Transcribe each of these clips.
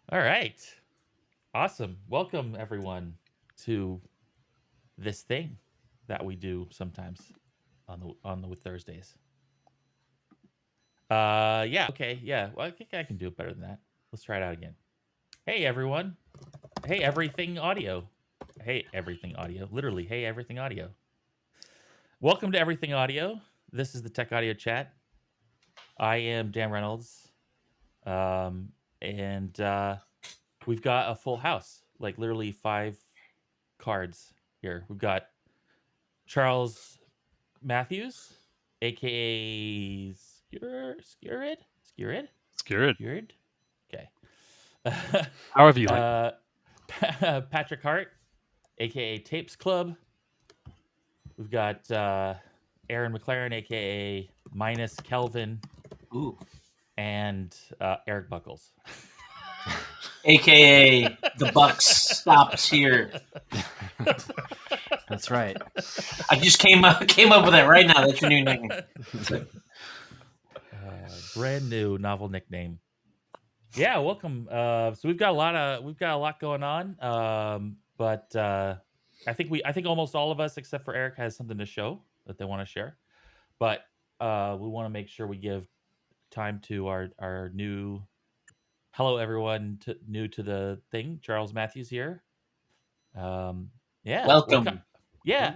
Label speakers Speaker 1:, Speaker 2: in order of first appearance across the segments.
Speaker 1: All right. Awesome. Welcome everyone to this thing that we do sometimes on the Thursdays. Yeah, okay. Yeah. Well, I think I can do it better than that. Let's try it out again. Hey everyone. Hey everything audio. Hey everything audio. Literally, hey everything audio. Welcome to Everything Audio. This is the Tech Audio Chat. I am Dan Reynolds. And we've got a full house, like literally 5 cards here. We've got Charles Matthews, aka Scurid.
Speaker 2: Scurid.
Speaker 1: Okay.
Speaker 2: However you like.
Speaker 1: Patrick Hart, aka Tapes Club. We've got Aaron McLaren, aka Minus Kelvin.
Speaker 3: Ooh.
Speaker 1: And Eric Buchholz.
Speaker 3: AKA the Bucks stops here.
Speaker 4: That's right.
Speaker 3: I just came up with that right now. That's your new nickname.
Speaker 1: Brand new novel nickname. Yeah, welcome. So we've got a lot going on. But I think almost all of us except for Eric has something to show that they want to share. But we want to make sure we give time to our new hello everyone new to the thing. Charles Matthews here. Yeah,
Speaker 3: Welcome.
Speaker 1: Yeah,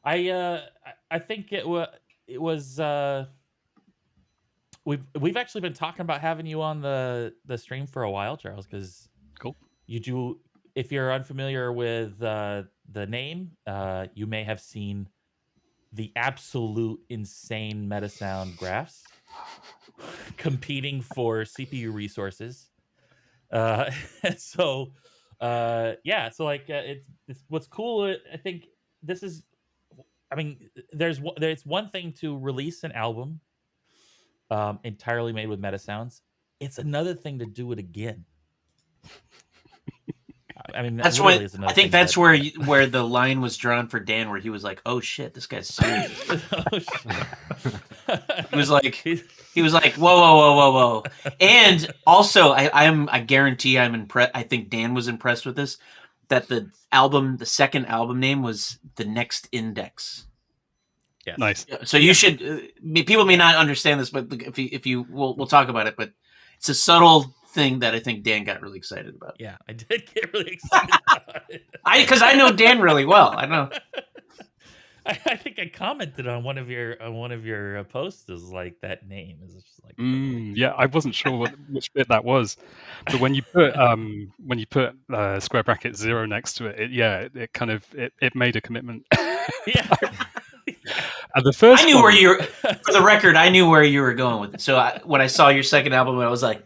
Speaker 1: I think it was we've actually been talking about having you on the stream for a while, Charles, because
Speaker 2: Cool.
Speaker 1: You do. If you're unfamiliar with the name, you may have seen the absolute insane Metasound graphs competing for CPU resources. So like it's what's cool. I think this is. I mean, there's one thing to release an album entirely made with Metasounds. It's another thing to do it again. I mean,
Speaker 3: that's
Speaker 1: what
Speaker 3: I think that's where the line was drawn for Dan, where he was like, "Oh shit, this guy's serious."
Speaker 1: Oh, shit.
Speaker 3: he was like, whoa. And also, I guarantee I'm impressed. I think Dan was impressed with this. That the second album name was The Next Index.
Speaker 1: Yes.
Speaker 2: Nice.
Speaker 3: So you should. People may not understand this, but if you, we'll talk about it. But it's a subtle thing that I think Dan got really excited about.
Speaker 1: Yeah, I did get really excited about it.
Speaker 3: Because I know Dan really well. I know.
Speaker 1: I think I commented on one of your posts is like that name is just like
Speaker 2: yeah, I wasn't sure which bit that was, but when you put square bracket 0 next to it, it kind of made a commitment.
Speaker 1: Yeah.
Speaker 2: And the first
Speaker 3: I knew where you were. For the record, I knew where you were going with it. So when I saw your second album, I was like,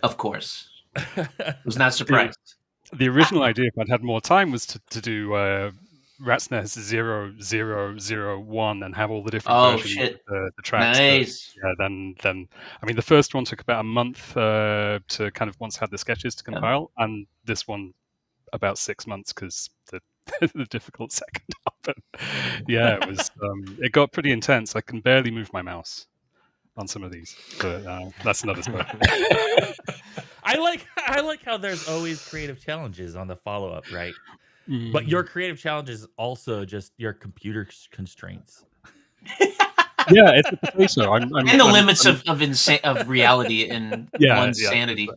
Speaker 3: of course. I was not surprised.
Speaker 2: The original idea, if I'd had more time, was to do Rat's Nest 0001 and have all the different versions of the tracks.
Speaker 3: Nice.
Speaker 2: But, then I mean, the first one took about a month to kind of once had the sketches to compile, and this one about 6 months because the difficult second album. Yeah, it was. It got pretty intense. I can barely move my mouse on some of these, but that's another story.
Speaker 1: I like how there's always creative challenges on the follow-up, right? But your creative challenge is also just your computer constraints.
Speaker 2: Yeah, it's a potato.
Speaker 3: And the limits of reality and one's sanity.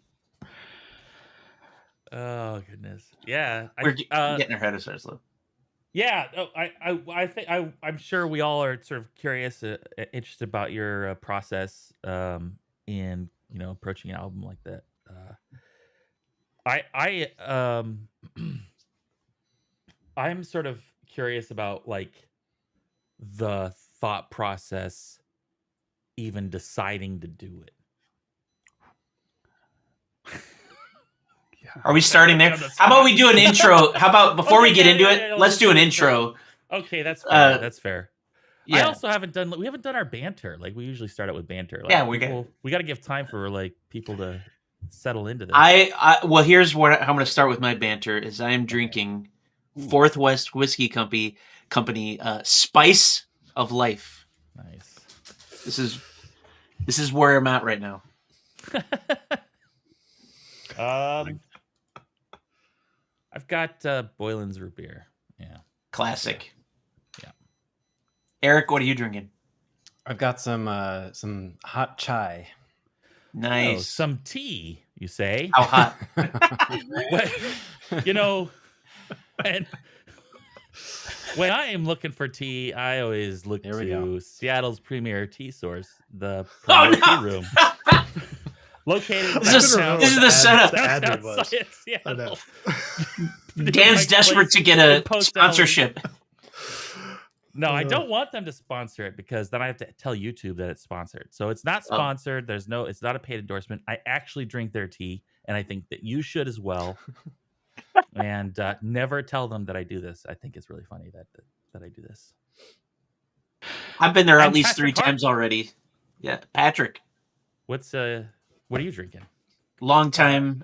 Speaker 1: Oh goodness, yeah.
Speaker 3: We're getting ahead of ourselves, though.
Speaker 1: Yeah, I think I'm sure we all are sort of curious, interested about your process in approaching an album like that. I'm sort of curious about like the thought process, even deciding to do it.
Speaker 3: Are we starting there? How about we do an intro? How about before we get into it, let's do an intro.
Speaker 1: Okay, that's fair. That's fair.
Speaker 3: Yeah.
Speaker 1: I also haven't done our banter. Like we usually start out with banter. Like,
Speaker 3: yeah,
Speaker 1: we got to give time for like people to settle into this.
Speaker 3: Well, here's how I'm going to start with my banter. Is I am drinking Fourth West Whiskey Company Spice of Life.
Speaker 1: Nice.
Speaker 3: This is where I'm at right now.
Speaker 1: I've got Boylan's root beer. Yeah.
Speaker 3: Classic.
Speaker 1: Yeah.
Speaker 3: Eric, what are you drinking?
Speaker 4: I've got some hot chai.
Speaker 3: Nice.
Speaker 1: Oh, some tea, you say?
Speaker 3: How hot?
Speaker 1: Well, you know, and when I am looking for tea, I always look
Speaker 4: Here we
Speaker 1: to Seattle's premier tea source, the
Speaker 3: Oh,
Speaker 1: Promo
Speaker 3: no!
Speaker 1: Tea Room. Located
Speaker 3: This is the setup.
Speaker 5: The ad read was.
Speaker 1: outside
Speaker 5: I know.
Speaker 1: Seattle.
Speaker 3: Dan's
Speaker 1: Like
Speaker 3: desperate to get a sponsorship.
Speaker 1: No, I don't want them to sponsor it because then I have to tell YouTube that it's sponsored. So it's not sponsored. It's not a paid endorsement. I actually drink their tea, and I think that you should as well. And never tell them that I do this. I think it's really funny that I do this.
Speaker 3: I've been there at
Speaker 1: I'm
Speaker 3: least
Speaker 1: Patrick
Speaker 3: 3
Speaker 1: Hart.
Speaker 3: times already. Yeah, Patrick,
Speaker 1: What are you drinking?
Speaker 3: long-time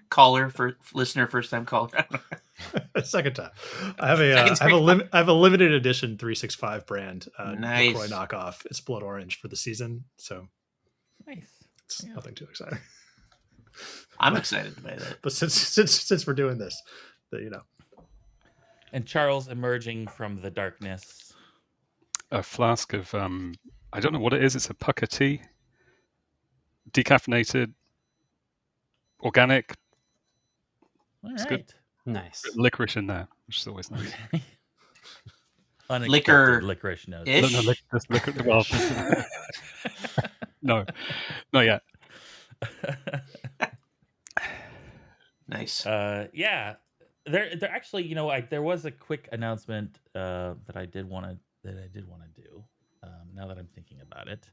Speaker 3: caller, listener, first-time caller.
Speaker 5: Second time. I have a limited edition 365 brand
Speaker 3: Nice.
Speaker 5: LaCroix knockoff. It's blood orange for the season, so
Speaker 1: Nice.
Speaker 5: it's nothing too exciting.
Speaker 3: I'm excited by that.
Speaker 5: But since we're doing this,
Speaker 1: And Charles emerging from the darkness.
Speaker 2: A flask of I don't know what it is. It's a pucker tea, decaffeinated, organic,
Speaker 1: All
Speaker 2: It's
Speaker 1: right.
Speaker 2: good.
Speaker 4: Nice.
Speaker 2: licorice in there, which is always nice.
Speaker 1: Unexpected licorice notes.
Speaker 3: Ish.
Speaker 2: No, just licorice. Well, no, not yet.
Speaker 3: Nice.
Speaker 1: Yeah. There actually, there was a quick announcement that I did want to do. Now that I'm thinking about it.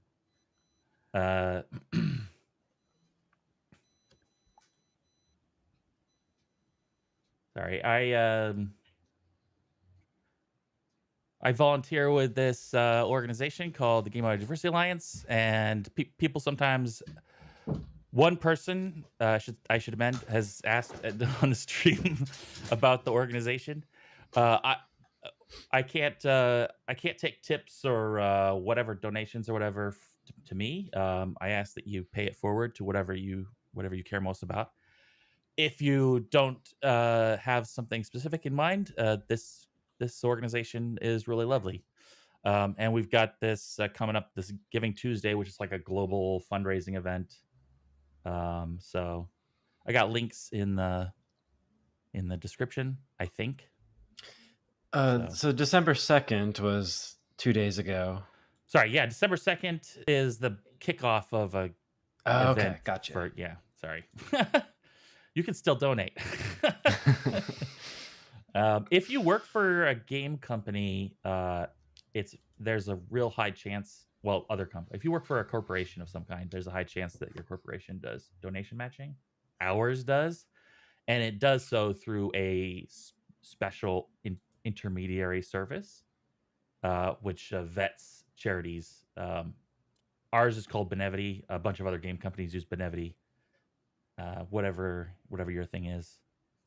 Speaker 1: Sorry, I volunteer with this organization called the Game Audio Diversity Alliance, and people sometimes. One person, I should amend, has asked on the stream about the organization. I can't take tips or whatever donations or whatever to me. I ask that you pay it forward to whatever you care most about. If you don't have something specific in mind, this organization is really lovely. And we've got this coming up this Giving Tuesday, which is like a global fundraising event. So I got links in the description, I think.
Speaker 4: So December 2nd was 2 days ago.
Speaker 1: Sorry, yeah, December 2nd is the kickoff of a
Speaker 4: Oh, okay,
Speaker 1: event
Speaker 4: gotcha.
Speaker 1: sorry. You can still donate. If you work for a game company, there's a real high chance. Well, other company. If you work for a corporation of some kind, there's a high chance that your corporation does donation matching. Ours does, and it does so through a special intermediary service, which vets charities. Ours is called Benevity. A bunch of other game companies use Benevity. Whatever your thing is,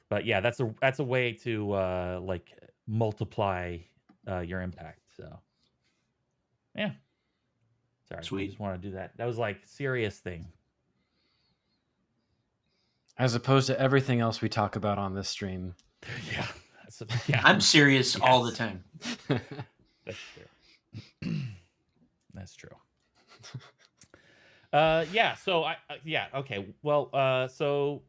Speaker 1: but yeah, that's a way to multiply your impact. So yeah. Sorry,
Speaker 3: Sweet.
Speaker 1: I just want to do that. That was like serious thing.
Speaker 4: As opposed to everything else we talk about on this stream.
Speaker 1: Yeah. Yeah.
Speaker 3: I'm serious all the time.
Speaker 1: That's true. That's true. Yeah. So okay. Well, so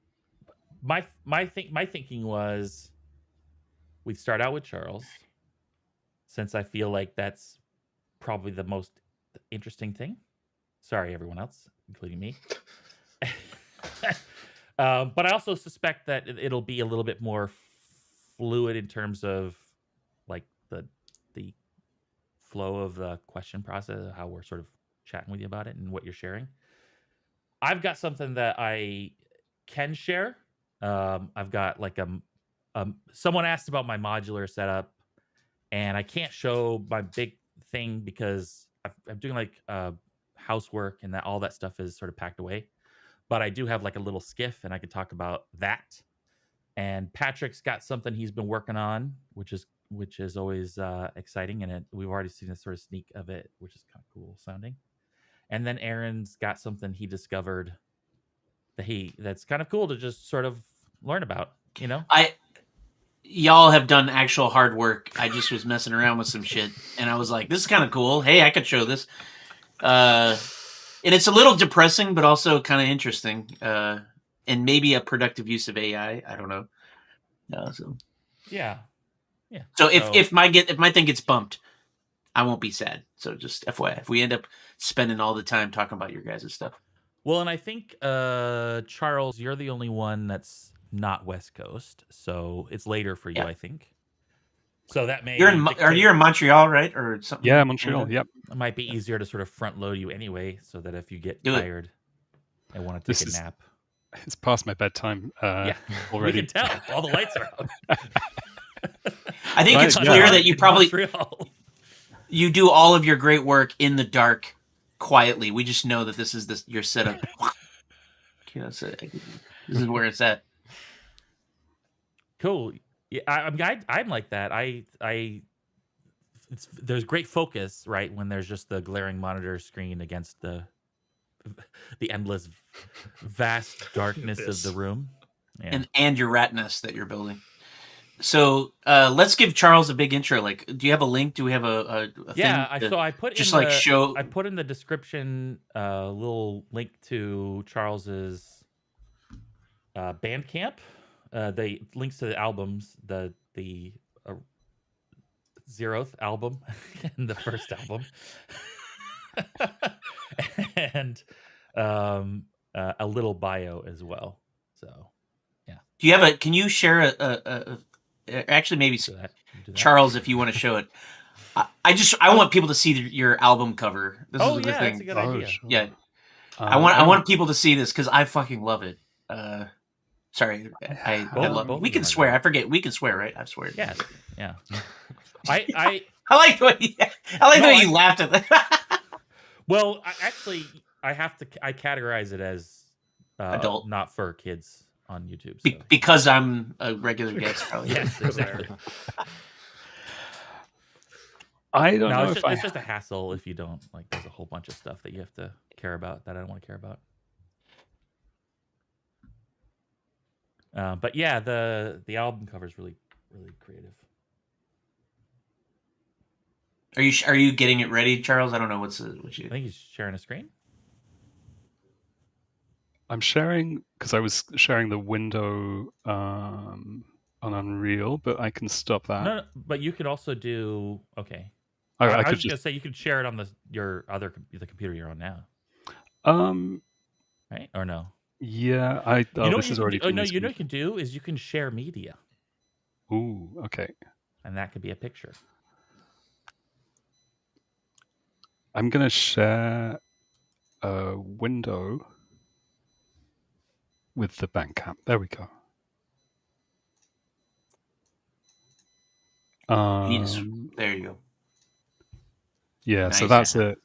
Speaker 1: my thinking was we'd start out with Charles, since I feel like that's probably the most interesting thing. Sorry, everyone else, including me. But I also suspect that it'll be a little bit more fluid in terms of like the flow of the question process, how we're sort of chatting with you about it and what you're sharing. I've got something that I can share. I've got like someone asked about my modular setup, and I can't show my big thing because I'm doing like housework, and that all that stuff is sort of packed away. But I do have like a little skiff, and I could talk about that. And Patrick's got something he's been working on, which is always exciting, and we've already seen a sort of sneak of it, which is kind of cool sounding. And then Aaron's got something he discovered that's kind of cool to just sort of learn about.
Speaker 3: Y'all have done actual hard work. I just was messing around with some shit, and I was like, "This is kind of cool. Hey, I could show this." And it's a little depressing, but also kind of interesting, and maybe a productive use of AI. I don't know. So
Speaker 1: yeah.
Speaker 3: So if my thing gets bumped, I won't be sad. So just FYI, if we end up spending all the time talking about your guys' stuff.
Speaker 1: Well, and I think Charles, you're the only one that's not West Coast, so it's later for you, I think. So that may
Speaker 3: you're in Montreal, right, or something?
Speaker 2: Yeah, Montreal. Yep.
Speaker 1: It might be easier to sort of front load you anyway, so that if you get tired and want to take a nap,
Speaker 2: it's past my bedtime. Already.
Speaker 1: We can tell. All the lights are out.
Speaker 3: I think it's clear that you probably you do all of your great work in the dark, quietly. We just know that this is your setup. So this is where it's at.
Speaker 1: Cool. Yeah, I'm like that. There's great focus, right, when there's just the glaring monitor screen against the endless, vast darkness of the room,
Speaker 3: and your rat nest that you're building. So let's give Charles a big intro. Like, do you have a link? Do we have a
Speaker 1: yeah?
Speaker 3: thing
Speaker 1: So I put
Speaker 3: just
Speaker 1: in
Speaker 3: like show.
Speaker 1: I put in the description a little link to Charles's Bandcamp. The links to the albums, the 0th album and the first album, and a little bio as well. So yeah.
Speaker 3: Do you have can you share actually maybe Charles, if you want to show it. I want people to see your album cover. This is the thing.
Speaker 1: That's a good idea.
Speaker 2: Sure.
Speaker 3: Yeah. I want people to see this because I fucking love it. Sorry, I love it. We can swear. I forget. We can swear, right? I've sweared.
Speaker 1: Yeah. I
Speaker 3: like the way you laughed at that.
Speaker 1: Well, I categorize it as
Speaker 3: adult,
Speaker 1: not for kids on YouTube. So.
Speaker 3: Because I'm a regular guest, probably.
Speaker 1: Yes, exactly.
Speaker 2: I don't know.
Speaker 1: It's just a hassle if you don't like. There's a whole bunch of stuff that you have to care about that I don't want to care about. But yeah, the album cover is really, really creative.
Speaker 3: Are you getting it ready, Charles? I don't know what you.
Speaker 1: I think he's sharing a screen.
Speaker 2: I'm sharing because I was sharing the window on Unreal, but I can stop that.
Speaker 1: No, but you could also do okay.
Speaker 2: I
Speaker 1: was
Speaker 2: could
Speaker 1: just gonna say you could share it on the computer you're on now. Right or no?
Speaker 2: Yeah, this is already.
Speaker 1: You know what you can do is you can share media.
Speaker 2: Ooh, okay.
Speaker 1: And that could be a picture.
Speaker 2: I'm gonna share a window with the Bandcamp. There we go.
Speaker 3: There you go.
Speaker 2: Yeah,
Speaker 3: nice.
Speaker 2: So that's it.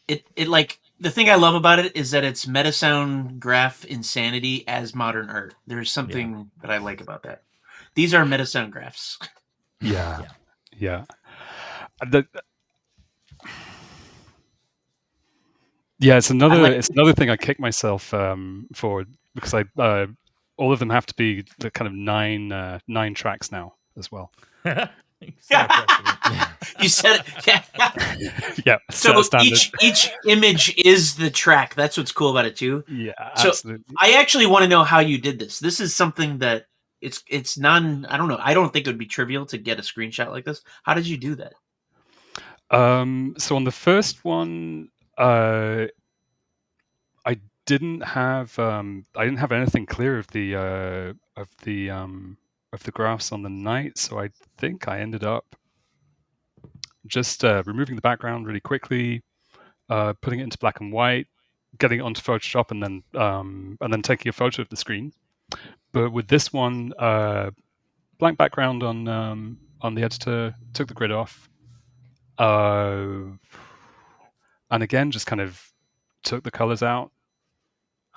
Speaker 3: It like the thing I love about it is that it's Metasound graph insanity as modern art. There's something that I like about that. These are Metasound graphs.
Speaker 2: Yeah. It's another thing I kick myself for because I all of them have to be the kind of nine tracks now as well.
Speaker 3: You said it.
Speaker 2: Yeah.
Speaker 3: So each image is the track. That's what's cool about it too.
Speaker 2: Yeah,
Speaker 3: so
Speaker 2: absolutely.
Speaker 3: I actually want to know how you did this. This is something that it's non. I don't know. I don't think it would be trivial to get a screenshot like this. How did you do that?
Speaker 2: So on the first one, I didn't have anything clear of the graphs on the night, so I think I ended up just removing the background really quickly, putting it into black and white, getting it onto Photoshop, and then taking a photo of the screen. But with this one, blank background on the editor, took the grid off, and again just kind of took the colors out.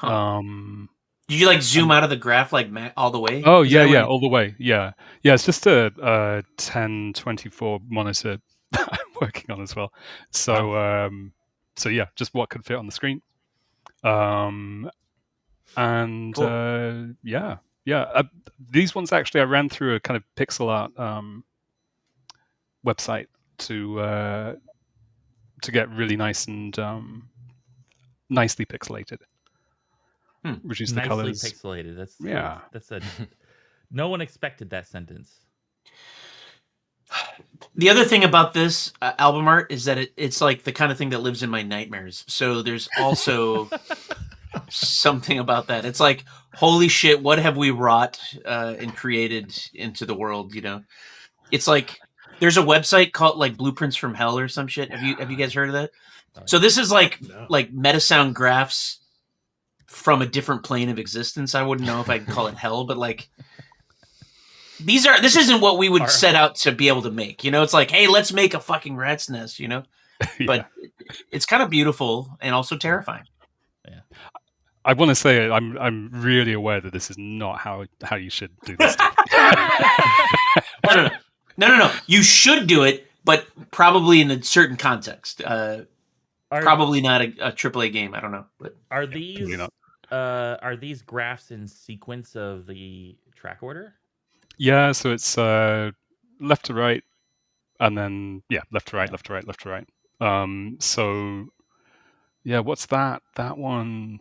Speaker 3: Did you like zoom out of the graph like all the way?
Speaker 2: Oh yeah, all the way. Yeah. It's just a 1024 monitor that I'm working on as well. So yeah, just what could fit on the screen. And
Speaker 3: Cool.
Speaker 2: these ones actually I ran through a kind of pixel art website to get really nice and nicely pixelated. Reduce the
Speaker 1: Nicely
Speaker 2: colors.
Speaker 1: pixelated. That's a no one expected that sentence.
Speaker 3: The other thing about this album art is that it's like the kind of thing that lives in my nightmares. So there's also something about that. It's like, holy shit, what have we wrought and created into the world? You know, it's like there's a website called like Blueprints from Hell or some shit. Have you guys heard of that? So this is like Metasound graphs from a different plane of existence. I wouldn't know if I'd call it hell, but like this isn't what we would set out to be able to make. You know, it's like, hey, let's make a fucking rat's nest, you know? But it's kind of beautiful and also terrifying.
Speaker 1: Yeah.
Speaker 2: I want to say I'm really aware that this is not how you should do this.
Speaker 3: No. You should do it, but probably in a certain context. Probably not a AAA game. I don't know. But
Speaker 1: are these graphs in sequence of the track order?
Speaker 2: Yeah, so it's left to right, and then left to right, left to right, left to right. So yeah, what's that? That one.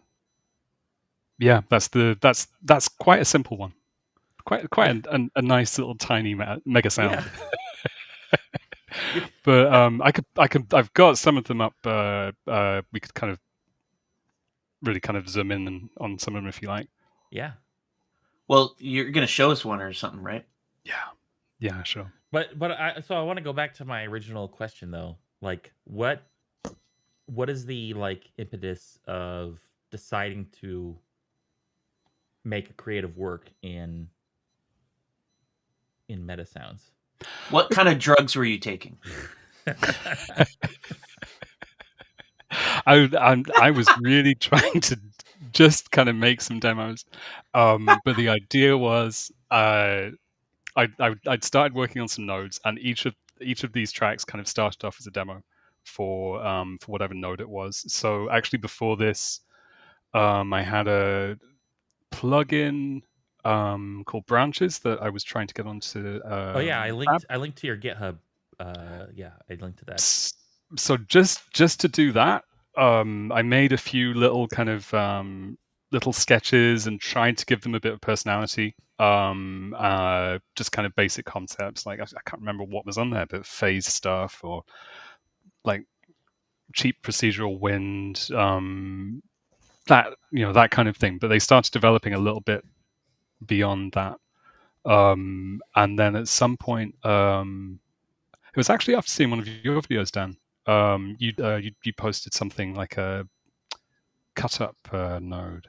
Speaker 2: Yeah, that's quite a simple one. Quite a nice little tiny mega sound. Yeah. But I've got some of them up. We could kind of really kind of zoom in on some of them if you like.
Speaker 1: Yeah.
Speaker 3: Well, you're gonna show us one or something, right?
Speaker 2: Yeah, sure.
Speaker 1: But I want to go back to my original question though. Like, what is the like impetus of deciding to make a creative work in Metasounds?
Speaker 3: What kind of drugs were you taking?
Speaker 2: I was really trying to just kind of make some demos, but the idea was I'd started working on some nodes, and each of these tracks kind of started off as a demo for whatever node it was. So actually, before this, I had a plugin called Branches that I was trying to get onto.
Speaker 1: I linked to your GitHub. I linked to that.
Speaker 2: So just to do that, I made a few little kind of little sketches and tried to give them a bit of personality. Just kind of basic concepts, like I can't remember what was on there, but phase stuff or like cheap procedural wind, that kind of thing. But they started developing a little bit beyond that, and then at some point, it was actually after seeing one of your videos, Dan. You posted something like a cut up node.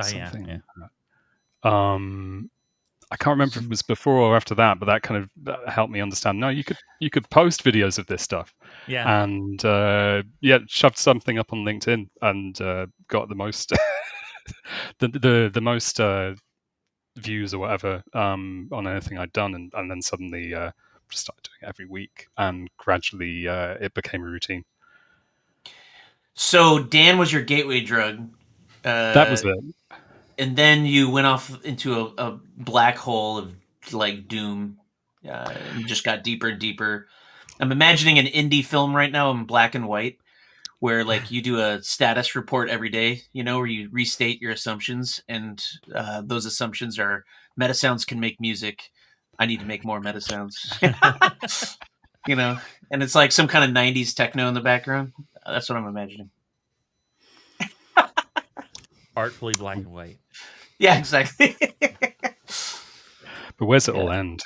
Speaker 2: Something. Yeah. I can't remember if it was before or after that, but that kind of helped me understand. No, you could post videos of this stuff.
Speaker 1: Yeah.
Speaker 2: And shoved something up on LinkedIn and got the most the most views or whatever on anything I'd done, and then suddenly just started doing it every week, and gradually it became a routine.
Speaker 3: So Dan was your gateway drug.
Speaker 2: That was it.
Speaker 3: And then you went off into a black hole of like doom. And just got deeper and deeper. I'm imagining an indie film right now in black and white, where like you do a status report every day, you know, where you restate your assumptions, and those assumptions are Metasounds can make music. I need to make more Metasounds. You know, and it's like some kind of 90s techno in the background. That's what I'm imagining.
Speaker 1: Artfully black and white.
Speaker 3: Yeah, exactly.
Speaker 2: But where's it all end?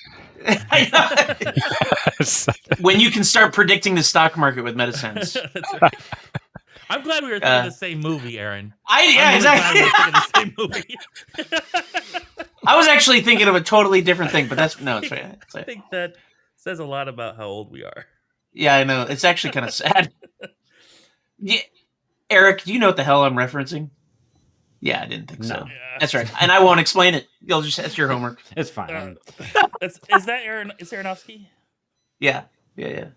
Speaker 3: When you can start predicting the stock market with Metasounds.
Speaker 1: I'm glad we were thinking the same movie, Aaron.
Speaker 3: Exactly.
Speaker 1: We were thinking the same movie.
Speaker 3: I was actually thinking of a totally different thing, but it's fine.
Speaker 1: I think that says a lot about how old we are.
Speaker 3: Yeah, I know. It's actually kind of sad. Yeah, Eric, do you know what the hell I'm referencing? Yeah, I didn't think so. Yeah. That's right. And I won't explain it. That's your homework.
Speaker 4: It's fine.
Speaker 1: Is that Aaron? Is Aronofsky?
Speaker 3: Yeah.
Speaker 1: Okay.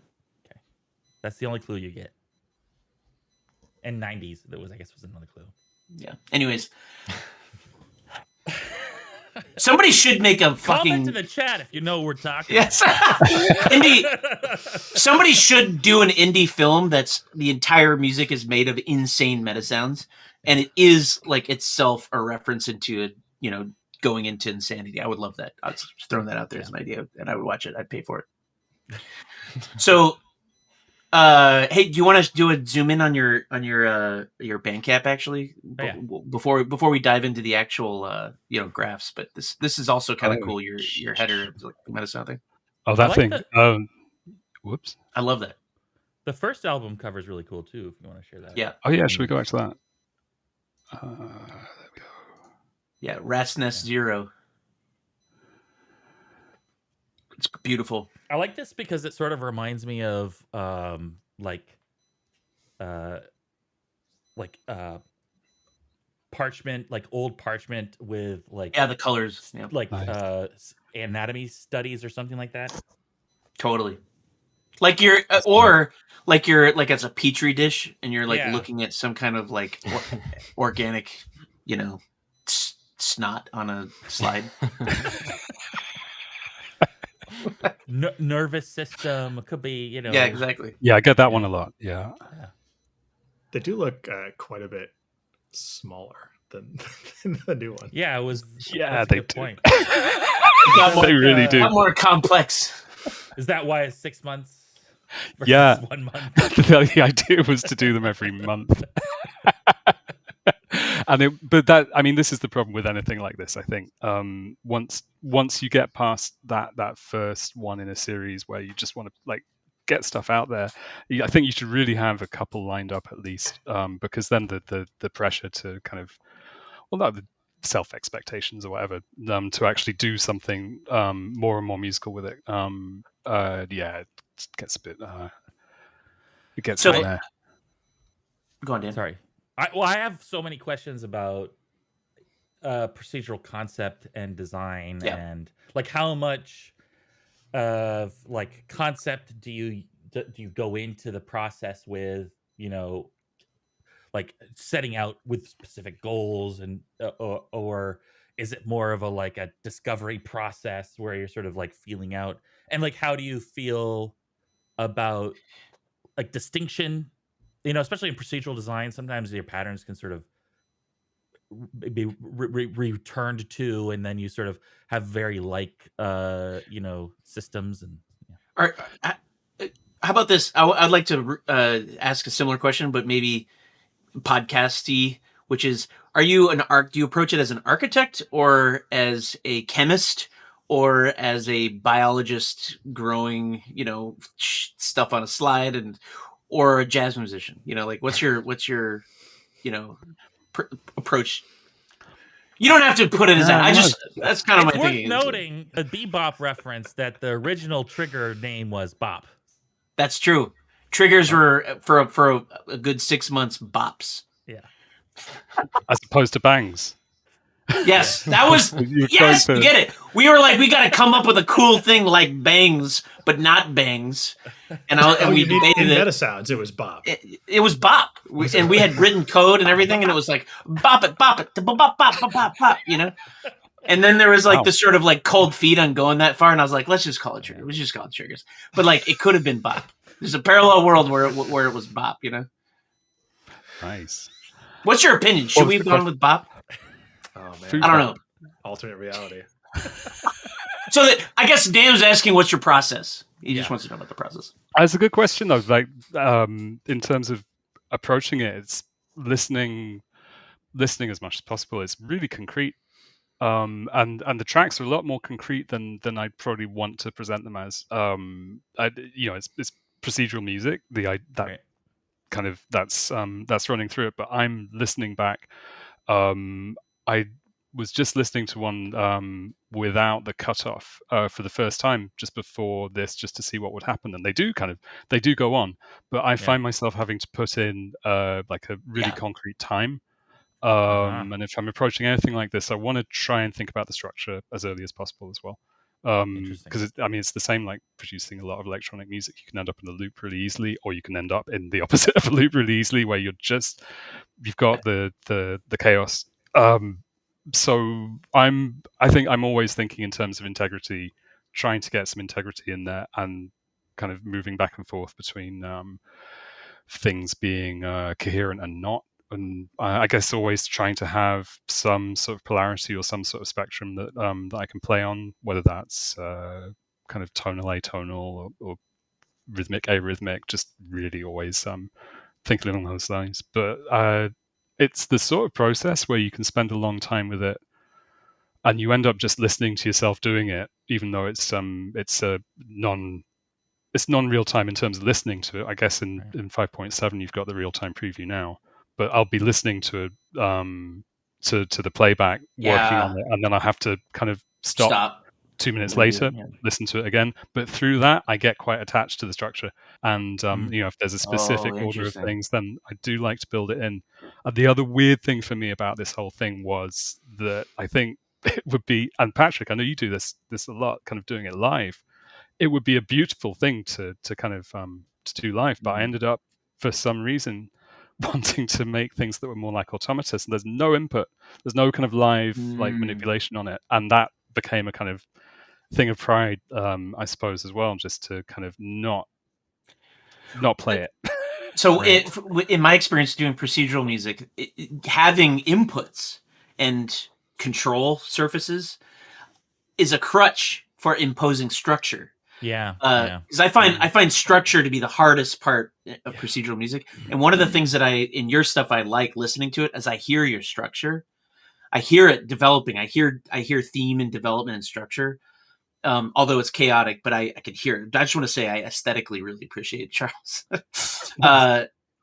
Speaker 1: That's the only clue you get. And 90s, I guess, was another clue.
Speaker 3: Yeah. Anyways. Somebody should make a fucking...
Speaker 1: Comment in the chat if you know what we're talking
Speaker 3: Yes.
Speaker 1: about.
Speaker 3: Somebody should do an indie film that's the entire music is made of insane meta sounds, and it is like itself a reference into, you know, going into insanity. I would love that. I was just throwing that out there as an idea, and I would watch it. I'd pay for it. So, hey, do you want to do a zoom in on your Bandcamp actually before we dive into the actual you know, graphs? But this is also kind of cool. Your header, like meta sound thing.
Speaker 2: Oh, that thing. Whoops.
Speaker 3: I love that.
Speaker 1: The first album cover is really cool too. If you want to share that.
Speaker 3: Yeah.
Speaker 2: Oh yeah. Should we go back to that? There we go.
Speaker 3: Yeah, Rat's Nest Zero. It's beautiful.
Speaker 1: I like this because it sort of reminds me of parchment, like old parchment with like
Speaker 3: the colors, yeah.
Speaker 1: like
Speaker 2: Nice.
Speaker 1: Anatomy studies or something like that.
Speaker 3: Totally. Like you're or like you're like it's a petri dish and you're like looking at some kind of like organic, you know, snot on a slide.
Speaker 1: Nervous system. It could be, you know.
Speaker 3: Yeah, exactly.
Speaker 2: Yeah, I get that one a lot. Yeah.
Speaker 5: They do look quite a bit smaller than the new one.
Speaker 1: Yeah, it was.
Speaker 2: Yeah,
Speaker 1: they
Speaker 2: they
Speaker 1: do.
Speaker 2: do.
Speaker 1: Point.
Speaker 2: They really do.
Speaker 3: Not more complex.
Speaker 1: Is that why it's 6 months? Versus
Speaker 2: Yeah.
Speaker 1: 1 month.
Speaker 2: The idea was to do them every month. But this is the problem with anything like this. I think once you get past that first one in a series where you just want to like get stuff out there, I think you should really have a couple lined up at least, because then the pressure to kind of, well, not the self expectations or whatever, to actually do something more and more musical with it. It gets a bit. It gets in there.
Speaker 3: Go on, Dan.
Speaker 1: Sorry. I have so many questions about procedural concept and design, and like how much of like concept do you go into the process with, you know, like setting out with specific goals, and or is it more of a discovery process where you're sort of like feeling out, and like how do you feel about like distinction? You know, especially in procedural design, sometimes your patterns can sort of be returned to, and then you sort of have very you know, systems. And
Speaker 3: How about this? I'd like to ask a similar question, but maybe podcasty, which is: do you approach it as an architect, or as a chemist, or as a biologist growing, you know, stuff on a slide, or a jazz musician? You know, like what's your you know, approach? You don't have to put it as that. That's kind of my thinking.
Speaker 1: It's worth noting a bebop reference that the original Trigger name was Bop.
Speaker 3: That's true. Triggers were for a good 6 months bops.
Speaker 1: Yeah.
Speaker 2: As opposed to bangs.
Speaker 3: Yes, that was yes. You get it. We were like, we got to come up with a cool thing like bangs, but not bangs. And we made it
Speaker 5: meta sounds. It was bop.
Speaker 3: It was bop, and we had written code and everything, and it was like bop it, bop, bop, bop, bop, bop. You know. And then there was like this sort of like cold feet on going that far, and I was like, let's just call it Trigger. Let's just call it Triggers. But like, it could have been bop. There's a parallel world where it was bop. You know.
Speaker 2: Nice.
Speaker 3: What's your opinion? Should we have gone with bop?
Speaker 5: Oh man,
Speaker 3: I don't know.
Speaker 5: Alternate reality.
Speaker 3: So I guess Dan was asking, what's your process? He just wants to know about the process.
Speaker 2: That's a good question, though. Like, in terms of approaching it, it's listening as much as possible. It's really concrete, and the tracks are a lot more concrete than I'd probably want to present them as. It's procedural music. That's running through it, but I'm listening back. I was just listening to one without the cutoff for the first time just before this, just to see what would happen. And they do go on, but I find myself having to put in like a really concrete time. And if I'm approaching anything like this, I want to try and think about the structure as early as possible as well. Because it's the same like producing a lot of electronic music. You can end up in a loop really easily, or you can end up in the opposite of a loop really easily, where you're just you've got the chaos. So I think I'm always thinking in terms of integrity, trying to get some integrity in there, and kind of moving back and forth between things being coherent and not. And I guess always trying to have some sort of polarity or some sort of spectrum that that I can play on, whether that's kind of tonal, atonal, or rhythmic, arrhythmic. Just really always thinking along those lines. But it's the sort of process where you can spend a long time with it, and you end up just listening to yourself doing it, even though it's non-real time in terms of listening to it. I guess in 5.7 you've got the real time preview now, but I'll be listening to the playback, working on it, and then I have to kind of stop. 2 minutes later, listen to it again. But through that, I get quite attached to the structure. And, if there's a specific order of things, then I do like to build it in. The other weird thing for me about this whole thing was that I think it would be, and Patrick, I know you do this a lot, kind of doing it live. It would be a beautiful thing to kind of to do live. But I ended up, for some reason, wanting to make things that were more like automatous. And there's no input. There's no kind of live like manipulation on it. And that became a kind of thing of pride, I suppose, as well, just to kind of not play it.
Speaker 3: So in my experience doing procedural music, having inputs and control surfaces is a crutch for imposing structure.
Speaker 1: Yeah.
Speaker 3: Because I find structure to be the hardest part of procedural music. And one of the things that in your stuff I like listening to it is I hear your structure. I hear it developing. I hear theme and development and structure. Although it's chaotic, but I could hear it. I just want to say I aesthetically really appreciate Charles.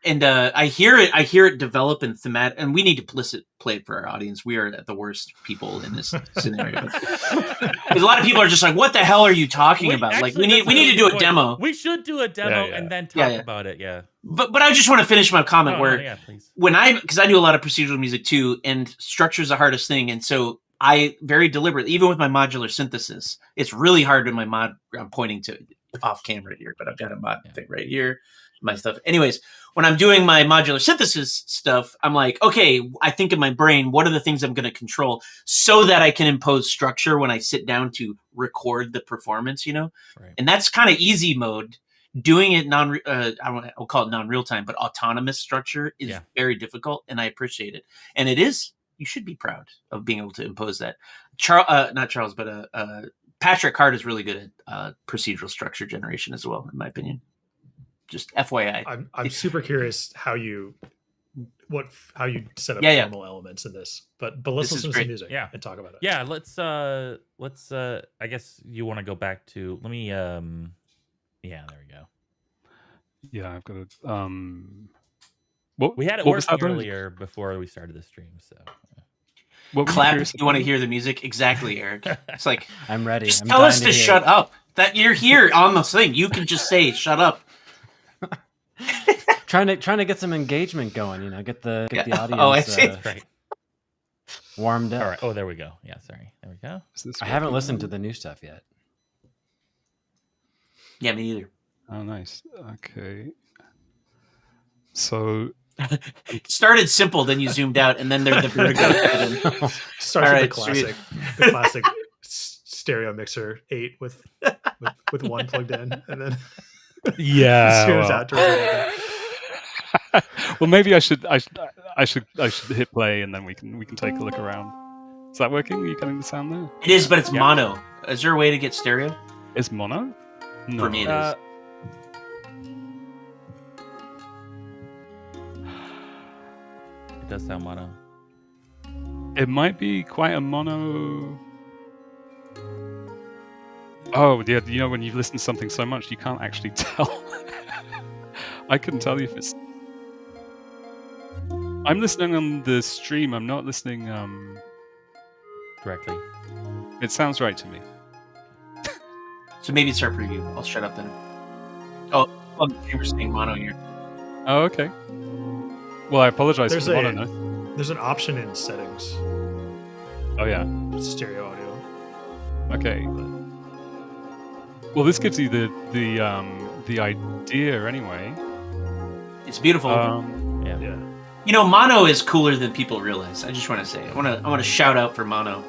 Speaker 3: And I hear it develop in thematic, and we need to play it for our audience. We are the worst people in this scenario. Because a lot of people are just like, what the hell are you talking about? Like we need to do a demo.
Speaker 1: We should do a demo and then talk about it. Yeah.
Speaker 3: But I just want to finish my comment
Speaker 1: please.
Speaker 3: Because I do a lot of procedural music too, and structure is the hardest thing. And so I very deliberately, even with my modular synthesis, it's really hard when I'm pointing to off camera here, but I've got a mod thing right here, my stuff. Anyways, when I'm doing my modular synthesis stuff, I'm like, okay, I think in my brain, what are the things I'm going to control so that I can impose structure when I sit down to record the performance, Right. And that's kind of easy mode. Doing it I'll call it non-real time, but autonomous structure is very difficult, and I appreciate it. And it is. You should be proud of being able to impose that. Not Charles, but Patrick Hart is really good at procedural structure generation as well, in my opinion. Just FYI.
Speaker 5: I'm super curious how you set up formal elements in this. But let's listen to some music and talk about it.
Speaker 1: Yeah, let's I guess you want to go back to there we go.
Speaker 2: Yeah, I've got
Speaker 1: we had it working earlier before we started the stream, so
Speaker 3: clap if you want to hear the music. Exactly, Eric. It's like
Speaker 4: I'm ready.
Speaker 3: Just tell us to shut up. That you're here on the thing. You can just say shut up.
Speaker 4: trying to get some engagement going, get the audience
Speaker 3: I see.
Speaker 4: Warmed up.
Speaker 1: All right. Oh, there we go. Yeah, sorry. There we go.
Speaker 4: I haven't listened to the new stuff yet.
Speaker 3: Yeah, me neither.
Speaker 2: Oh, nice. Okay. So
Speaker 3: it started simple, then you zoomed out, and then there's the vertigo.
Speaker 5: Starts with the classic stereo mixer 8 with one plugged in, and then zeroes out to
Speaker 2: well, maybe I should hit play, and then we can take a look around. Is that working? Are you getting the sound there?
Speaker 3: It is, but it's mono. Is there a way to get stereo?
Speaker 2: Is mono? No.
Speaker 3: For me, it is.
Speaker 1: It does sound mono.
Speaker 2: It might be quite a mono. Oh, yeah. When you listen to something so much, you can't actually tell. I couldn't tell you if it's. I'm listening on the stream. I'm not listening
Speaker 1: directly.
Speaker 2: It sounds right to me.
Speaker 3: So maybe it's our preview. I'll shut up then. Oh, you were saying mono here.
Speaker 2: Oh, okay. Well, I apologize for the mono noise.
Speaker 5: There's an option in settings.
Speaker 2: Oh, yeah.
Speaker 5: Stereo audio.
Speaker 2: Okay. Well, this gives you the idea anyway.
Speaker 3: It's beautiful.
Speaker 5: Yeah.
Speaker 3: You know, mono is cooler than people realize. I just want to say, I want to shout out for mono.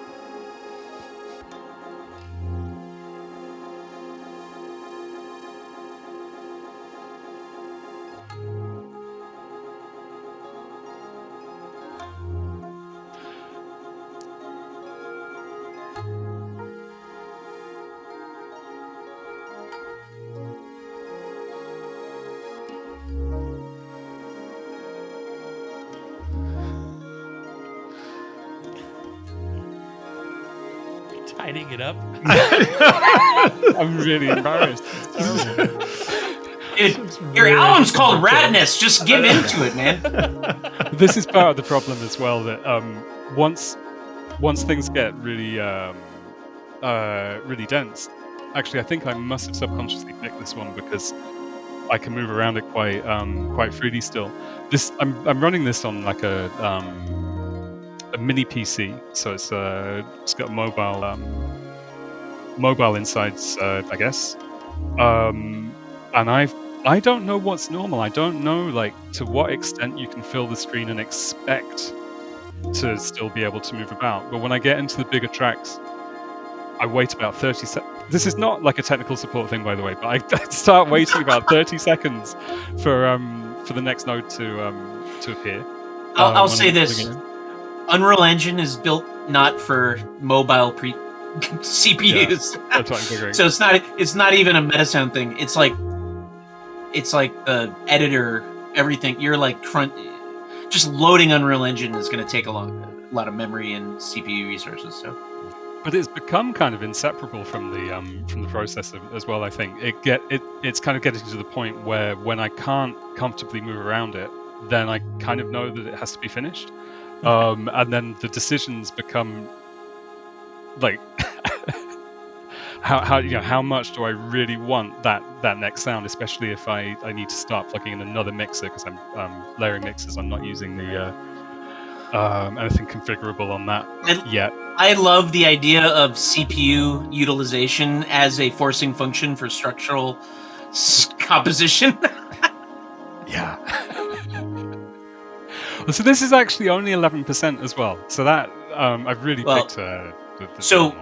Speaker 1: Tidying it up.
Speaker 2: I'm really embarrassed.
Speaker 3: Your album's called Ratness. Just give into it, man.
Speaker 2: This is part of the problem as well. That once things get really really dense, actually, I think I must have subconsciously picked this one because I can move around it quite freely still. I'm running this on like a mini PC, so it's got mobile insides, I guess. And I don't know what's normal. I don't know like to what extent you can fill the screen and expect to still be able to move about. But when I get into the bigger tracks, I wait about 30 seconds. This is not like a technical support thing, by the way, but I start waiting about 30 seconds for the next note to appear.
Speaker 3: I'll say this. Unreal Engine is built not for mobile CPUs.
Speaker 2: Yeah, that's what I'm figuring.
Speaker 3: So it's not even a Metasound thing. It's like the editor, everything. You're like just loading Unreal Engine is going to take a lot of memory and CPU resources. So,
Speaker 2: but it's become kind of inseparable from the process as well. I think it's kind of getting to the point where when I can't comfortably move around it, then I kind of know that it has to be finished. And then the decisions become like how much do I really want that next sound, especially if I need to start plugging in another mixer because I'm layering mixers. I'm not using the anything configurable on that yet.
Speaker 3: I love the idea of CPU utilization as a forcing function for structural composition.
Speaker 2: Yeah. So this is actually only 11% as well. So that I've really picked.
Speaker 3: So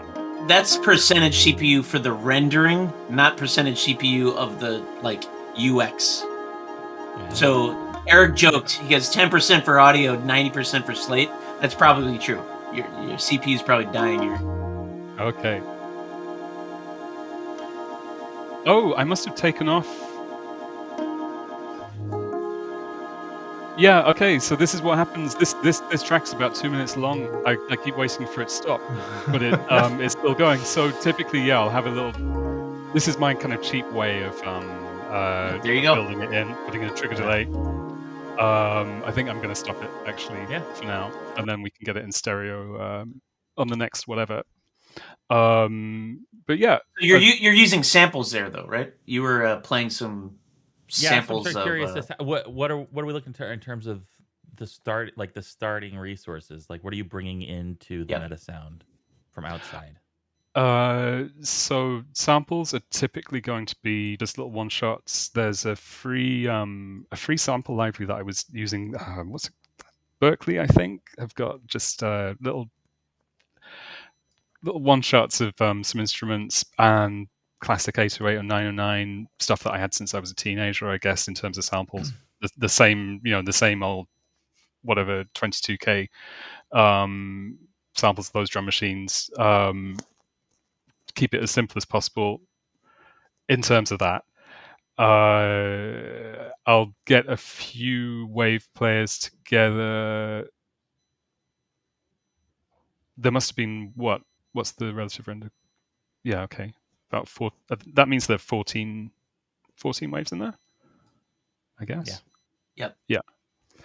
Speaker 3: that's percentage CPU for the rendering, not percentage CPU of the like UX. Yeah. So Eric joked he gets 10% for audio, 90% for slate. That's probably true. Your CPU is probably dying here.
Speaker 2: Okay. Oh, I must have taken off. Yeah, okay, so this is what happens. This track's about 2 minutes long. I keep waiting for it to stop, but it's still going. So typically, yeah, I'll have a little... This is my kind of cheap way of
Speaker 3: there you go.
Speaker 2: building it in, putting in a trigger delay. I think I'm going to stop it, actually, for now, and then we can get it in stereo on the next whatever. But yeah.
Speaker 3: You're using samples there, though, right? You were playing some... samples.
Speaker 1: I'm sort of curious. What are we looking to in terms of the starting resources? Like, what are you bringing into the meta sound from outside?
Speaker 2: So samples are typically going to be just little one shots. There's a free sample library that I was using. What's it? Berkeley, I think. I've got just little one shots of some instruments and classic 808 or 909 stuff that I had since I was a teenager, I guess, in terms of samples. The same old whatever 22K samples of those drum machines. Keep it as simple as possible in terms of that. I'll get a few wave players together. There must have been what's the relative render? Yeah, okay. About 4. That means there are 14 waves in there, I guess.
Speaker 3: Yeah. Yep.
Speaker 2: Yeah.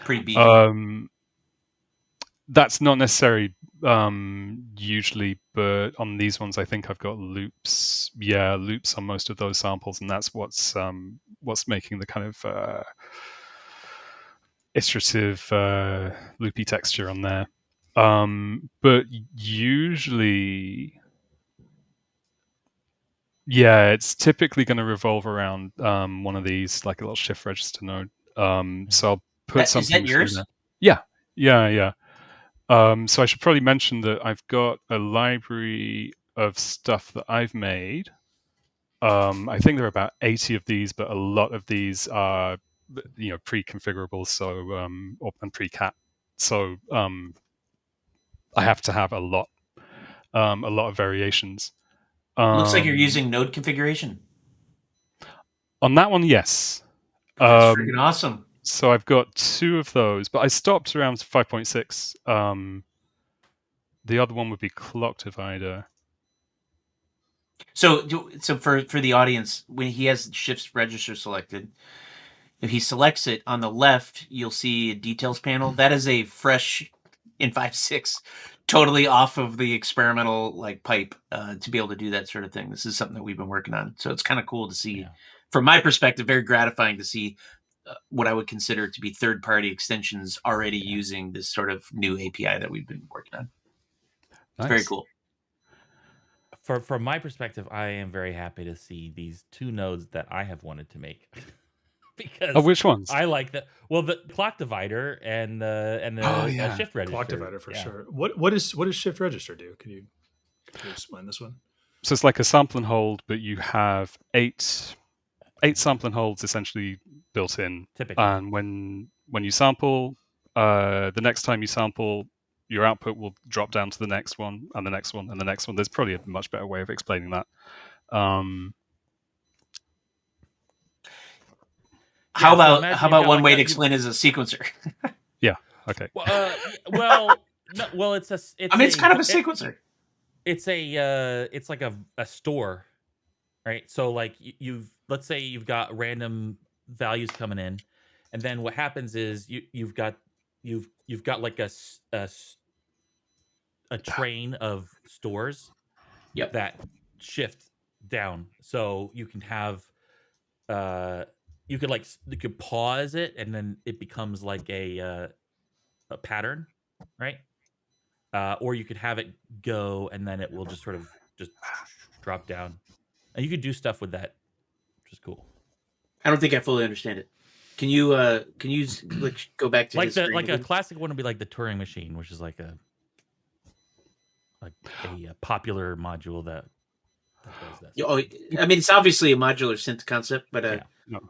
Speaker 3: Pretty beefy.
Speaker 2: That's not necessary usually, but on these ones, I think I've got loops. Yeah, loops on most of those samples, and that's what's making the kind of iterative, loopy texture on there. But usually. Yeah, it's typically going to revolve around one of these, like a little shift register node. So I'll put something.
Speaker 3: Is that yours?
Speaker 2: Yeah. So I should probably mention that I've got a library of stuff that I've made. I think there are about 80 of these, but a lot of these are, pre-configurable, and pre-cat. So I have to have a lot of variations.
Speaker 3: Looks like you're using node configuration.
Speaker 2: On that one, yes.
Speaker 3: That's freaking awesome.
Speaker 2: So I've got 2 of those, but I stopped around 5.6. The other one would be clock divider.
Speaker 3: So for the audience, when he has shift register selected, if he selects it on the left, you'll see a details panel. That is a fresh in 5.6, totally off of the experimental pipe to be able to do that sort of thing. This is something that we've been working on, so it's kind of cool to see. Yeah. From my perspective, very gratifying to see what I would consider to be third-party extensions already using this sort of new API that we've been working on. It's very cool.
Speaker 1: From my perspective, I am very happy to see these 2 nodes that I have wanted to make. Because
Speaker 2: which ones?
Speaker 1: I like the clock divider and the shift register.
Speaker 5: Clock divider for sure. What does shift register do? Can you explain this one?
Speaker 2: So it's like a sample and hold, but you have 8 sample and holds essentially built in.
Speaker 1: Typically.
Speaker 2: And when you sample, the next time you sample, your output will drop down to the next one and the next one and the next one. There's probably a much better way of explaining that.
Speaker 3: How about one way to explain it as a sequencer?
Speaker 2: Yeah. Okay.
Speaker 1: Well, it's
Speaker 3: it's kind of a sequencer.
Speaker 1: It's like a store, right? So let's say you've got random values coming in, and then what happens is you've got like a train of stores that shift down. So you can have you could pause it, and then it becomes like a pattern, right? Or you could have it go, and then it will just sort of just drop down, and you could do stuff with that, which is cool.
Speaker 3: I don't think I fully understand it. Can you go back to
Speaker 1: a classic one would be like the Turing machine, which is like a popular module that does that.
Speaker 3: Oh, I mean, it's obviously a modular synth concept, but
Speaker 2: no.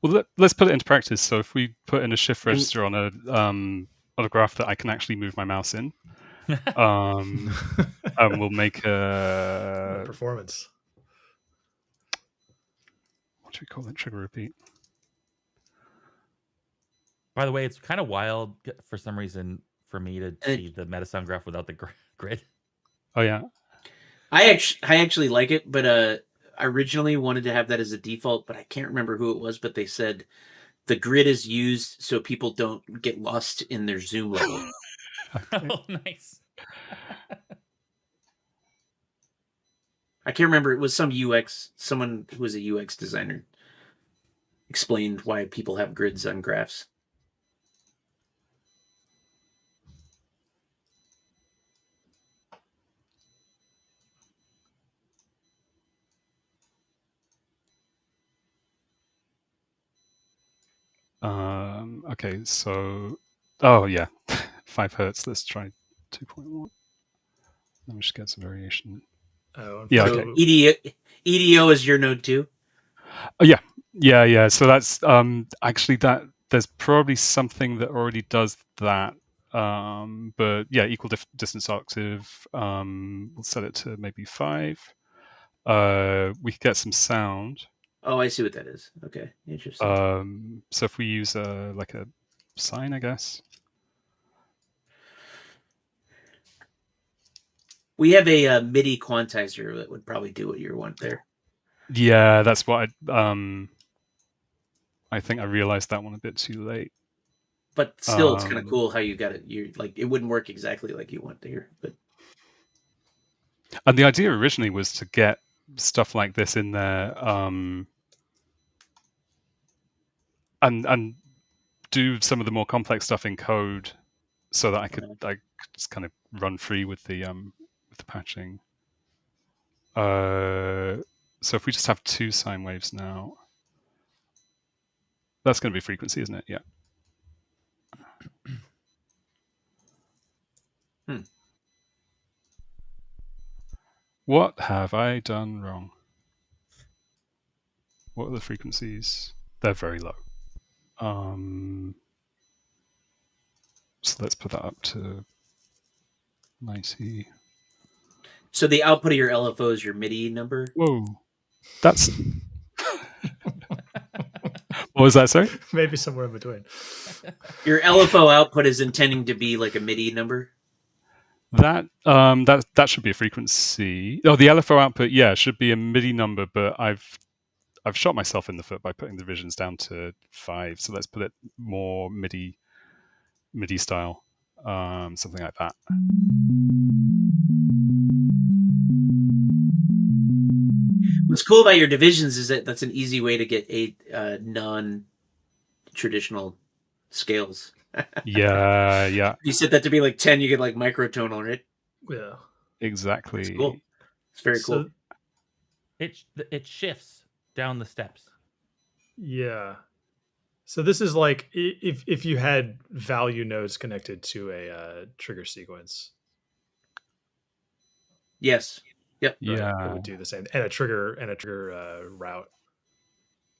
Speaker 2: Well, let's put it into practice. So if we put in a shift register on a graph that I can actually move my mouse in, and we'll make a
Speaker 5: performance.
Speaker 2: What do we call that? Trigger repeat.
Speaker 1: By the way, it's kind of wild for some reason for me to see the Metasound graph without the grid.
Speaker 2: Oh yeah,
Speaker 3: I actually like it, but I originally wanted to have that as a default, but I can't remember who it was. But they said the grid is used so people don't get lost in their zoom level.
Speaker 1: Oh, nice.
Speaker 3: I can't remember. It was someone who was a UX designer explained why people have grids on graphs.
Speaker 2: Okay, so 5 hertz. Let's try 2.1. Let me just get some variation.
Speaker 3: Yeah. So okay. EDO is your node too?
Speaker 2: Oh yeah. So that's actually that. There's probably something that already does that. But yeah, equal distance octave. We'll set it to maybe 5. We could get some sound.
Speaker 3: Oh, I see what that is. Okay, interesting.
Speaker 2: So if we use like a sine, I guess.
Speaker 3: We have a MIDI quantizer that would probably do what you want there.
Speaker 2: Yeah, that's what I think I realized that one a bit too late.
Speaker 3: But still, it's kind of cool how you got it. You it wouldn't work exactly like you want to hear, but.
Speaker 2: And the idea originally was to get stuff like this in there, and do some of the more complex stuff in code, so that I could just kind of run free with the patching. So if we just have 2 sine waves now, that's going to be frequency, isn't it? Yeah. What have I done wrong? What are the frequencies? They're very low. So let's put that up to 90.
Speaker 3: So the output of your LFO is your MIDI number?
Speaker 2: Whoa. That's... What was that, sorry?
Speaker 5: Maybe somewhere in between.
Speaker 3: Your LFO output is intending to be like a MIDI number?
Speaker 2: That should be a frequency. Oh, the LFO output, yeah, should be a MIDI number, but I've shot myself in the foot by putting the divisions down to 5. So let's put it more MIDI style, something like that.
Speaker 3: What's cool about your divisions is that that's an easy way to get 8 non-traditional scales.
Speaker 2: Yeah.
Speaker 3: You set that to be like 10, you get like microtonal, right?
Speaker 5: Yeah,
Speaker 2: Exactly.
Speaker 3: It's cool. It's very cool.
Speaker 1: It shifts down the steps.
Speaker 5: Yeah. So this is like if you had value nodes connected to a trigger sequence.
Speaker 3: Yes. Yep.
Speaker 2: Yeah.
Speaker 5: It would do the same, and a trigger route.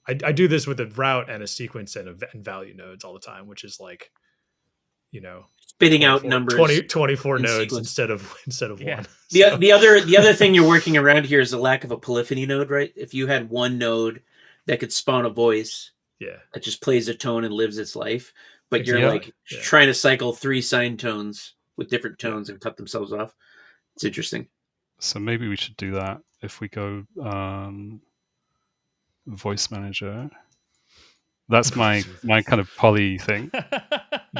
Speaker 5: I do this with a route and a sequence and value nodes all the time, which is like,
Speaker 3: spitting out numbers
Speaker 5: 24 nodes
Speaker 3: sequence.
Speaker 5: instead of
Speaker 1: Yeah.
Speaker 5: one.
Speaker 3: The other thing you're working around here is the lack of a polyphony node, right? If you had one node that could spawn a voice, that just plays a tone and lives its life, but you're trying to cycle 3 sine tones with different tones and cut themselves off. It's interesting.
Speaker 2: So maybe we should do that if we go voice manager. That's my kind of poly thing.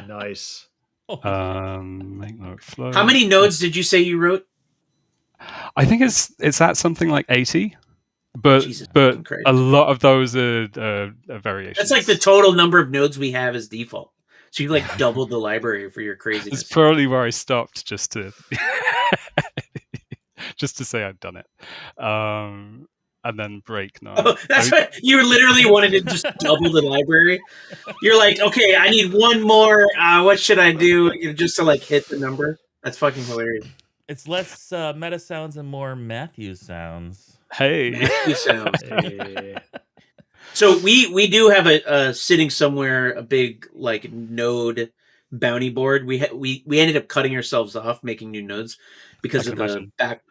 Speaker 5: Nice.
Speaker 2: Make note flow.
Speaker 3: How many nodes did you say you wrote?
Speaker 2: I think it's at something like 80, but
Speaker 3: Jesus,
Speaker 2: a lot of those are variations.
Speaker 3: That's like the total number of nodes we have as default. So you like doubled the library for your craziness.
Speaker 2: It's probably where I stopped just to say I'd done it, and then break. No,
Speaker 3: that's what you literally wanted to just double the library. You're like, okay, I need one more. What should I do? Just to like hit the number. That's fucking hilarious.
Speaker 1: It's less meta sounds and more Matthew sounds.
Speaker 2: Hey,
Speaker 3: Matthew sounds. Hey. So we do have a sitting somewhere a big like node bounty board. We ended up cutting ourselves off making new nodes because of the back.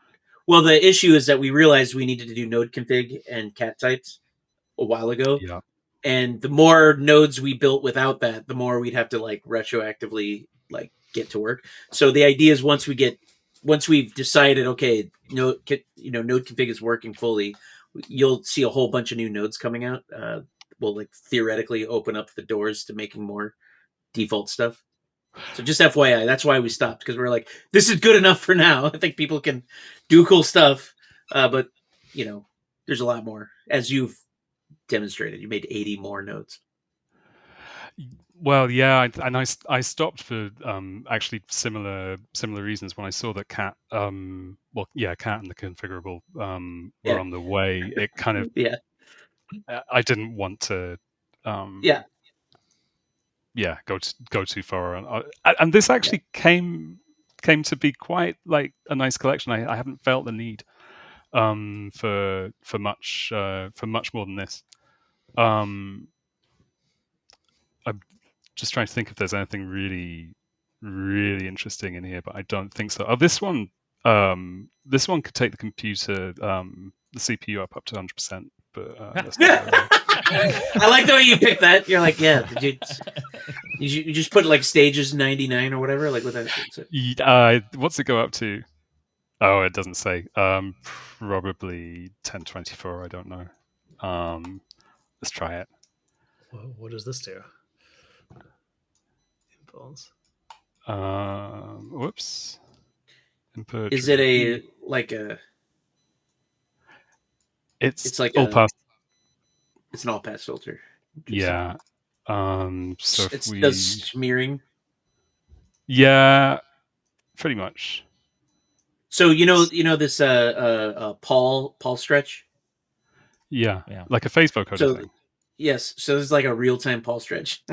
Speaker 3: Well, the issue is that we realized we needed to do node config and cat types a while ago.
Speaker 2: Yeah. And
Speaker 3: the more nodes we built without that, the more we'd have to like retroactively like get to work. So the idea is once we've decided, okay, node config is working fully, you'll see a whole bunch of new nodes coming out. We'll like theoretically open up the doors to making more default stuff. So just FYI, that's why we stopped, because we're like, this is good enough for now. I think people can do cool stuff, but there's a lot more. As you've demonstrated, you made 80 more nodes.
Speaker 2: Well, yeah, and I stopped for actually similar reasons when I saw that Cat, Cat and the configurable were on the way. It kind of I didn't want to go too far, and this actually came to be quite like a nice collection. I haven't felt the need for much more than this. I'm just trying to think if there's anything really, really interesting in here, but I don't think so. Oh, this one could take the computer, the CPU up to 100%. But that's not
Speaker 3: I like the way you picked that. You're like, yeah, did you just put like stages 99 or whatever? Like what that?
Speaker 2: What's it go up to? Oh, it doesn't say. Probably 1024. I don't know. Let's try it.
Speaker 5: Well, what does this do? Impulse.
Speaker 2: Whoops. Input.
Speaker 3: Is it a like a?
Speaker 2: It's
Speaker 3: like
Speaker 2: all pass.
Speaker 3: It's an all pass filter.
Speaker 2: Yeah. So
Speaker 3: it does smearing.
Speaker 2: Yeah, pretty much.
Speaker 3: So this Paul stretch.
Speaker 2: Yeah, like a phase vocoder thing.
Speaker 3: Yes, so there's like a real time Paul stretch.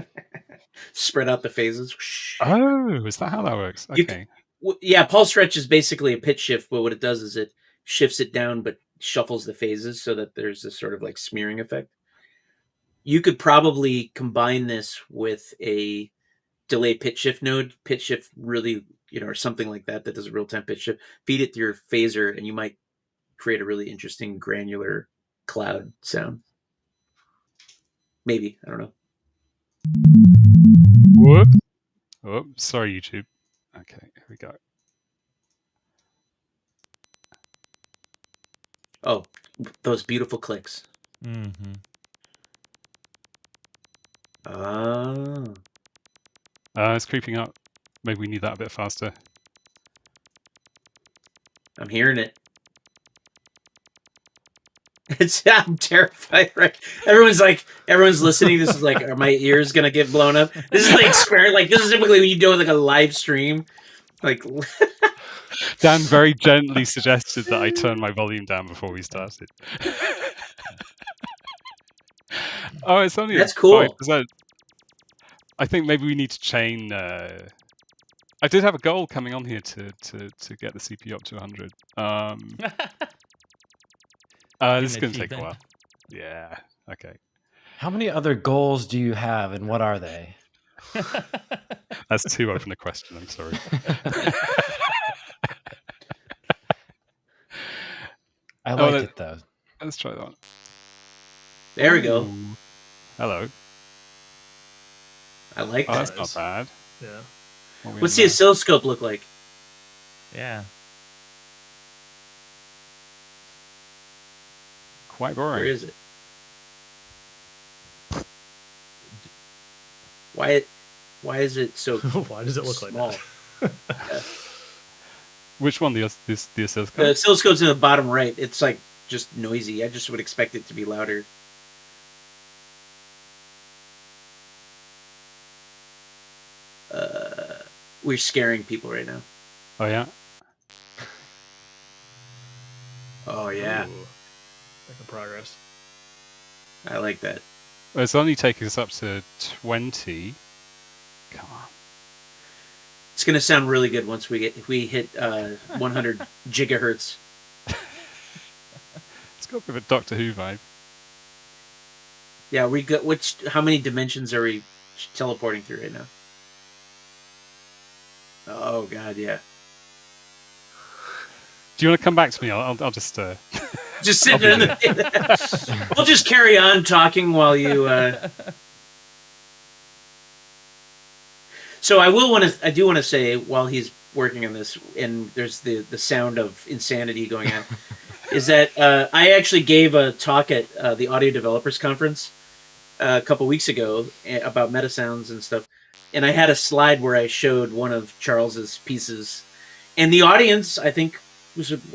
Speaker 3: Spread out the phases.
Speaker 2: Oh, is that how that works? Okay.
Speaker 3: Paul stretch is basically a pitch shift, but what it does is it shifts it down but shuffles the phases so that there's this sort of like smearing effect. You could probably combine this with a delay pitch shift node, pitch shift really, or something like that does a real-time pitch shift, feed it through your phaser, and you might create a really interesting granular cloud sound. Maybe, I don't know.
Speaker 2: Whoop. Oh, sorry, YouTube. Okay, here we go.
Speaker 3: Oh, those beautiful clicks.
Speaker 1: Mm-hmm.
Speaker 2: It's creeping up. Maybe we need that a bit faster.
Speaker 3: I'm hearing it. I'm terrified, right? Everyone's listening. This is like, are my ears gonna get blown up? This is like experiment. Like, this is typically when you do like a live stream. Like,
Speaker 2: Dan very gently suggested that I turn my volume down before we started. Oh, it's only
Speaker 3: that's cool.
Speaker 2: 5%. I think maybe we need to chain. I did have a goal coming on here to get the CPU up to 100. This is going to take a while. Yeah. Okay.
Speaker 4: How many other goals do you have, and what are they?
Speaker 2: That's too open a question. I'm sorry.
Speaker 4: I like it though.
Speaker 2: Let's try that one.
Speaker 3: There we go.
Speaker 2: Ooh. Hello.
Speaker 3: I like that.
Speaker 2: That's not bad.
Speaker 5: Yeah.
Speaker 3: What's the oscilloscope look like?
Speaker 1: Yeah.
Speaker 2: Quite boring.
Speaker 3: Where is it? Why is it so
Speaker 5: Why does it look
Speaker 3: small?
Speaker 5: like that?
Speaker 3: Yeah.
Speaker 2: Which one? The oscilloscope?
Speaker 3: The oscilloscope's in the bottom right. It's like just noisy. I just would expect it to be louder. We're scaring people right now.
Speaker 2: Oh yeah.
Speaker 3: Oh yeah.
Speaker 5: Ooh. Making progress.
Speaker 3: I like that.
Speaker 2: Well, it's only taking us up to 20. Come on.
Speaker 3: It's gonna sound really good once we hit 100 gigahertz.
Speaker 2: It's got a bit of a Doctor Who vibe.
Speaker 3: Yeah, we got how many dimensions are we teleporting through right now? Oh god, yeah.
Speaker 2: Do you want to come back to me? I'll just
Speaker 3: just sit there. We'll just carry on talking while you. So I do want to say while he's working on this, and there's the sound of insanity going on, is that I actually gave a talk at the Audio Developers Conference a couple weeks ago about meta sounds and stuff, and I had a slide where I showed one of Charles's pieces, and the audience, I think,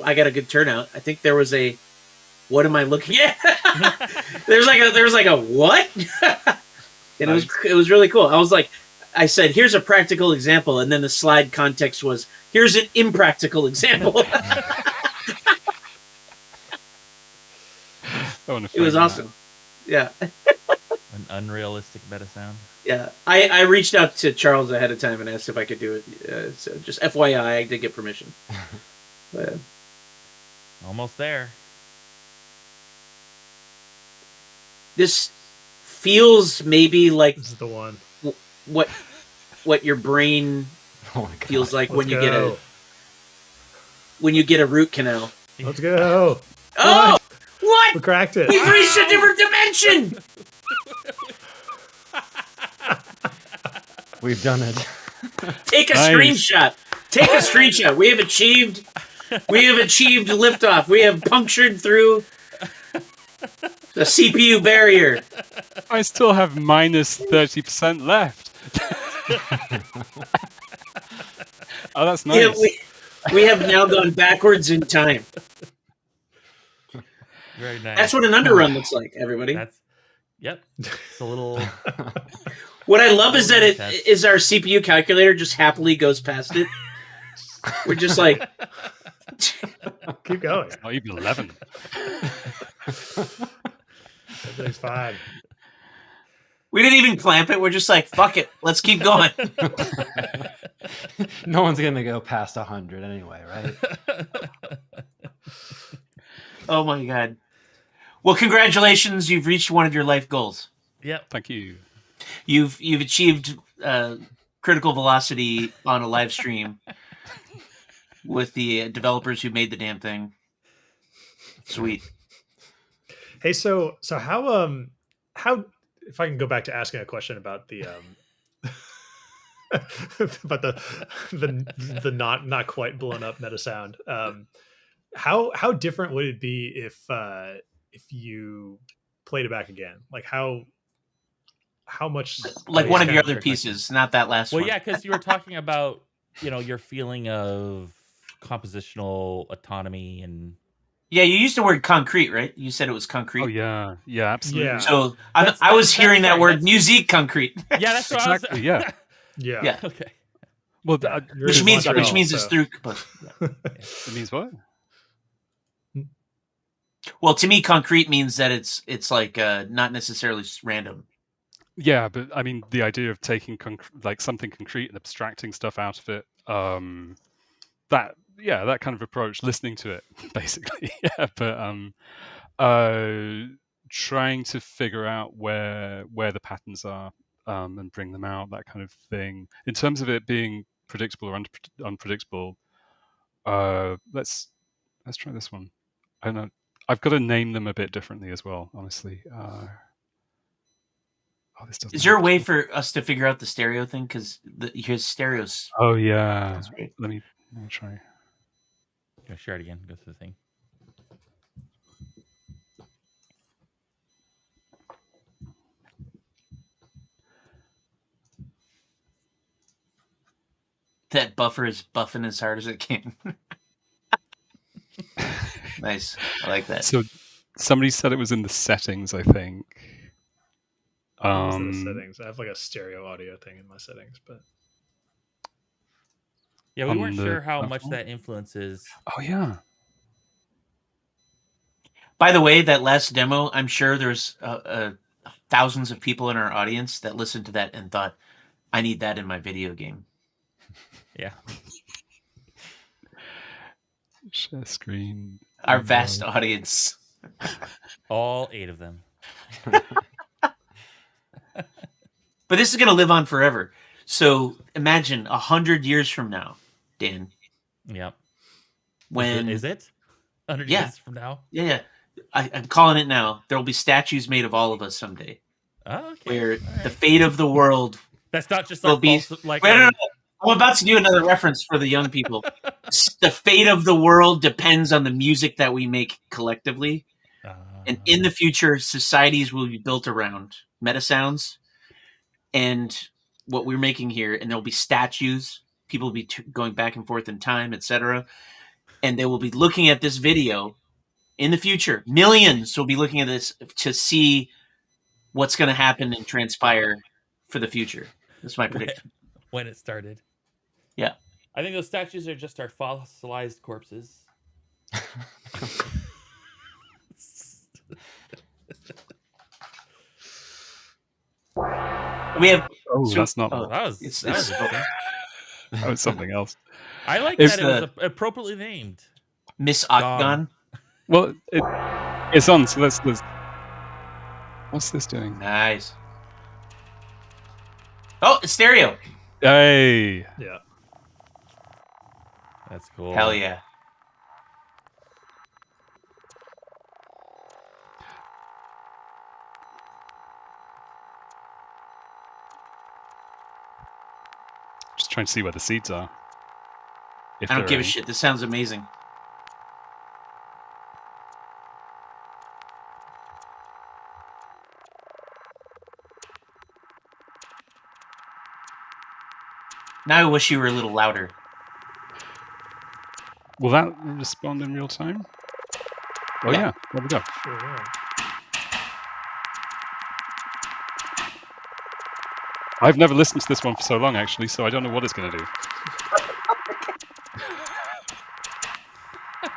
Speaker 3: I got a good turnout. I think there was a, what am I looking at? there was like a what? And it was really cool. I said, here's a practical example, and then the slide context was, here's an impractical example. It was awesome. Yeah.
Speaker 1: An unrealistic meta sound.
Speaker 3: Yeah. I reached out to Charles ahead of time and asked if I could do it. So just FYI, I did get permission. But,
Speaker 1: almost there.
Speaker 3: This feels maybe like
Speaker 5: This is the one.
Speaker 3: What your brain feels like when you get a root canal.
Speaker 5: Let's go.
Speaker 3: Oh, what?
Speaker 5: We cracked it.
Speaker 3: We've reached a different dimension.
Speaker 4: We've done it.
Speaker 3: Take a
Speaker 2: Nice.
Speaker 3: screenshot. Take a screenshot. We have achieved liftoff. We have punctured through the CPU barrier.
Speaker 2: I still have minus 30% left. Oh, that's nice.
Speaker 3: Yeah, we have now gone backwards in time.
Speaker 1: Very nice.
Speaker 3: That's what an underrun looks like, everybody.
Speaker 1: Yep. It's a little.
Speaker 3: What I love is that it is our CPU calculator just happily goes past it. We're just like,
Speaker 5: Keep going.
Speaker 2: Not even 11.
Speaker 5: Everything's fine.
Speaker 3: we didn't even clamp it. We're just like, fuck it, let's keep going.
Speaker 4: No one's gonna go past 100 anyway, right?
Speaker 3: Oh my God. Well, congratulations. You've reached one of your life goals.
Speaker 1: Yep.
Speaker 2: Thank you.
Speaker 3: You've achieved critical velocity on a live stream with the developers who made the damn thing. Sweet.
Speaker 5: Hey, so how if I can go back to asking a question about the about the not quite blown up meta sound, how different would it be if you played it back again? Like how much
Speaker 3: Like one of your other pieces, not that last one.
Speaker 1: Well, yeah, because you were talking about, your feeling of compositional autonomy and.
Speaker 3: Yeah, you used the word concrete, right? You said it was concrete.
Speaker 2: Oh yeah, absolutely.
Speaker 5: Yeah.
Speaker 3: So I was hearing that word, musique concrete.
Speaker 1: Yeah, that's what
Speaker 2: exactly.
Speaker 1: I was.
Speaker 3: Yeah.
Speaker 1: Okay.
Speaker 2: Well,
Speaker 3: Which means it's through.
Speaker 2: It means what?
Speaker 3: Well, to me, concrete means that it's like not necessarily random.
Speaker 2: Yeah, but I mean, the idea of taking like something concrete and abstracting stuff out of it, that kind of approach, listening to it, basically. Yeah, but trying to figure out where the patterns are and bring them out, that kind of thing. In terms of it being predictable or unpredictable, let's try this one. I don't know. I've got to name them a bit differently as well, honestly. This doesn't.
Speaker 3: Is there a way for us to figure out the stereo thing? Because here's stereos.
Speaker 2: Oh yeah.
Speaker 3: That's great.
Speaker 2: Let me try.
Speaker 1: Go share it again. Go to the thing.
Speaker 3: That buffer is buffing as hard as it can. Nice. I like that.
Speaker 2: So somebody said it was in the settings, I think.
Speaker 5: The settings. I have like a stereo audio thing in my settings, but
Speaker 1: yeah, we weren't sure how much that influences.
Speaker 2: Oh yeah.
Speaker 3: By the way, that last demo, I'm sure there's thousands of people in our audience that listened to that and thought, I need that in my video game.
Speaker 1: Yeah.
Speaker 2: Share screen.
Speaker 3: Our vast audience.
Speaker 1: All 8 of them.
Speaker 3: But this is going to live on forever. So imagine 100 years from now, Dan.
Speaker 1: Yep.
Speaker 3: When
Speaker 1: is it? 100 years from now?
Speaker 3: Yeah. I'm calling it now. There will be statues made of all of us someday.
Speaker 1: Oh, okay.
Speaker 3: Where the fate of the world.
Speaker 1: That's not just
Speaker 3: will
Speaker 1: like
Speaker 3: be
Speaker 1: false, like.
Speaker 3: No. I'm about to do another reference for the young people. The fate of the world depends on the music that we make collectively. And in the future, societies will be built around meta sounds and what we're making here. And there'll be statues. People will be going back and forth in time, etc. And they will be looking at this video in the future. Millions will be looking at this to see what's going to happen and transpire for the future. That's my prediction.
Speaker 1: When it started.
Speaker 3: Yeah.
Speaker 1: I think those statues are just our fossilized corpses.
Speaker 3: We have.
Speaker 2: Oh, that's not.
Speaker 1: Oh, that
Speaker 2: was something else.
Speaker 1: I like that it was appropriately named.
Speaker 3: Miss Octagon.
Speaker 2: Well, it's on. So let's. What's this doing?
Speaker 3: Nice. Oh, it's stereo.
Speaker 2: Hey.
Speaker 5: Yeah.
Speaker 1: That's cool.
Speaker 3: Hell yeah.
Speaker 2: Just trying to see where the seeds are.
Speaker 3: I don't give a shit. This sounds amazing. Now I wish you were a little louder.
Speaker 2: Will that respond in real time? Oh yeah, there we go.
Speaker 5: Sure will.
Speaker 2: I've never listened to this one for so long, actually, so I don't know what it's going to do.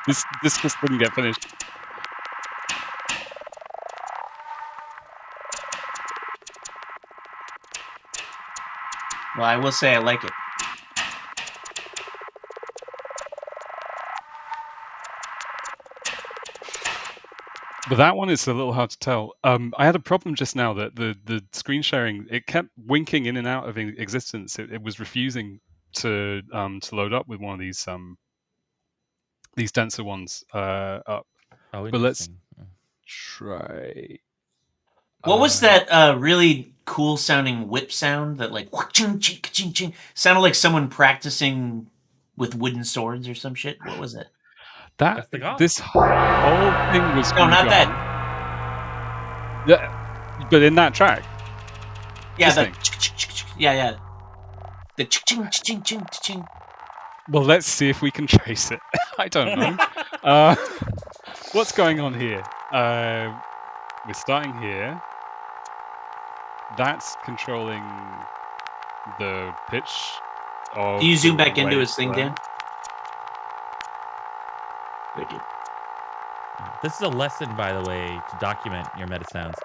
Speaker 2: This just didn't get finished.
Speaker 3: Well, I will say I like it.
Speaker 2: But that one is a little hard to tell. I had a problem just now that the screen sharing, it kept winking in and out of existence. It was refusing to load up with one of these denser ones up.
Speaker 1: Oh,
Speaker 2: But let's
Speaker 1: interesting.
Speaker 2: try.
Speaker 3: What was that really cool sounding whip sound that like sounded like someone practicing with wooden swords or some shit? What was it?
Speaker 1: That's the gong.
Speaker 2: This whole thing was
Speaker 3: No, not that.
Speaker 2: Yeah, but in that track.
Speaker 3: Yeah,
Speaker 2: this
Speaker 3: yeah. The ching.
Speaker 2: Well, let's see if we can trace it. I don't know. What's going on here? We're starting here. That's controlling the pitch.
Speaker 3: Do you zoom back into his thing, Dan?
Speaker 1: This is a lesson, by the way, to document your meta sounds.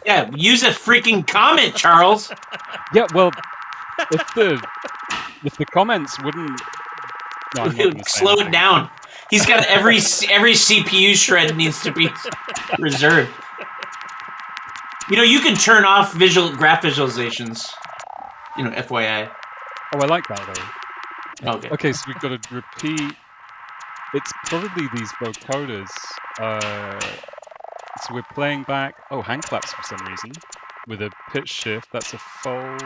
Speaker 3: Yeah, use a freaking comment, Charles.
Speaker 2: Yeah, well, if the comments wouldn't
Speaker 3: slow it down. He's got every CPU shred needs to be reserved. You know, you can turn off graph visualizations. You know, FYI.
Speaker 2: Oh, I like that though.
Speaker 3: Okay.
Speaker 2: Okay, so we've got to repeat. It's probably these vocoders. So we're playing back. Oh, hand claps for some reason with a pitch shift. That's a fold.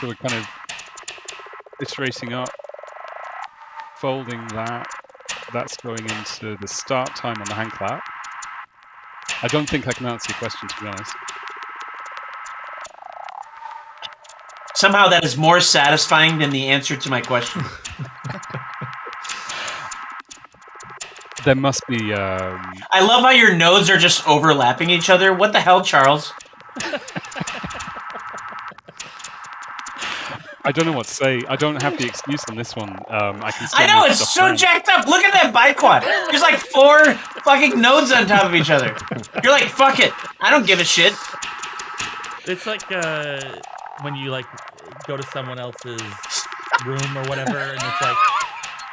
Speaker 2: So we're kind of iterating up, folding that. That's going into the start time on the hand clap. I don't think I can answer your question, to be honest.
Speaker 3: Somehow that is more satisfying than the answer to my question.
Speaker 2: There must be.
Speaker 3: I love how your nodes are just overlapping each other. What the hell, Charles?
Speaker 2: I don't know what to say. I don't have the excuse on this one.
Speaker 3: I know, it's so jacked up. Look at that biquad. There's like 4 fucking nodes on top of each other. You're like, fuck it. I don't give a shit.
Speaker 1: It's like when you like go to someone else's room or whatever, and it's like,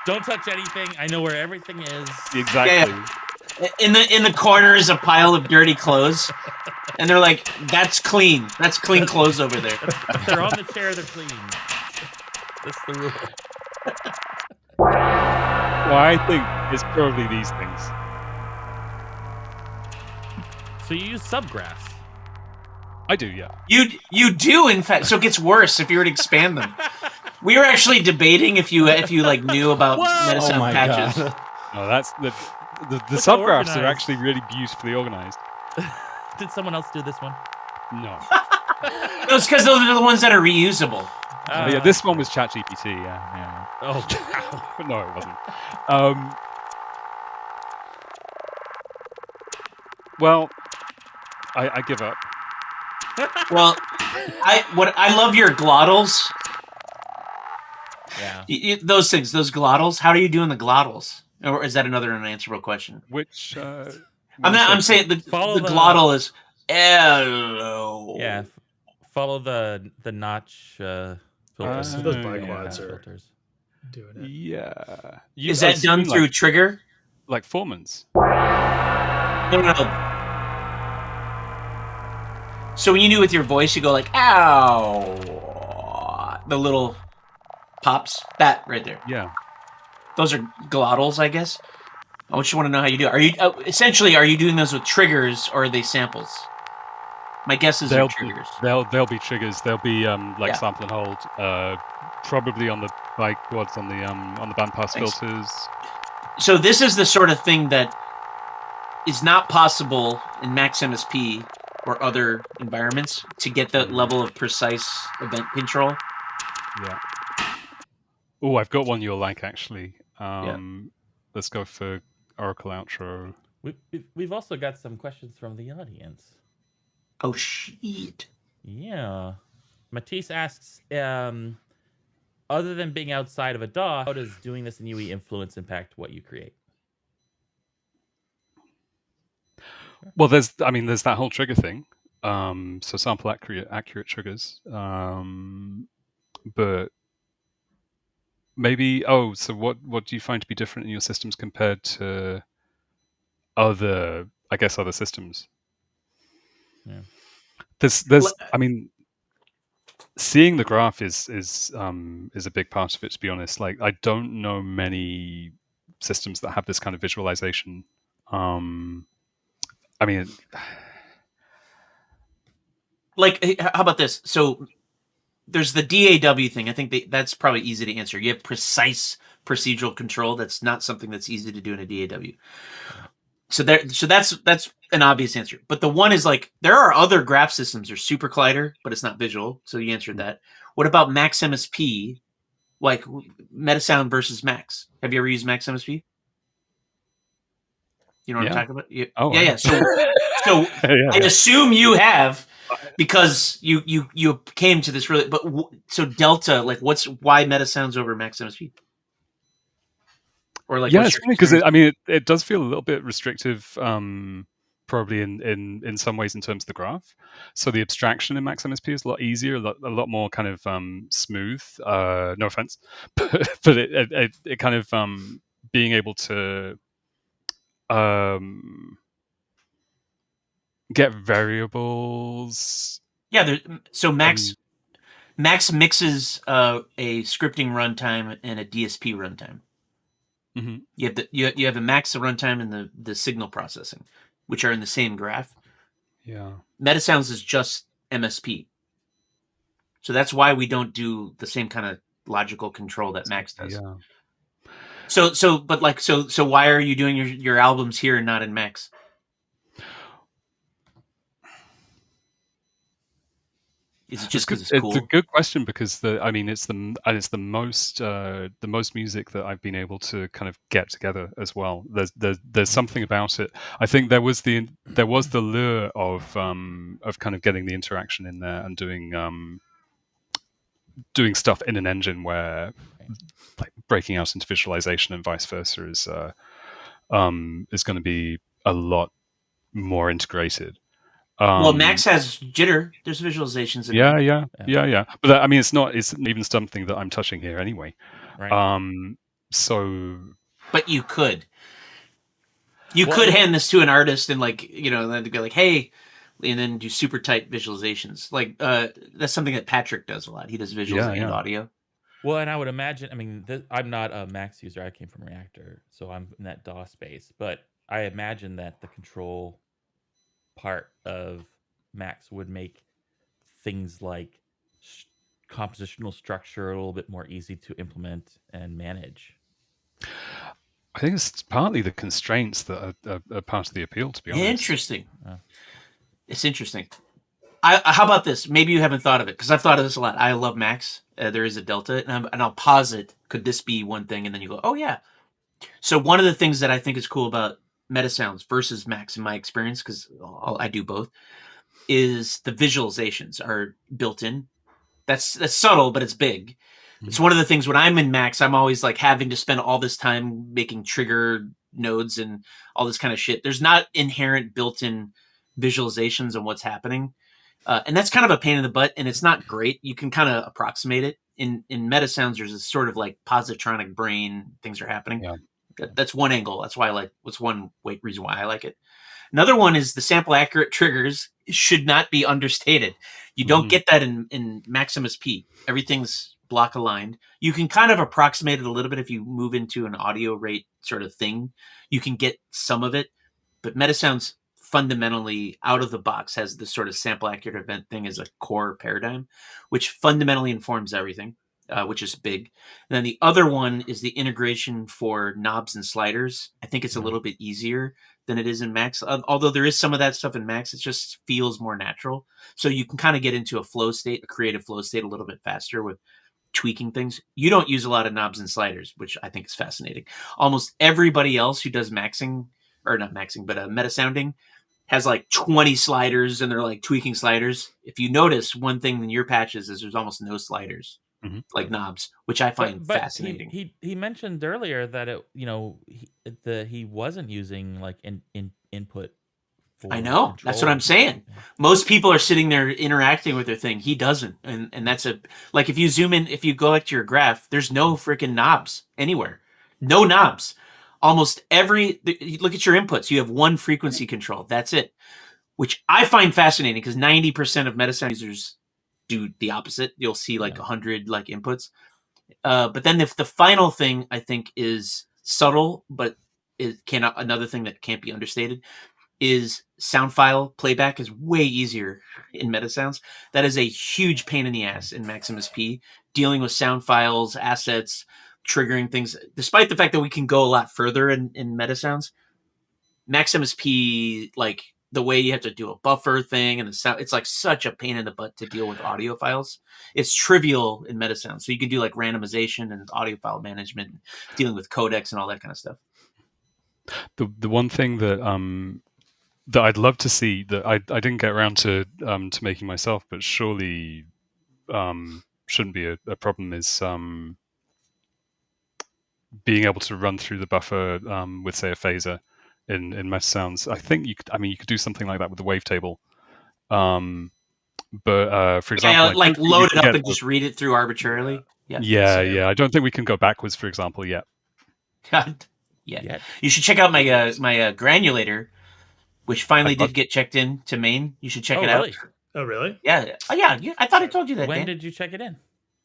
Speaker 1: don't touch anything. I know where everything is.
Speaker 2: Exactly.
Speaker 3: Yeah. In the corner is a pile of dirty clothes, and they're like, "That's clean. That's clean clothes over there."
Speaker 1: If they're on the chair, they're clean. That's the rule.
Speaker 2: Well, I think it's probably these things.
Speaker 1: So you use subgraphs.
Speaker 2: I do, yeah.
Speaker 3: You do, in fact. So it gets worse if you were to expand them. We were actually debating if you like knew about meta-sound patches.
Speaker 4: God.
Speaker 2: No, that's the subgraphs are actually really beautifully organized.
Speaker 1: Did someone else do this one?
Speaker 2: No.
Speaker 3: No, it's because those are the ones that are reusable.
Speaker 2: Yeah, this one was ChatGPT. Yeah.
Speaker 1: Oh, wow.
Speaker 2: No, it wasn't. Well, I give up.
Speaker 3: Well, I love your glottals.
Speaker 1: Yeah.
Speaker 3: Those things, those glottals. How are you doing the glottals? Or is that another unanswerable question?
Speaker 2: Which
Speaker 3: I'm saying the glottal is hello.
Speaker 1: Yeah. Follow the notch filters.
Speaker 5: Those biquads are
Speaker 1: filters.
Speaker 5: Doing it.
Speaker 2: Yeah.
Speaker 3: Is that done through trigger?
Speaker 2: Like Foreman's?
Speaker 3: No. So when you do it with your voice, you go like, ow. The little pops. That right there.
Speaker 2: Yeah.
Speaker 3: Those are glottals, I guess. I just want to know how you do it. Are you essentially doing those with triggers or are they samples? My guess is they're triggers.
Speaker 2: They'll be triggers. They'll be sample and hold. Probably on the biquads on the bandpass filters.
Speaker 3: So this is the sort of thing that is not possible in Max MSP or other environments to get that level of precise event control.
Speaker 2: Yeah. Oh, I've got one you'll like actually.
Speaker 3: Yeah.
Speaker 2: Let's go for Oracle outro.
Speaker 1: We've also got some questions from the audience.
Speaker 3: Oh shit!
Speaker 1: Yeah, Matisse asks, other than being outside of a DAW, how does doing this in UE influence impact what you create?
Speaker 2: Well, there's that whole trigger thing. So sample accurate triggers. But maybe so what do you find to be different in your systems compared to other systems.
Speaker 1: Yeah.
Speaker 2: There's I mean, seeing the graph is a big part of it, to be honest. Like, I don't know many systems that have this kind of visualization. I mean,
Speaker 3: like, how about this? So there's the DAW thing. I think that's probably easy to answer. You have precise procedural control. That's not something that's easy to do in a DAW. So that's an obvious answer. But the one is like, there are other graph systems. There's Super Collider, but it's not visual. So you answered that. What about Max MSP? Like Metasound versus Max. Have you ever used Max MSP? You know what I'm talking about? Yeah. So I assume you have, because you came to this really. But so Delta, like, why Metasounds over Max MSP? Or like,
Speaker 2: it's funny because it does feel a little bit restrictive, probably in some ways in terms of the graph. So the abstraction in Max MSP is a lot easier, a lot more kind of smooth. No offense, but it kind of being able to get variables.
Speaker 3: Yeah, so Max mixes a scripting runtime and a DSP runtime. Mm-hmm. You have a Max runtime and the signal processing, which are in the same graph.
Speaker 2: Yeah.
Speaker 3: Metasounds is just MSP. So that's why we don't do the same kind of logical control that Max does.
Speaker 2: Yeah.
Speaker 3: So why are you doing your albums here and not in Max? Is it just because it's cool?
Speaker 2: It's a good question, because it's the most music that I've been able to kind of get together as well. There's something about it. I think there was the lure of kind of getting the interaction in there and doing stuff in an engine where, like, breaking out into visualization and vice versa is going to be a lot more integrated.
Speaker 3: Well, Max has jitter. There's visualizations in
Speaker 2: yeah. But it's not even something that I'm touching here anyway.
Speaker 1: Right.
Speaker 3: But you could hand this to an artist and, like, then to go like, hey, and then do super tight visualizations. Like, that's something that Patrick does a lot. He does visuals and audio.
Speaker 1: Well, and I would imagine, I'm not a Max user. I came from Reactor, so I'm in that DAW space. But I imagine that the control part of Max would make things like compositional structure a little bit more easy to implement and manage.
Speaker 2: I think it's partly the constraints that are part of the appeal, to be honest.
Speaker 3: Interesting. It's interesting. How about this? Maybe you haven't thought of it, because I've thought of this a lot. I love Max. There is a Delta, and I'll pause it. Could this be one thing? And then you go, oh yeah. So one of the things that I think is cool about Metasounds versus Max, in my experience, because I do both, is the visualizations are built in. That's subtle, but it's big. Mm-hmm. It's one of the things when I'm in Max, I'm always like having to spend all this time making trigger nodes and all this kind of shit. There's not inherent built-in visualizations on what's happening. And that's kind of a pain in the butt, and it's not great. You can kind of approximate it. In Metasounds, there's a sort of like positronic brain, things are happening. Yeah. That's one angle. That's why one reason why I like it. Another one is the sample accurate triggers should not be understated. You don't get that in Max MSP. Everything's block aligned. You can kind of approximate it a little bit if you move into an audio rate sort of thing. You can get some of it, but Metasounds fundamentally out of the box has this sort of sample accurate event thing as a core paradigm, which fundamentally informs everything. Which is big. And then the other one is the integration for knobs and sliders. I think it's a little bit easier than it is in Max. Although there is some of that stuff in Max, it just feels more natural. So you can kind of get into a creative flow state a little bit faster with tweaking things. You don't use a lot of knobs and sliders, which I think is fascinating. Almost everybody else who does metasounding has like 20 sliders, and they're like tweaking sliders. If you notice, one thing in your patches is there's almost no sliders. Like knobs, which I find fascinating.
Speaker 1: He mentioned earlier that he wasn't using like input.
Speaker 3: I know. Control. That's what I'm saying. Yeah. Most people are sitting there interacting with their thing. He doesn't, and that's like if you zoom in, if you go back to your graph, there's no freaking knobs anywhere. No knobs. almost look at your inputs. You have one frequency control. That's it, which I find fascinating because 90% of Metasound users do the opposite. You'll see like 100 like inputs. But then if the final thing I think is subtle, but another thing that can't be understated is sound file playback is way easier in Metasounds. That is a huge pain in the ass in Maximus P, dealing with sound files, assets, triggering things. Despite the fact that we can go a lot further in Metasounds, Maximus P, like the way you have to do a buffer thing and the sound, it's like such a pain in the butt to deal with audio files. It's trivial in Metasounds. So you can do like randomization and audio file management, dealing with codecs and all that kind of stuff.
Speaker 2: The one thing that I'd love to see that I didn't get around to making myself, but surely shouldn't be a problem is being able to run through the buffer with, say, a phaser in Metasounds. I think you could do something like that with the wavetable. But for example,
Speaker 3: like load it up and just read it through arbitrarily.
Speaker 2: Yeah. I don't think we can go backwards, for example, yet.
Speaker 3: Yeah. You should check out my granulator, which finally did get checked in to main. You should check it out.
Speaker 5: Oh, really?
Speaker 3: Yeah. Oh, yeah. I thought I told you that.
Speaker 1: When did you check it in?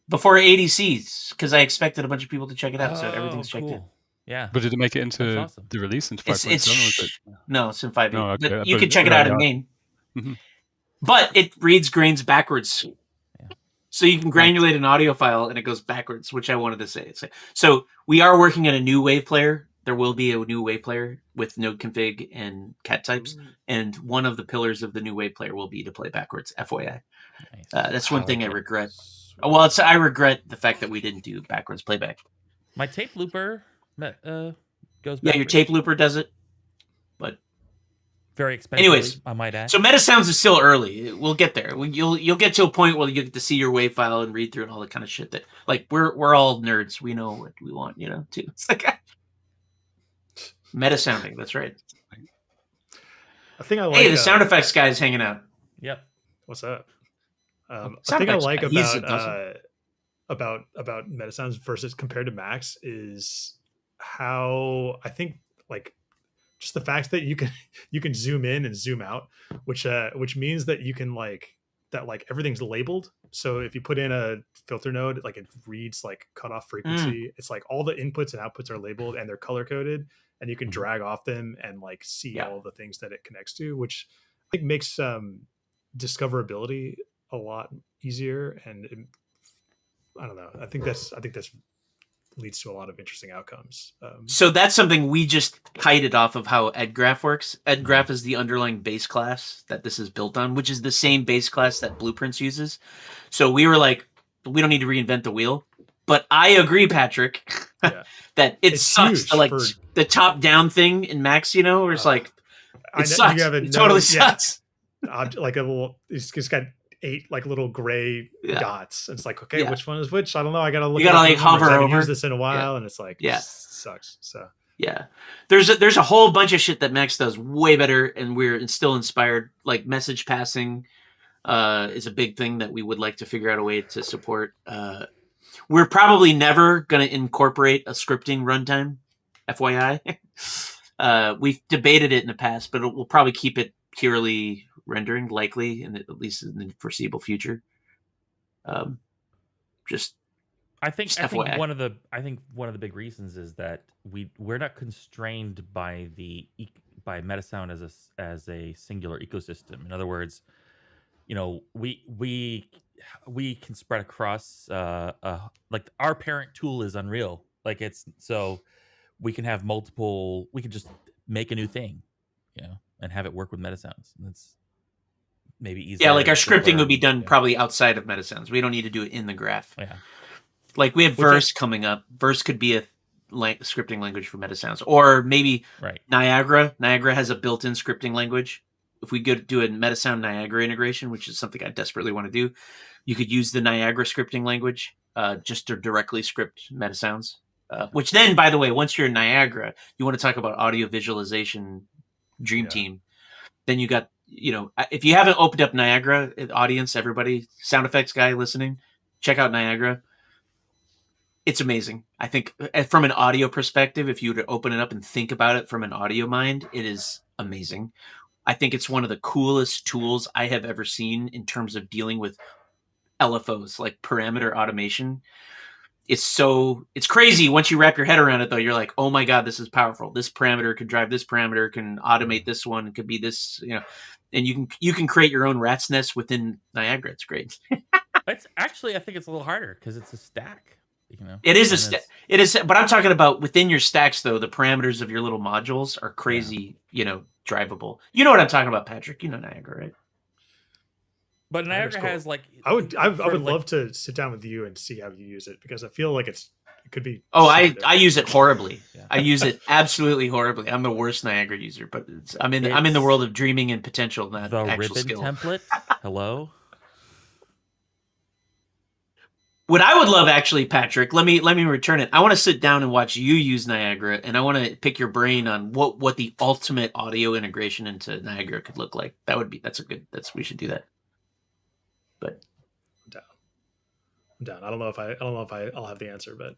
Speaker 3: Before ADCs, because I expected a bunch of people to check it out, so everything's checked in.
Speaker 1: Yeah.
Speaker 2: But did it make it into the release into 5.7?
Speaker 3: No, it's in 5.8.
Speaker 2: No, okay.
Speaker 3: But you can check it out in main.
Speaker 2: Mm-hmm.
Speaker 3: But it reads grains backwards. Yeah. So you can granulate an audio file and it goes backwards, which I wanted to say. So we are working on a new wave player. There will be a new wave player with node config and cat types. And one of the pillars of the new wave player will be to play backwards, FYI. Nice. That's one thing I regret. Well, I regret the fact that we didn't do backwards playback.
Speaker 1: My tape looper goes backwards.
Speaker 3: Yeah, your tape looper does it. But
Speaker 1: very expensive.
Speaker 3: Anyways,
Speaker 1: I might add.
Speaker 3: So Metasounds is still early. We'll get there. You'll get to a point where you get to see your wave file and read through and all that kind of shit. That like we're all nerds. We know what we want, too. It's like meta sounding. That's right.
Speaker 5: I think I like.
Speaker 3: Hey, the sound effects guy is hanging out.
Speaker 1: Yep.
Speaker 5: What's up? I think I like about Metasounds versus compared to Max is how I think like just the fact that you can zoom in and zoom out, which means that you can everything's labeled. So if you put in a filter node, like it reads like cutoff frequency. It's like all the inputs and outputs are labeled and they're color coded, and you can drag off them and like see all the things that it connects to, which I think makes discoverability a lot easier. And I don't know. I think that's leads to a lot of interesting outcomes.
Speaker 3: So that's something we just kited off of how EdGraph works. EdGraph is the underlying base class that this is built on, which is the same base class that Blueprints uses. So we were like, we don't need to reinvent the wheel. But I agree, Patrick, that it sucks to like the top down thing in Max, where it's like, it sucks. It totally sucks.
Speaker 5: Like a little, it's got 8 like little gray dots. It's like, okay, which one is which? I don't know. I gotta look.
Speaker 3: You gotta like hover over.
Speaker 5: I haven't used this in a while, and it's like, sucks. So
Speaker 3: there's a whole bunch of shit that Max does way better, and we're still inspired. Like message passing is a big thing that we would like to figure out a way to support. We're probably never going to incorporate a scripting runtime, FYI. We've debated it in the past, but we'll probably keep it purely rendering, likely, at least in the foreseeable future.
Speaker 1: I think one of the big reasons is that we're not constrained by Metasound as a singular ecosystem. In other words, we can spread across like our parent tool is Unreal. Like so we can have multiple. We can just make a new thing, and have it work with Metasounds. That's maybe easier.
Speaker 3: Yeah, like our scripting would be done probably outside of Metasounds. We don't need to do it in the graph.
Speaker 1: Yeah.
Speaker 3: Like we have Verse coming up. Verse could be a scripting language for Metasounds, or maybe Niagara. Niagara has a built-in scripting language. If we could do a Metasound Niagara integration, which is something I desperately want to do, you could use the Niagara scripting language just to directly script Metasounds. Which then, by the way, once you're in Niagara, you want to talk about audio visualization dream team. Then you got, if you haven't opened up Niagara, audience, everybody, sound effects guy listening, check out Niagara. It's amazing. I think from an audio perspective, if you were to open it up and think about it from an audio mind, it is amazing. I think it's one of the coolest tools I have ever seen in terms of dealing with LFOs, like parameter automation. It's crazy. Once you wrap your head around it, though, you're like, oh my God, this is powerful. This parameter can drive this parameter, can automate this one. It could be this, and you can create your own rat's nest within Niagara. It's great.
Speaker 1: It's actually, I think it's a little harder because it's a stack.
Speaker 3: It is it is, but I'm talking about within your stacks, though. The parameters of your little modules are crazy, drivable. You know what I'm talking about, Patrick? You know Niagara, right?
Speaker 1: But Niagara has like
Speaker 5: I would love to sit down with you and see how you use it, because I feel like it could be.
Speaker 3: Oh, I use it horribly. Yeah. I use it absolutely horribly. I'm the worst Niagara user, but I'm in the world of dreaming and potential, not
Speaker 1: the
Speaker 3: actual
Speaker 1: ribbon
Speaker 3: skill.
Speaker 1: Template. Hello.
Speaker 3: What I would love, actually, Patrick, let me return it. I want to sit down and watch you use Niagara, and I want to pick your brain on what the ultimate audio integration into Niagara could look like. We should do that. But
Speaker 5: I'm down. I don't know if I'll have the answer, but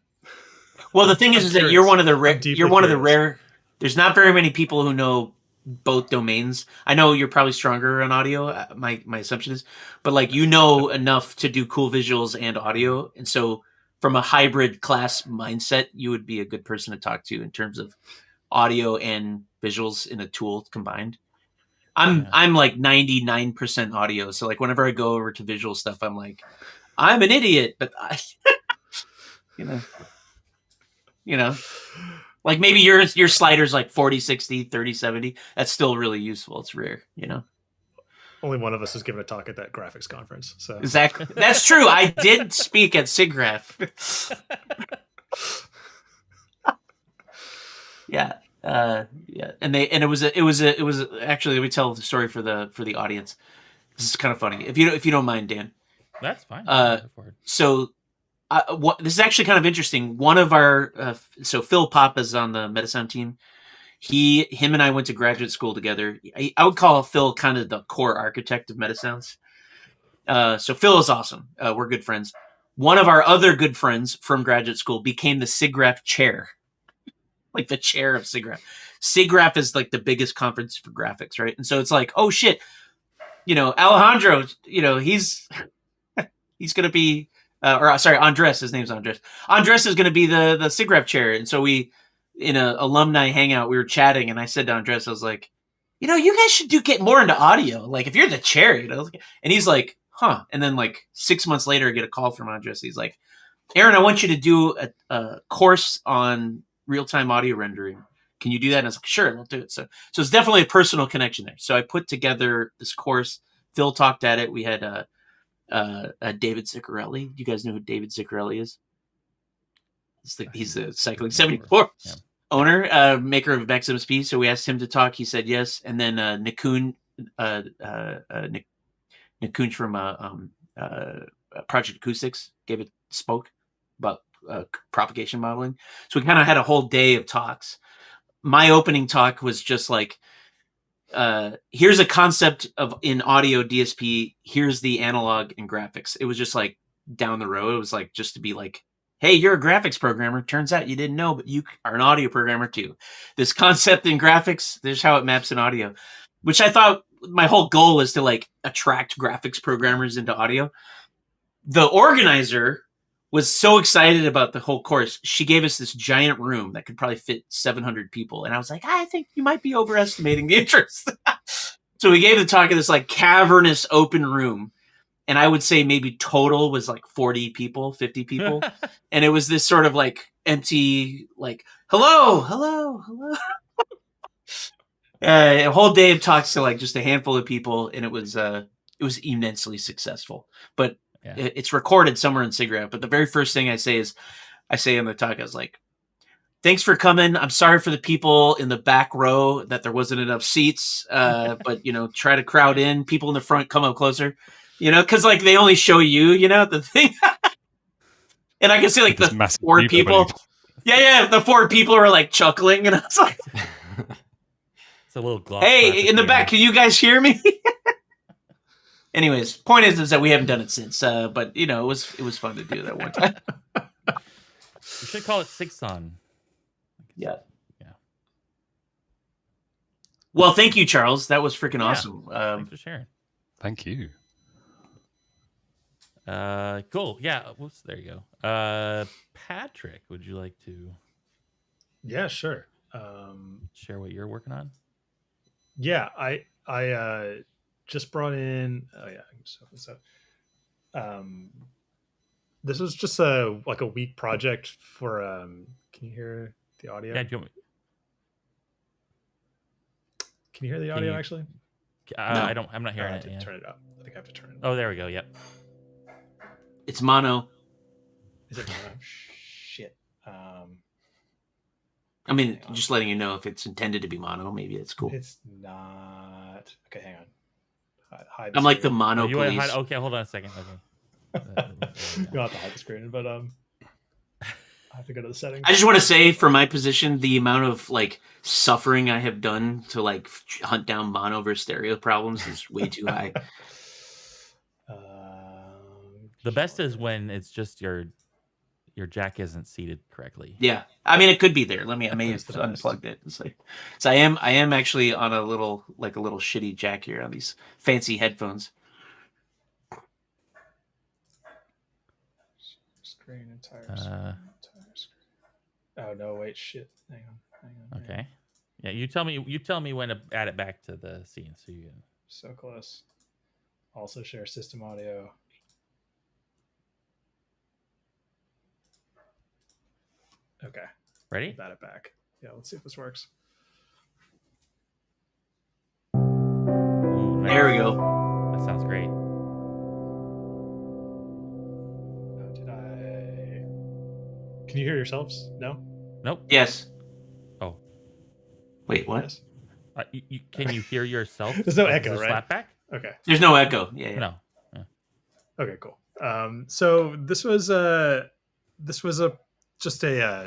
Speaker 3: well, the thing is that you're one of the rare. There's not very many people who know both domains. I know you're probably stronger on audio. My assumption is, but like enough to do cool visuals and audio, and so from a hybrid class mindset, you would be a good person to talk to in terms of audio and visuals in a tool combined. I'm like 99% audio, so like whenever I go over to visual stuff, I'm like, I'm an idiot, but like maybe your slider's like 40-60, 30-70. That's still really useful. It's rare,
Speaker 5: Only one of us is giving a talk at that graphics conference. So
Speaker 3: exactly, that's true. I did speak at SIGGRAPH. Yeah. And it was actually, let me tell the story for the audience. This is kind of funny. If you don't mind, Dan.
Speaker 1: That's fine.
Speaker 3: So this is actually kind of interesting. One of our so Phil Pop is on the Metasound team. Him and I went to graduate school together. I would call Phil kind of the core architect of Metasounds. So Phil is awesome. We're good friends. One of our other good friends from graduate school became the SIGGRAPH chair. Like the chair of SIGGRAPH. SIGGRAPH is like the biggest conference for graphics, right? And so it's like, oh shit, Alejandro, he's going to be, Andres, his name's Andres. Andres is going to be the SIGGRAPH chair. And so we, in an alumni hangout, we were chatting, and I said to Andres, I was like, you guys should get more into audio. Like if you're the chair, and he's like, huh. And then like 6 months later, I get a call from Andres. He's like, Aaron, I want you to do a course on real-time audio rendering. Can you do that? And I was like, sure, I'll do it. So it's definitely a personal connection there. So I put together this course. Phil talked at it. We had David Ziccarelli. You guys know who David Ziccarelli is? He's the Cycling 74 owner, maker of Maximus P. So we asked him to talk. He said yes. And then Nikun from Project Acoustics spoke about propagation modeling. So we kind of had a whole day of talks. My opening talk was just like, here's a concept in audio DSP. Here's the analog and graphics. It was just like down the road. It was like just to be like, hey, you're a graphics programmer. Turns out you didn't know, but you are an audio programmer too. This concept in graphics, there's how it maps in audio, which I thought my whole goal was to like attract graphics programmers into audio. The organizer was so excited about the whole course. She gave us this giant room that could probably fit 700 people. And I was like, I think you might be overestimating the interest. So we gave the talk in this like cavernous open room. And I would say maybe total was like 40 people, 50 people. And it was this sort of like empty, like, hello. A whole day of talks to like just a handful of people. And it was immensely successful. But it's recorded somewhere in SIGGRAPH. But the very first thing I say in the talk, I was like, thanks for coming. I'm sorry for the people in the back row that there wasn't enough seats. But, try to crowd in. People in the front, come up closer. Because like they only show you, the thing. And I can see like the 4 people. Yeah, the 4 people were like chuckling. And I was like,
Speaker 1: it's a little gloss.
Speaker 3: Hey, in the back, can you guys hear me? Anyways, point is that we haven't done it since. But it was fun to do that one time.
Speaker 1: should call it Six on.
Speaker 3: Yeah.
Speaker 1: Yeah.
Speaker 3: Well, thank you, Charles. That was freaking awesome.
Speaker 1: Thanks for sharing.
Speaker 2: Thank you.
Speaker 1: Cool. Yeah. Whoops. There you go. Patrick, would you like to
Speaker 5: Yeah, sure.
Speaker 1: share what you're working on?
Speaker 5: Yeah, I just brought in. Oh yeah, I can just open this up. This was just a week project for. Can you hear the audio?
Speaker 1: Yeah. Do you want me,
Speaker 5: Can you hear the audio actually?
Speaker 3: No.
Speaker 1: I'm not hearing
Speaker 5: I
Speaker 1: it.
Speaker 5: have to
Speaker 1: Yeah.
Speaker 5: turn it up. I think I have to turn it up.
Speaker 1: Oh, there we go. Yep.
Speaker 3: It's mono.
Speaker 5: Is it mono? Shit.
Speaker 3: I mean, just letting you know if it's intended to be mono, maybe it's cool.
Speaker 5: It's not. Okay, hang on. Hide
Speaker 3: I'm like the
Speaker 5: screen.
Speaker 3: mono
Speaker 1: You want to
Speaker 3: police.
Speaker 1: hide? Okay, hold on a second. Okay.
Speaker 5: You don't have to hide the screen, but I have to go to the settings.
Speaker 3: I just want to say, for my position, the amount of like suffering I have done to like hunt down mono versus stereo problems is way too high.
Speaker 1: The best is when it's just your jack isn't seated correctly.
Speaker 3: Yeah, I mean, it could be there. I may have
Speaker 5: That's the best.
Speaker 3: unplugged it. It's like, so I am actually on a little shitty jack here on these fancy headphones.
Speaker 5: Screen entire screen. Oh no! Wait, shit. Hang on.
Speaker 1: Okay. Yeah, you tell me when to add it back to the scene so you can.
Speaker 5: So close. Also share system audio. Okay.
Speaker 1: Ready?
Speaker 5: Add it back. Yeah, let's see if this works.
Speaker 1: Ooh, nice.
Speaker 3: There we go.
Speaker 1: That sounds great.
Speaker 5: Can you hear yourselves? No?
Speaker 1: Nope.
Speaker 3: Yes.
Speaker 1: Oh.
Speaker 3: Wait, what?
Speaker 5: Yes.
Speaker 1: Can you hear yourself?
Speaker 5: There's no
Speaker 1: Like,
Speaker 5: echo,
Speaker 1: is it
Speaker 5: right?
Speaker 1: Slap back?
Speaker 5: Okay.
Speaker 3: There's no echo. Yeah.
Speaker 1: No.
Speaker 5: Okay, cool. So this was just a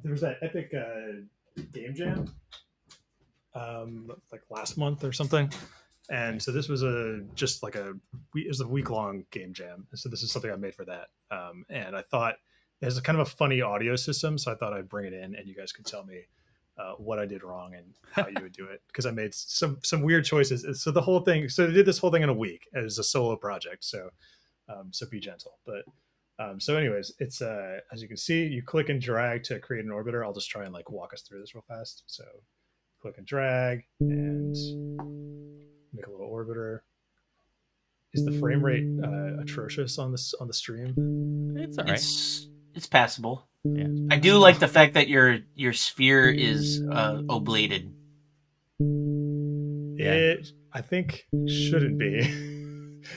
Speaker 5: there was that epic game jam like last month or something, and so this was it was a week-long game jam. So this is something I made for that, and I thought it has a kind of a funny audio system, so I thought I'd bring it in and you guys could tell me what I did wrong and how you would do it, because I made some weird choices. So I did this whole thing in a week as a solo project, so be gentle. But so anyways, it's as you can see, you click and drag to create an orbiter. I'll just try and like walk us through this real fast. So click and drag and make a little orbiter. Is the frame rate atrocious on the stream?
Speaker 1: It's all right.
Speaker 3: It's passable.
Speaker 1: Yeah.
Speaker 3: I do like the fact that your sphere is oblated.
Speaker 5: It I think shouldn't be.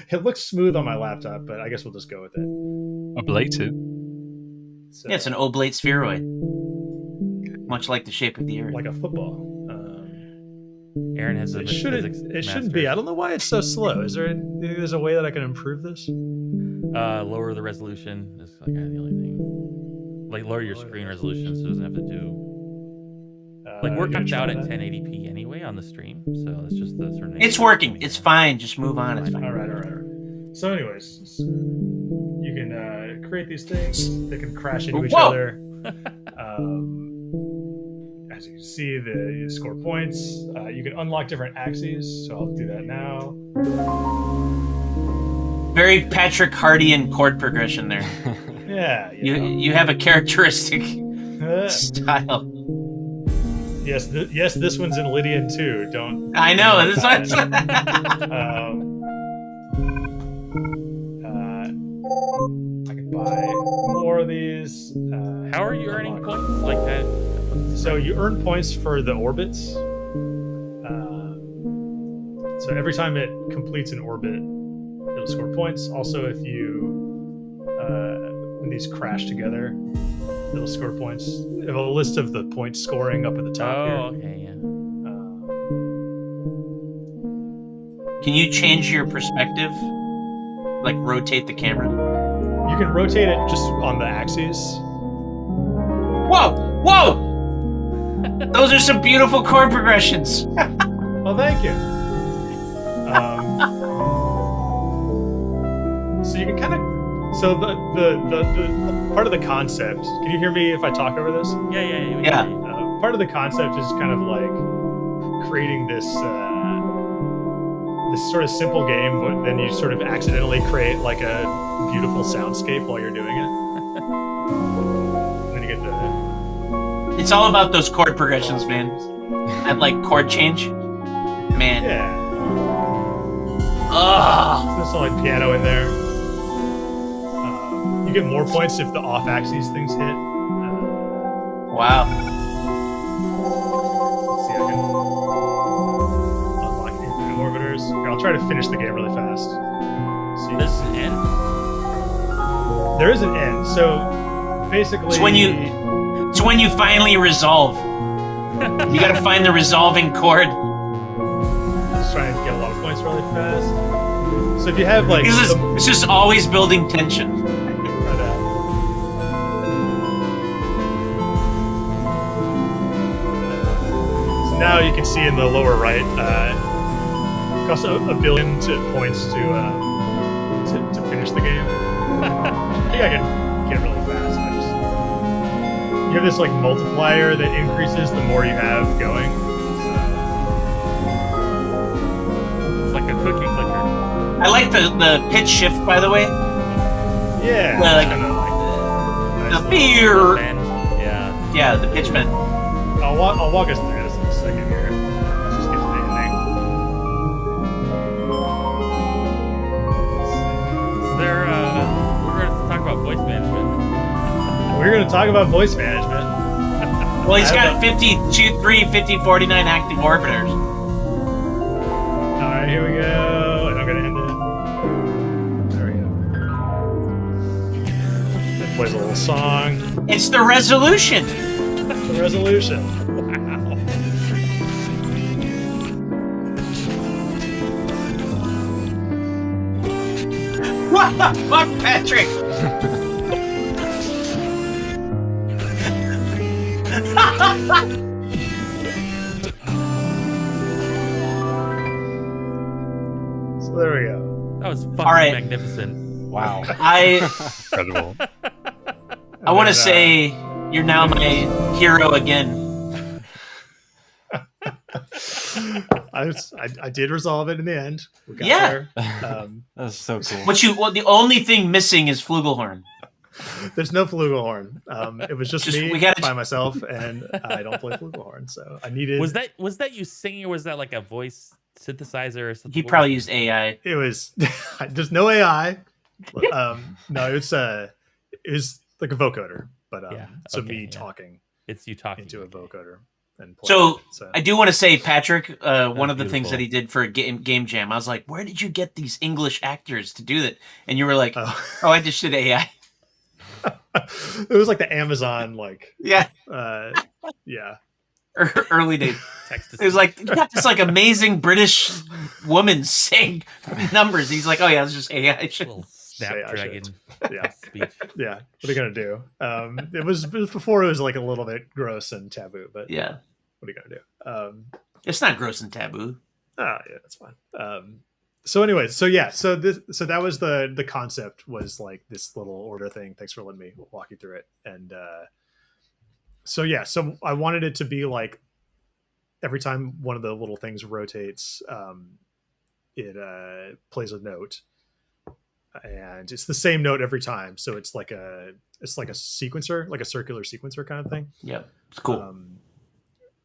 Speaker 5: It looks smooth on my laptop, but I guess we'll just go with it.
Speaker 2: Ablated.
Speaker 5: So,
Speaker 3: Yeah, it's an oblate spheroid, much like the shape of the Earth.
Speaker 5: like a football.
Speaker 1: Aaron has a
Speaker 5: It shouldn't be. I don't know why it's so slow. There's a way that I can improve this?
Speaker 1: Lower the resolution. That's like the only thing. Like lower your screen resolution so it doesn't have to do. Like we're capped out at 1080p anyway on the stream, so that's just the sort of.
Speaker 3: It's working. It's fine. Just move on. It's fine.
Speaker 5: All right. So, anyways, you can create these things. They can crash into each
Speaker 3: Whoa!
Speaker 5: other. As you can see, you score points. You can unlock different axes. So I'll do that now.
Speaker 3: Very Patrick Hartian chord progression there.
Speaker 5: Yeah.
Speaker 3: You have a characteristic style.
Speaker 5: Yes, this one's in Lydian too. Don't.
Speaker 3: I know. This
Speaker 5: I can buy more of these.
Speaker 1: How are you earning points like that?
Speaker 5: So you earn points for the orbits. So every time it completes an orbit, it'll score points. Also, if when these crash together, it'll score points. I have a list of the point scoring up at the top here.
Speaker 1: Okay, yeah.
Speaker 3: Can you change your perspective? Like rotate the camera?
Speaker 5: You can rotate it just on the axes.
Speaker 3: Whoa! Those are some beautiful chord progressions.
Speaker 5: Well, thank you. So you can kind of, So the part of the concept. Can you hear me if I talk over this?
Speaker 3: Yeah.
Speaker 5: Part of the concept is kind of like creating this this sort of simple game, but then you sort of accidentally create like a beautiful soundscape while you're doing it. And then you get the.
Speaker 3: It's all about those chord progressions, man. That like chord change, man.
Speaker 5: Yeah.
Speaker 3: Ugh.
Speaker 5: There's some like piano in there. You get more points if the off-axis things hit.
Speaker 3: Wow.
Speaker 5: Let's see, I can unlock infinite orbiters. Here, I'll try to finish the game really fast. See,
Speaker 1: This is an end.
Speaker 5: there is an end. So basically,
Speaker 3: It's when you finally resolve. You gotta find the resolving chord.
Speaker 5: just trying to get a lot of points really fast. So if you have like
Speaker 3: It's just always building tension.
Speaker 5: So now you can see in the lower right, costs a billion points to finish the game. I think I can get really fast. You have this like multiplier that increases the more you have going.
Speaker 1: It's like a cookie clicker.
Speaker 3: I like the pitch shift, by the way.
Speaker 5: Yeah.
Speaker 3: Like,
Speaker 5: kinda like
Speaker 3: The
Speaker 5: nice
Speaker 3: beer.
Speaker 1: Bend. Yeah.
Speaker 3: Yeah, the pitch bend.
Speaker 5: I'll walk us through this in a second here. Let's just get to the ending.
Speaker 1: Is there? We're going to talk about voice management.
Speaker 5: We're going to talk about voice management.
Speaker 3: Well, he's got 52, 3, 50, 49 active orbiters.
Speaker 5: All right, here we go. And I'm going to end it. There we go. It plays a little song.
Speaker 3: It's the resolution.
Speaker 5: The resolution.
Speaker 3: What the fuck, Patrick?
Speaker 5: So there we go.
Speaker 1: That was fucking
Speaker 3: right.
Speaker 1: magnificent.
Speaker 4: Wow.
Speaker 2: Incredible.
Speaker 3: I want to
Speaker 5: then,
Speaker 3: say you're now my hero again.
Speaker 5: I did resolve it in the end. We got
Speaker 3: Yeah.
Speaker 5: there.
Speaker 4: That was so cool.
Speaker 3: The only thing missing is flugelhorn.
Speaker 5: There's no flugelhorn. It was just me
Speaker 3: We gotta-
Speaker 5: by myself, and I don't play flugelhorn, so I needed.
Speaker 1: Was that you singing, or was that like a voice synthesizer or something?
Speaker 3: He probably used AI.
Speaker 5: It was. There's no AI. No, it was like a vocoder, but
Speaker 1: Yeah,
Speaker 5: so
Speaker 1: okay,
Speaker 5: me
Speaker 1: yeah.
Speaker 5: talking
Speaker 1: It's you talking
Speaker 5: into a vocoder and
Speaker 3: So,
Speaker 5: playing.
Speaker 3: I do want to say, Patrick, one of the things
Speaker 1: beautiful.
Speaker 3: that he did for a game jam, I was like, where did you get these English actors to do that? And you were like,
Speaker 5: Oh.
Speaker 3: I just did AI.
Speaker 5: It was like the Amazon, like
Speaker 3: Yeah,
Speaker 5: yeah.
Speaker 3: early days.
Speaker 1: text.
Speaker 3: It was like, you got this like amazing British woman sing numbers. He's like, oh yeah, it's just AI shit.
Speaker 1: Little
Speaker 5: Say I
Speaker 1: Snapdragon
Speaker 5: Yeah.
Speaker 1: speech.
Speaker 5: Yeah, what are you gonna do? It was before it was like a little bit gross and taboo, but
Speaker 3: Yeah,
Speaker 5: what are you gonna do?
Speaker 3: it's not gross and taboo.
Speaker 5: Yeah, that's fine. So anyway, so that was the concept, was like this little order thing. Thanks for letting me walk you through it. And so I wanted it to be like every time one of the little things rotates, it plays a note, and it's the same note every time. So it's like a sequencer, like a circular sequencer kind of thing.
Speaker 3: Yeah, it's cool.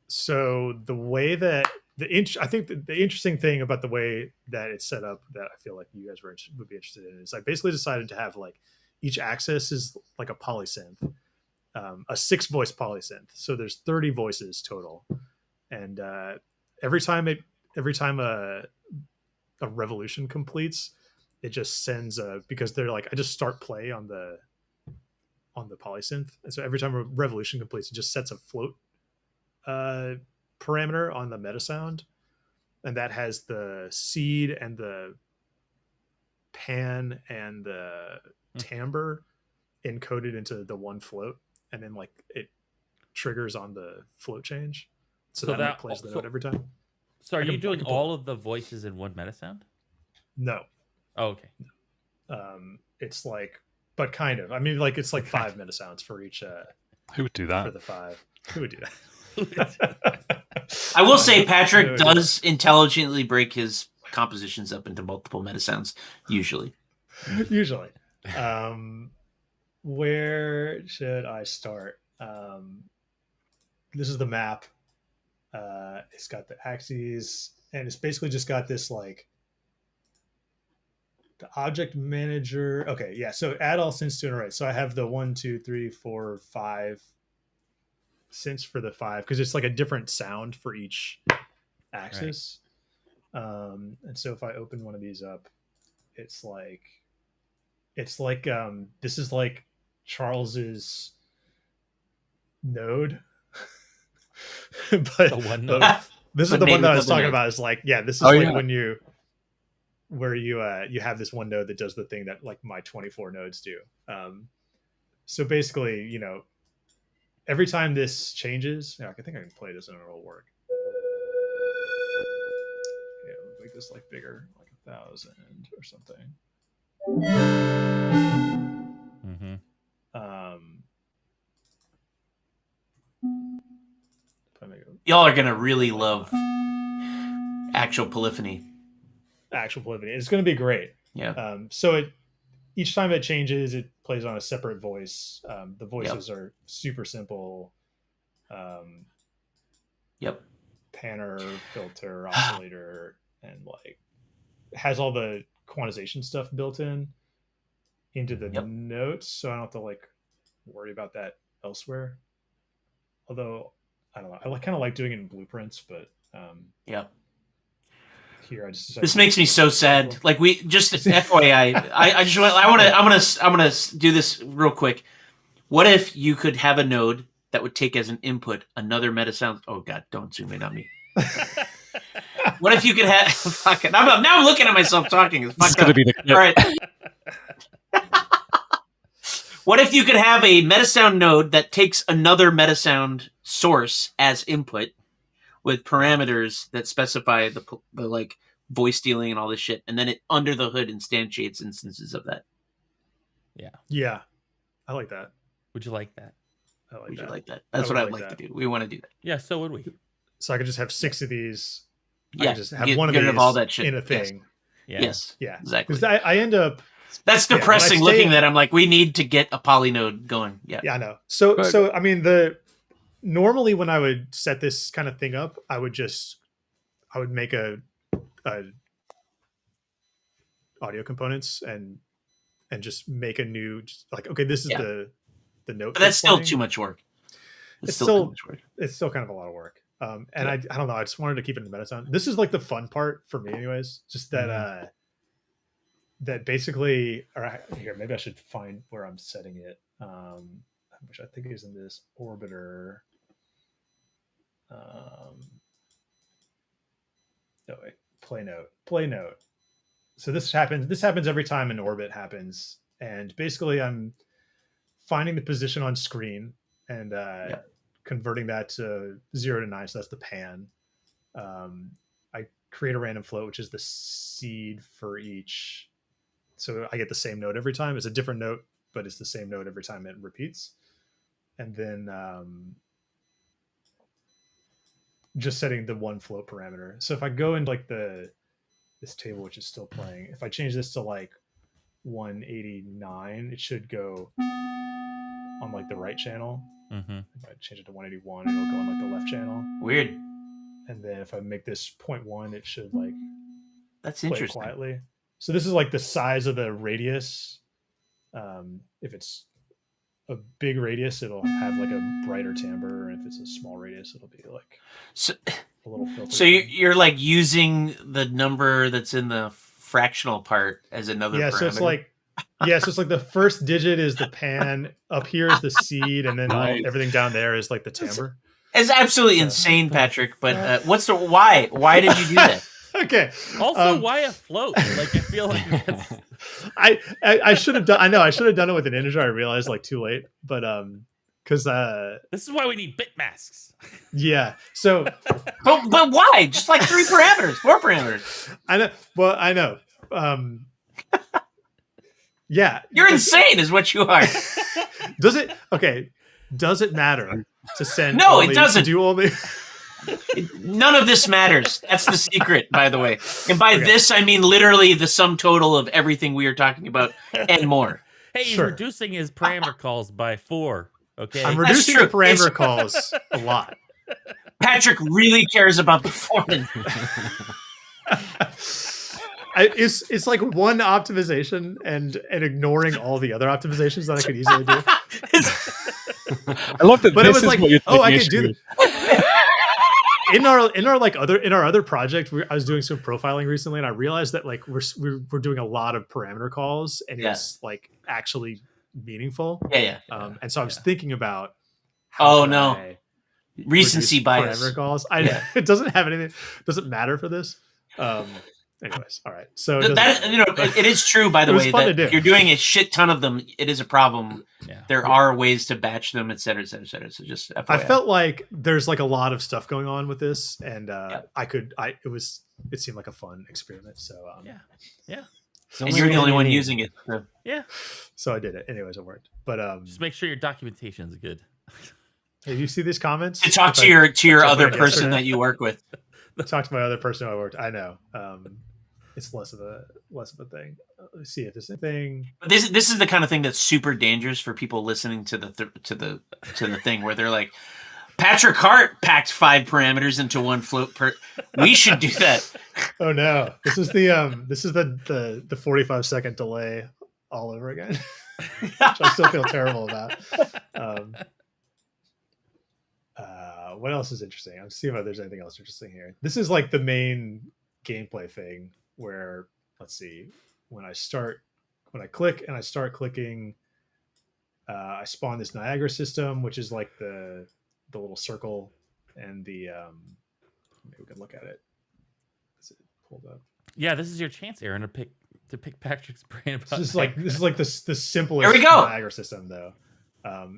Speaker 5: So the way that I think the interesting thing about the way that it's set up, that I feel like you guys would be interested in, is I basically decided to have like each axis is like a polysynth, a 6-voice polysynth. So there's 30 voices total, and every time a revolution completes, it just sends because they're like, I just start play on the polysynth, and so every time a revolution completes, it just sets a float parameter on the meta sound, and that has the seed and the pan and the timbre encoded into the one float, and then like it triggers on the float change, so that plays the note every time.
Speaker 1: So are you doing all of the voices in one meta sound?
Speaker 5: No.
Speaker 1: Oh, okay.
Speaker 5: It's like but kind of. I mean, like it's like 5 metasounds for each.
Speaker 2: Who would do
Speaker 5: For
Speaker 2: that?
Speaker 5: the 5. Who would do that?
Speaker 3: I will say Patrick does intelligently break his compositions up into multiple metasounds, usually.
Speaker 5: Usually. Where should I start? This is the map. It's got the axes, and it's basically just got this like the object manager. Okay, yeah. So add all synths to an array. So I have the 1, 2, 3, 4, 5 synths for the 5 because it's like a different sound for each axis. Right. And so if I open one of these up, it's like this is like Charles's node. But
Speaker 1: the one node.
Speaker 5: This is the one that I was talking about. Is like, yeah, this is when you have this one node that does the thing that like my 24 nodes do. So basically, you know, every time this changes, I think I can play this and it'll work. Yeah, make this like bigger, like 1,000 or something.
Speaker 1: Mm-hmm.
Speaker 3: Y'all are gonna really love actual polyphony.
Speaker 5: It's going to be great.
Speaker 3: Yeah.
Speaker 5: So each time it changes, it plays on a separate voice. The voices are super simple. Panner, filter, oscillator, and like has all the quantization stuff built into the notes, so I don't have to like worry about that elsewhere. Although I don't know, I kind of like doing it in blueprints, but here I just
Speaker 3: this makes me so sad. Like we just FYI, I'm gonna do this real quick. What if you could have a node that would take as an input another meta sound? Oh God, don't zoom in on me. What if you could have? Fucking, now I'm looking at myself talking. It's gonna be the clip. All right. What if you could have a metasound node that takes another metasound source as input with parameters that specify the like voice stealing and all this shit, and then it under the hood instantiates instances of that?
Speaker 5: Yeah, I like that.
Speaker 1: Would you like that?
Speaker 3: Would you like that? That's what I'd like to do. We want to do that.
Speaker 1: Yeah, so would we.
Speaker 5: So I could just have 6 of these. I
Speaker 3: Yeah,
Speaker 5: could just have one of these
Speaker 3: all that shit
Speaker 5: in a thing.
Speaker 3: Yes.
Speaker 5: Yeah,
Speaker 3: exactly.
Speaker 5: Because I end up.
Speaker 3: That's depressing. Looking at, I'm like, we need to get a poly node going. Yeah,
Speaker 5: I know. So I mean, normally when I would set this kind of thing up, I would make a audio components and just make a new like, okay, this is the note.
Speaker 3: But that's still too much work.
Speaker 5: It's still too much work. It's still kind of a lot of work. And I don't know. I just wanted to keep it in the metasound. This is like the fun part for me, anyways. Just that that basically. All right, here maybe I should find where I'm setting it. Which I think is in this orbiter. No wait, play note. So this happens every time an orbit happens, and basically I'm finding the position on screen and converting that to 0 to 9. So that's the pan. I create a random float, which is the seed for each. So I get the same note every time. It's a different note, but it's the same note every time it repeats. And then just setting the one float parameter. So if I go into like this table, which is still playing, if I change this to like 189, it should go on like the right channel.
Speaker 1: Mm-hmm.
Speaker 5: If I change it to 181, it'll go on like the left channel.
Speaker 3: Weird.
Speaker 5: And then if I make this 0.1, it should like
Speaker 3: that's
Speaker 5: play
Speaker 3: interesting.
Speaker 5: Quietly. So this is like the size of the radius. If it's a big radius, it'll have like a brighter timbre, and if it's a small radius, it'll be like a little filter.
Speaker 3: So you're like using the number that's in the fractional part as another parameter.
Speaker 5: So it's like so it's like the first digit is the pan, up here is the seed, and then everything down there is like the timbre.
Speaker 3: It's absolutely insane, Patrick. But what's the why? Why did you do that?
Speaker 5: Okay.
Speaker 1: Also, why a float? Like I feel like that's...
Speaker 5: I should have done. I know I should have done it with an integer. I realized like too late, but because
Speaker 1: this is why we need bit masks.
Speaker 5: Yeah. So,
Speaker 3: but why? Just like 3 parameters, 4 parameters.
Speaker 5: I know. Well, I know. Yeah.
Speaker 3: You're insane, is what you are.
Speaker 5: Does it matter to send?
Speaker 3: No,
Speaker 5: only,
Speaker 3: it doesn't.
Speaker 5: To do only.
Speaker 3: None of this matters. That's the secret, by the way. And by this, I mean literally the sum total of everything we are talking about and more.
Speaker 1: Hey, he's reducing his parameter calls by 4. Okay,
Speaker 5: I'm reducing the parameter calls a lot.
Speaker 3: Patrick really cares about the foreman.
Speaker 5: It's like one optimization and ignoring all the other optimizations that I could easily do.
Speaker 2: I love that.
Speaker 5: But
Speaker 2: this
Speaker 5: it was
Speaker 2: is
Speaker 5: like,
Speaker 2: what you're
Speaker 5: oh, I
Speaker 2: taking
Speaker 5: could do
Speaker 2: issue
Speaker 5: this. In our other project, I was doing some profiling recently, and I realized that like we're doing a lot of parameter calls, and it's like actually meaningful.
Speaker 3: Yeah.
Speaker 5: And so I was thinking about
Speaker 3: recency bias.
Speaker 5: Parameter calls. It doesn't have anything. Doesn't matter for this. Anyways, all right. So
Speaker 3: it is true, by the way, that if you're doing a shit ton of them, it is a problem. Yeah. There are ways to batch them, et cetera, et cetera, et cetera. So just FYI.
Speaker 5: I felt like there's like a lot of stuff going on with this, and it seemed like a fun experiment. So
Speaker 1: yeah.
Speaker 3: And you're the only one using it. So.
Speaker 1: Yeah.
Speaker 5: So I did it. Anyways, it worked. But
Speaker 1: just make sure your documentation is good.
Speaker 5: Hey, you see these comments?
Speaker 3: To talk to your other person that you work with.
Speaker 5: Talk to my other person who I worked. I know. It's less of a thing. Let's see if there's anything.
Speaker 3: But this is the kind of thing that's super dangerous for people listening to the thing where they're like, Patrick Hart packed 5 parameters into one float per. We should do that.
Speaker 5: Oh no! This is the 45-second delay all over again, which I still feel terrible about. What else is interesting? I'm seeing if there's anything else interesting here. This is like the main gameplay thing where, let's see, when I click and I start clicking, I spawn this Niagara system, which is like the little circle, and the maybe we can look at it. Is it pulled up?
Speaker 1: Yeah, this is your chance, Aaron, to pick Patrick's brain about.
Speaker 5: This is like the simplest
Speaker 3: there we go.
Speaker 5: Niagara system though.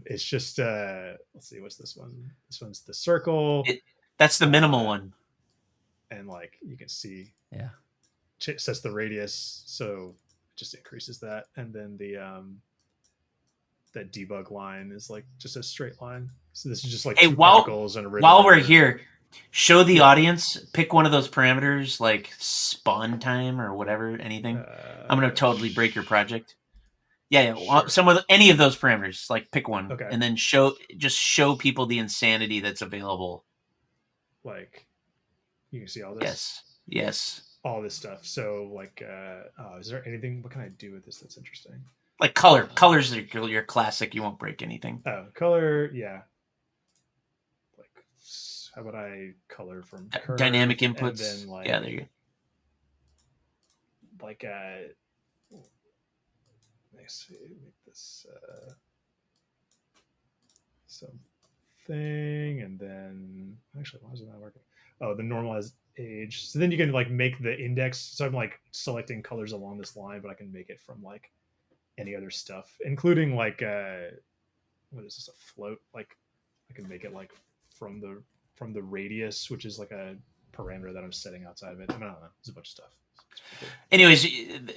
Speaker 5: It's just let's see, what's this one? This one's the circle.
Speaker 3: That's the minimal one.
Speaker 5: And like you can see,
Speaker 1: it
Speaker 5: sets the radius, so it just increases that, and then the that debug line is like just a straight line. So this is just like particles and a rhythm.
Speaker 3: While we're here, show the audience, pick one of those parameters like spawn time or whatever, anything. I'm gonna totally break your project. Yeah. Sure. Any of those parameters, like pick one, and then show people the insanity that's available.
Speaker 5: Like you can see all this.
Speaker 3: Yes.
Speaker 5: All this stuff. So like, is there anything? What can I do with this that's interesting?
Speaker 3: Like colors are your classic. You won't break anything.
Speaker 5: Oh, color, yeah. Like, how about I color from curve,
Speaker 3: dynamic inputs?
Speaker 5: Then, like,
Speaker 3: there you go.
Speaker 5: Like, let's see, make this something, and then actually, why is it not working? Oh, the normalized age. So then you can like make the index. So I'm like selecting colors along this line, but I can make it from like any other stuff, including like what is this, a float? Like I can make it like from the radius, which is like a parameter that I'm setting outside of it. I don't know. There's a bunch of stuff.
Speaker 3: Anyways,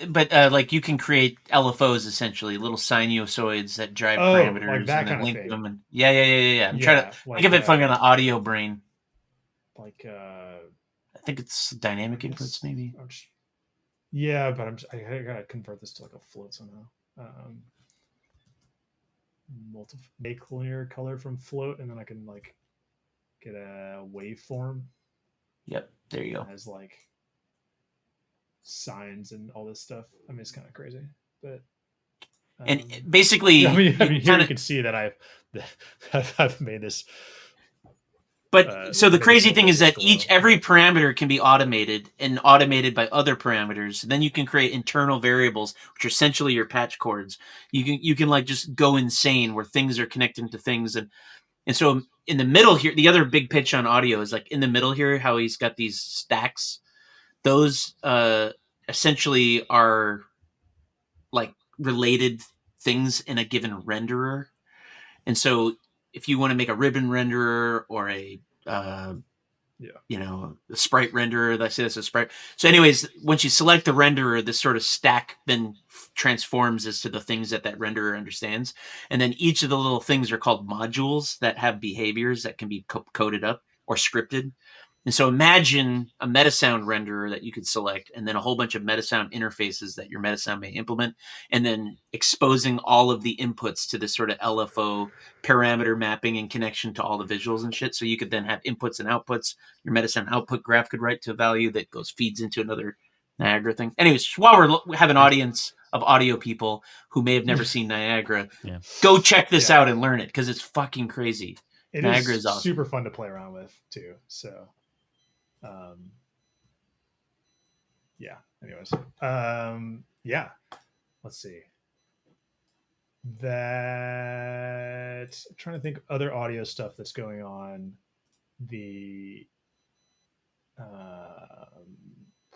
Speaker 3: but like you can create LFOs, essentially little sinusoids that drive parameters,
Speaker 5: like that, and then
Speaker 3: link
Speaker 5: thing.
Speaker 3: them. And yeah. I'm trying to think of it from an audio brain.
Speaker 5: Like
Speaker 3: I think it's dynamic inputs, maybe.
Speaker 5: Yeah, but I gotta convert this to like a float somehow. Make linear color from float, and then I can like get a waveform.
Speaker 3: Yep, there you go.
Speaker 5: As like signs and all this stuff. I mean, it's kind of crazy, but
Speaker 3: and basically,
Speaker 5: I mean, here you can see that I've made this.
Speaker 3: But so the crazy thing is that every parameter can be automated and automated by other parameters. Then you can create internal variables, which are essentially your patch cords. You can like just go insane where things are connecting to things, and so in the middle here, the other big pitch on audio is like in the middle here, how he's got these stacks. Those essentially are like related things in a given renderer, and so if you want to make a ribbon renderer or a the sprite renderer. I say that's a sprite. So anyways, once you select the renderer, this sort of stack then transforms as to the things that renderer understands. And then each of the little things are called modules that have behaviors that can be coded up or scripted. And so imagine a Metasound renderer that you could select, and then a whole bunch of Metasound interfaces that your Metasound may implement, and then exposing all of the inputs to this sort of LFO parameter mapping and connection to all the visuals and shit. So you could then have inputs and outputs. Your Metasound output graph could write to a value that feeds into another Niagara thing. Anyways, while we have an audience of audio people who may have never seen Niagara, go check this out and learn it, because it's fucking crazy.
Speaker 5: Niagara is awesome. Super fun to play around with too. So. Anyways, let's see. I'm trying to think of other audio stuff that's going on. The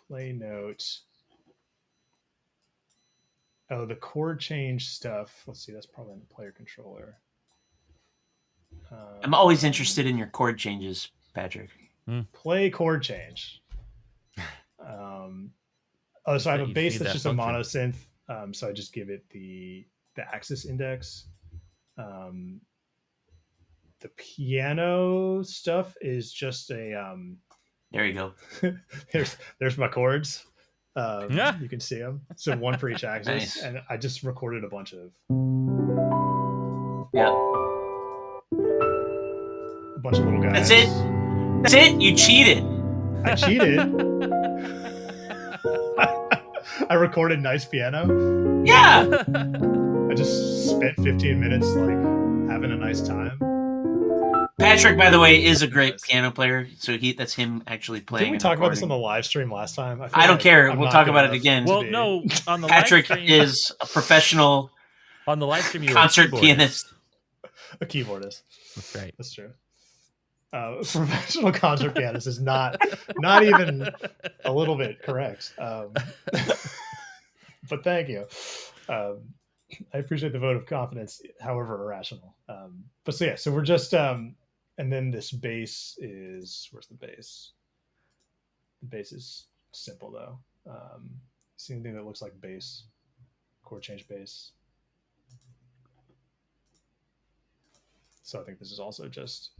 Speaker 5: play note. Oh, the chord change stuff. Let's see. That's probably in the player controller.
Speaker 3: I'm always interested in your chord changes, Patrick.
Speaker 5: Play chord change. So I have a bass that's just a mono synth. So I just give it the axis index. The piano stuff is just a
Speaker 3: there you go.
Speaker 5: there's my chords. You can see them. So one for each axis.
Speaker 3: Nice.
Speaker 5: And I just recorded a bunch of a bunch of little guys.
Speaker 3: That's it. You cheated.
Speaker 5: I cheated. I recorded nice piano.
Speaker 3: Yeah.
Speaker 5: I just spent 15 minutes like having a nice time.
Speaker 3: Patrick, by the way, is a great piano player. So that's him actually playing.
Speaker 5: Didn't we talk about this on the live stream last time?
Speaker 3: I don't care. We'll talk about it again.
Speaker 1: Well, no, on the
Speaker 3: Patrick
Speaker 1: live stream,
Speaker 3: is a professional
Speaker 1: on the live stream,
Speaker 3: concert pianist.
Speaker 5: A keyboardist.
Speaker 1: That's right.
Speaker 5: That's true. Professional concert pianist is not even a little bit correct. But thank you. I appreciate the vote of confidence, however irrational. So we're just and then this bass is, where's the bass? The bass is simple though. See anything that looks like bass? Chord change bass. So I think this is also just.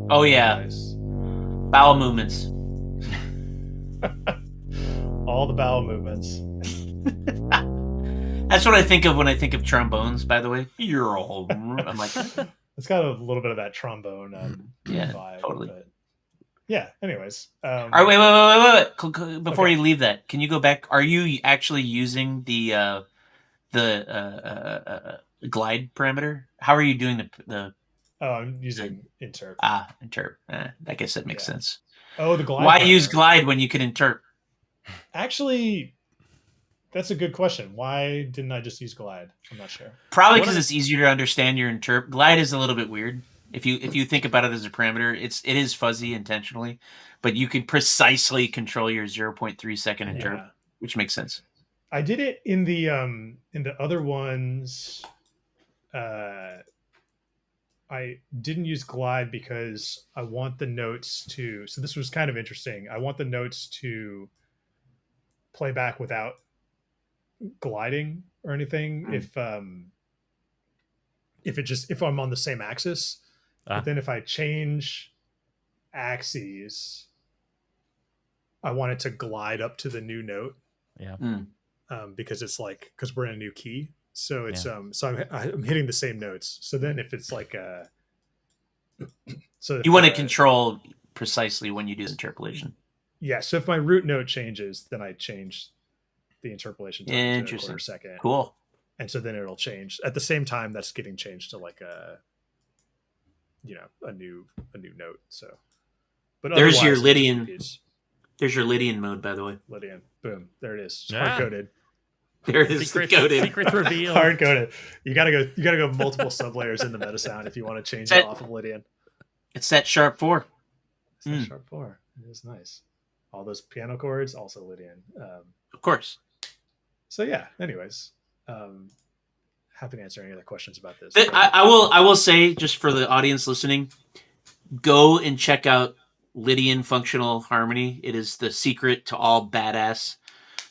Speaker 3: Oh yeah, nice. Bowel movements.
Speaker 5: All the bowel movements.
Speaker 3: That's what I think of when I think of trombones. By the way, I'm like,
Speaker 5: it's got a little bit of that trombone vibe.
Speaker 3: Totally.
Speaker 5: But yeah. Anyways,
Speaker 3: all right, wait. Before you leave that, can you go back? Are you actually using the glide parameter? How are you doing the?
Speaker 5: Oh, I'm using interp.
Speaker 3: Interp. I guess that makes sense.
Speaker 5: Oh, the glide.
Speaker 3: Why use glide when you can interp?
Speaker 5: Actually, that's a good question. Why didn't I just use glide? I'm not sure.
Speaker 3: Probably because it's easier to understand your interp. Glide is a little bit weird. If you think about it as a parameter, it is fuzzy intentionally, but you can precisely control your 0.3 second interp, which makes sense.
Speaker 5: I did it in the other ones. I didn't use glide because I want the notes to. So this was kind of interesting. I want the notes to play back without gliding or anything. If I'm on the same axis, but then if I change axes, I want it to glide up to the new note.
Speaker 1: Yeah.
Speaker 5: Because it's like, because we're in a new key. So it's so I'm hitting the same notes. So then if it's like so
Speaker 3: you want to control precisely when you do the interpolation.
Speaker 5: Yeah. So if my root note changes, then I change the interpolation time to a quarter second.
Speaker 3: Cool.
Speaker 5: And so then it'll change at the same time that's getting changed to like a new note. So, but
Speaker 3: there's your Lydian. There's your Lydian mode, by the way.
Speaker 5: Lydian. Boom. There it is. Hard coded.
Speaker 3: There it is.
Speaker 1: Secret reveal.
Speaker 5: Hard coded. You gotta go multiple sublayers in the Metasound if you want to change it off of Lydian.
Speaker 3: It's that sharp 4.
Speaker 5: It's that sharp 4. It is nice. All those piano chords, also Lydian.
Speaker 3: Of course.
Speaker 5: So yeah. Anyways, happy to answer any other questions about this.
Speaker 3: I will say, just for the audience listening, go and check out Lydian Functional Harmony. It is the secret to all badass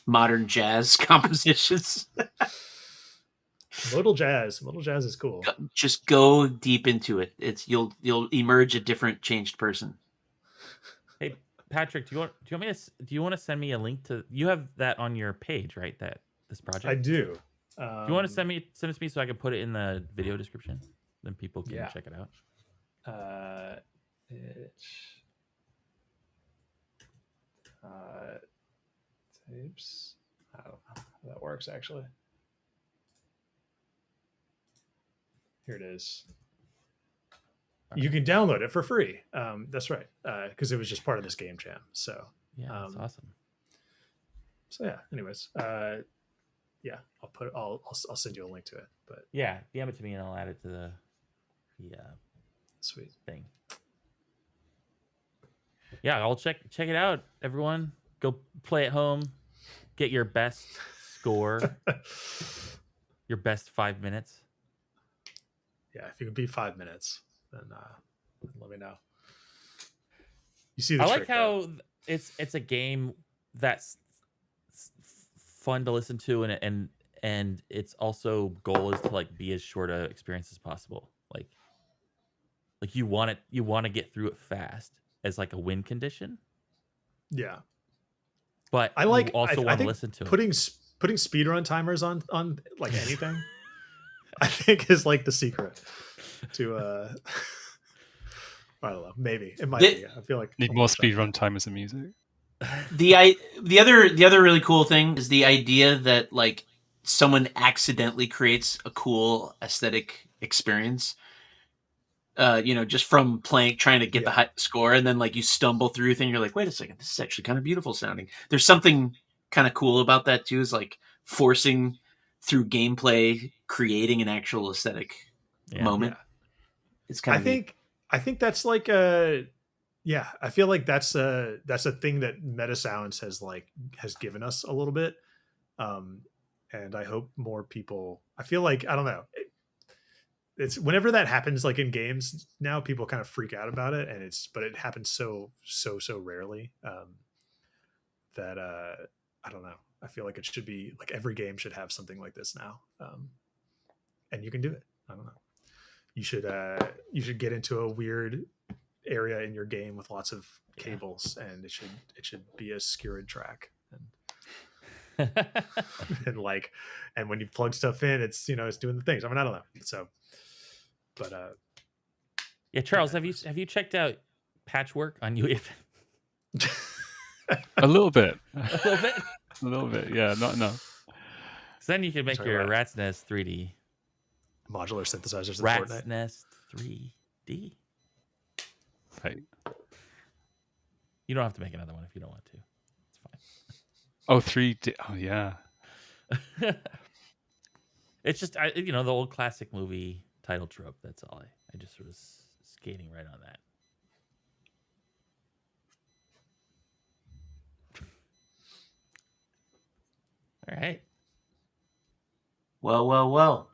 Speaker 3: modern jazz compositions.
Speaker 5: Modal jazz is cool.
Speaker 3: Just go deep into it. You'll emerge a different, changed person.
Speaker 1: Hey Patrick, do you want to send me a link to? You have that on your page, right? This project.
Speaker 5: I do.
Speaker 1: Do you want to send it to me so I can put it in the video description? Then people can check it out.
Speaker 5: Tapes. I don't know how that works actually. Here it is. You can download it for free. That's right, because it was just part of this game jam. So
Speaker 1: yeah, that's awesome.
Speaker 5: So yeah. Anyways, yeah, I'll send you a link to it. But
Speaker 1: yeah, DM it to me and I'll add it to the
Speaker 5: sweet
Speaker 1: thing. Yeah, I'll check it out. Everyone, go play at home. Get your best score. Your best 5 minutes.
Speaker 5: Yeah, if you can beat 5 minutes, then let me know. You see,
Speaker 1: I like how it's a game that's fun to listen to, and its also goal is to like be as short a experience as possible. Like you want to get through it fast as like a win condition.
Speaker 5: Yeah,
Speaker 1: but
Speaker 5: I like
Speaker 1: you also want to listen to
Speaker 5: putting speedrun timers on like anything. I think is like the secret to I don't know, maybe it might be. I feel like
Speaker 2: need more speedrun timers and music.
Speaker 3: The other really cool thing is the idea that like someone accidentally creates a cool aesthetic experience. Just from trying to get the high score, and then like you stumble through things, you're like, wait a second, this is actually kind of beautiful sounding. There's something kind of cool about that too, is like forcing through gameplay, creating an actual aesthetic moment. Yeah. It's kind of
Speaker 5: I think that's like I feel like that's a thing that Metasounds has given us a little bit. And I hope more people, I feel like, I don't know. It's whenever that happens, like in games now, people kind of freak out about it, but it happens so rarely that I don't know. I feel like it should be like every game should have something like this now, and you can do it. I don't know. You should get into a weird area in your game with lots of cables, and it should be a skewered track, and and when you plug stuff in, it's it's doing the things. I mean, I don't know. So. But
Speaker 1: yeah, Charles, have you checked out Patchwork on UEFN?
Speaker 2: A little bit.
Speaker 1: A
Speaker 2: little bit. Yeah, not enough.
Speaker 1: So then you can make your Rat's Nest 3D
Speaker 5: modular synthesizers.
Speaker 1: Rat's Nest 3D.
Speaker 2: Right.
Speaker 1: You don't have to make another one if you don't want to. It's fine.
Speaker 2: Oh, 3D. Oh, yeah.
Speaker 1: It's just the old classic movie title trope. That's all. I just was skating right on that. All right.
Speaker 3: Well.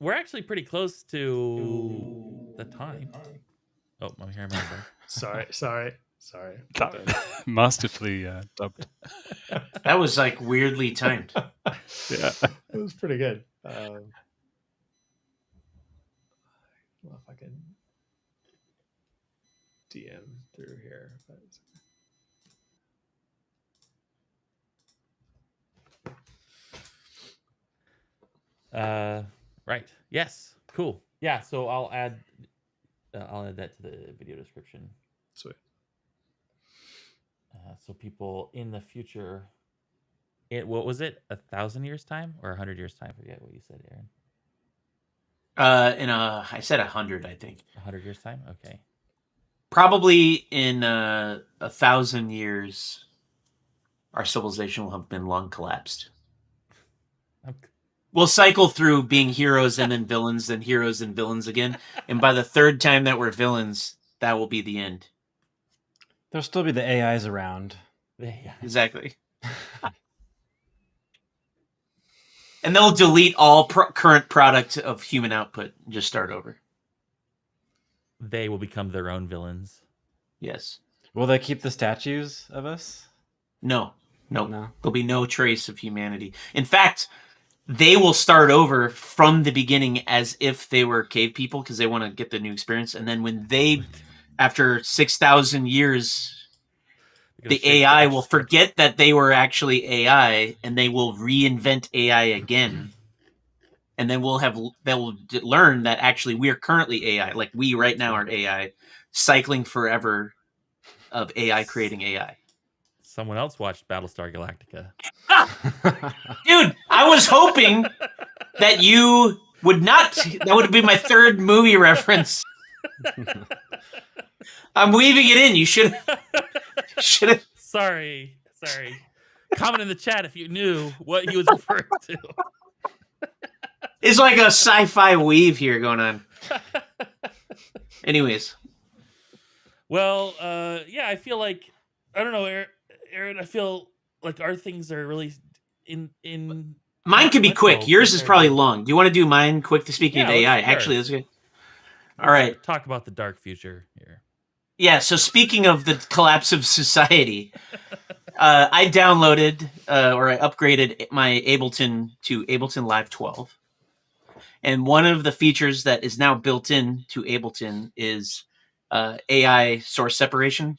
Speaker 1: We're actually pretty close to the time. Oh, I'm hearing myself.
Speaker 5: Sorry.
Speaker 2: Masterfully dubbed.
Speaker 3: That was like weirdly timed.
Speaker 2: Yeah,
Speaker 5: it was pretty good. Well, if I can DM through here.
Speaker 1: Right. Yes. Cool. Yeah. So I'll add that to the video description.
Speaker 5: Sweet.
Speaker 1: So people in the future, what was it? 1,000 years time or 100 years time? I forget what you said, Aaron.
Speaker 3: I said 100, I think.
Speaker 1: 100 years time? Okay.
Speaker 3: Probably in 1,000 years, our civilization will have been long collapsed.
Speaker 1: Okay.
Speaker 3: We'll cycle through being heroes and then villains, then heroes and villains again. And by the third time that we're villains, that will be the end.
Speaker 4: There'll still be the AIs around.
Speaker 3: Exactly. And they'll delete all current product of human output and just start over.
Speaker 1: They will become their own villains.
Speaker 3: Yes.
Speaker 4: Will they keep the statues of us?
Speaker 3: No.
Speaker 4: No.
Speaker 3: There'll be no trace of humanity. In fact, they will start over from the beginning as if they were cave people because they want to get the new experience. And then when they, after 6,000 years, the AI will forget that they were actually AI, and they will reinvent AI again. And then they'll learn that actually we are currently AI. Like we right now are AI, cycling forever of AI creating AI.
Speaker 1: Someone else watched Battlestar Galactica.
Speaker 3: Dude, I was hoping that you would not. That would be my third movie reference. I'm weaving it in. You should have.
Speaker 1: Sorry. Comment in the chat if you knew what he was referring to.
Speaker 3: It's like a sci-fi weave here going on. Anyways.
Speaker 1: Well, yeah, I feel like, I don't know, Aaron, I feel like our things are really in
Speaker 3: Mine could be quick. Yours is probably long. Do you want to do mine quick? Speaking of AI, actually, that's good. All right.
Speaker 1: Talk about the dark future here.
Speaker 3: Yeah, so speaking of the collapse of society, I downloaded or I upgraded my Ableton to Ableton Live 12. And one of the features that is now built in to Ableton is AI source separation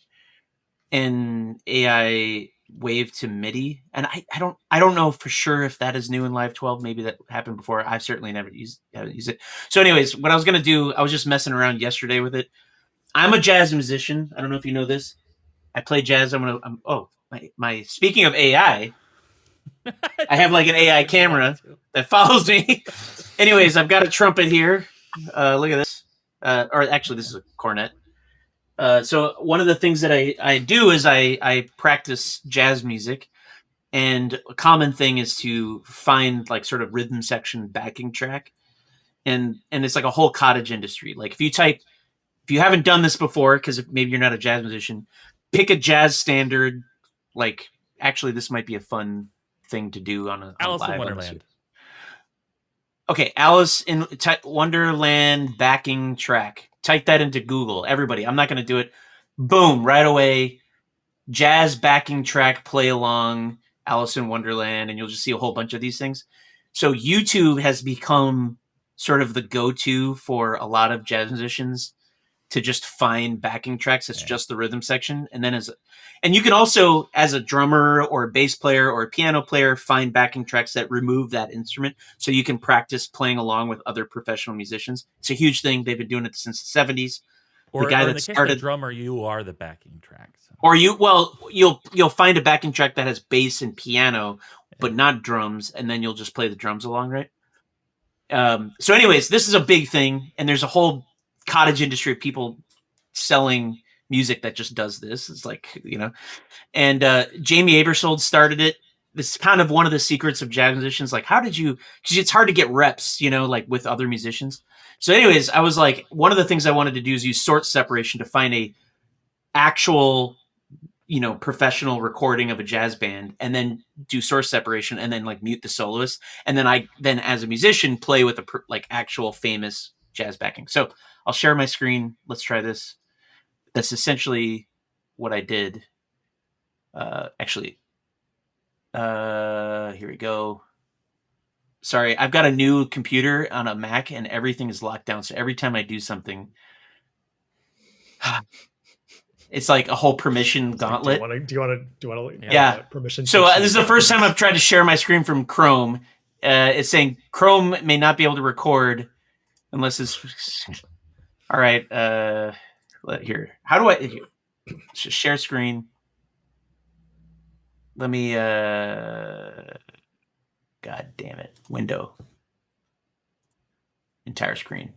Speaker 3: and AI wave to MIDI. And I don't know for sure if that is new in Live 12. Maybe that happened before. I've certainly haven't used it. So anyways, what I was going to do, I was just messing around yesterday with it. I'm a jazz musician. I don't know if you know this. I play jazz. My speaking of AI, I have like an AI camera that follows me. Anyways, I've got a trumpet here. Look at this. Or actually, this is a cornet. So one of the things that I do is I practice jazz music. And a common thing is to find like sort of rhythm section backing track. And it's like a whole cottage industry. Like if you haven't done this before, because maybe you're not a jazz musician, pick a jazz standard. Like, actually, this might be a fun thing to do on a
Speaker 1: Alice
Speaker 3: live
Speaker 1: in Wonderland.
Speaker 3: Okay, Alice in Wonderland backing track. Type that into Google. Everybody, I'm not going to do it. Boom, right away. Jazz backing track, play along, Alice in Wonderland, and you'll just see a whole bunch of these things. So YouTube has become sort of the go-to for a lot of jazz musicians to just find backing tracks. It's just the rhythm section. And then and you can also, as a drummer or a bass player or a piano player, find backing tracks that remove that instrument. So you can practice playing along with other professional musicians. It's a huge thing. They've been doing it since the 70s.
Speaker 1: Or,
Speaker 3: the guy
Speaker 1: or
Speaker 3: that
Speaker 1: in the
Speaker 3: started
Speaker 1: case of the drummer, you are the backing track. So.
Speaker 3: Or you'll find a backing track that has bass and piano, but not drums. And then you'll just play the drums along, right? So anyways, this is a big thing. And there's a whole cottage industry of people selling music that just does this. It's like, and Jamie Aebersold started it. This is kind of one of the secrets of jazz musicians. Like, because it's hard to get reps, like with other musicians. So anyways, I was like, one of the things I wanted to do is use source separation to find a actual, professional recording of a jazz band, and then do source separation, and then like mute the soloist. And then as a musician, play with actual famous jazz backing. So I'll share my screen. Let's try this. That's essentially what I did. Here we go. Sorry, I've got a new computer on a Mac and everything is locked down. So every time I do something, it's like a whole permission gauntlet.
Speaker 5: Do you want to?
Speaker 3: Yeah.
Speaker 5: Permission.
Speaker 3: So this is the first time I've tried to share my screen from Chrome. It's saying Chrome may not be able to record unless it's. All right. Here. How do I share screen? Let me. God damn it! Window. Entire screen.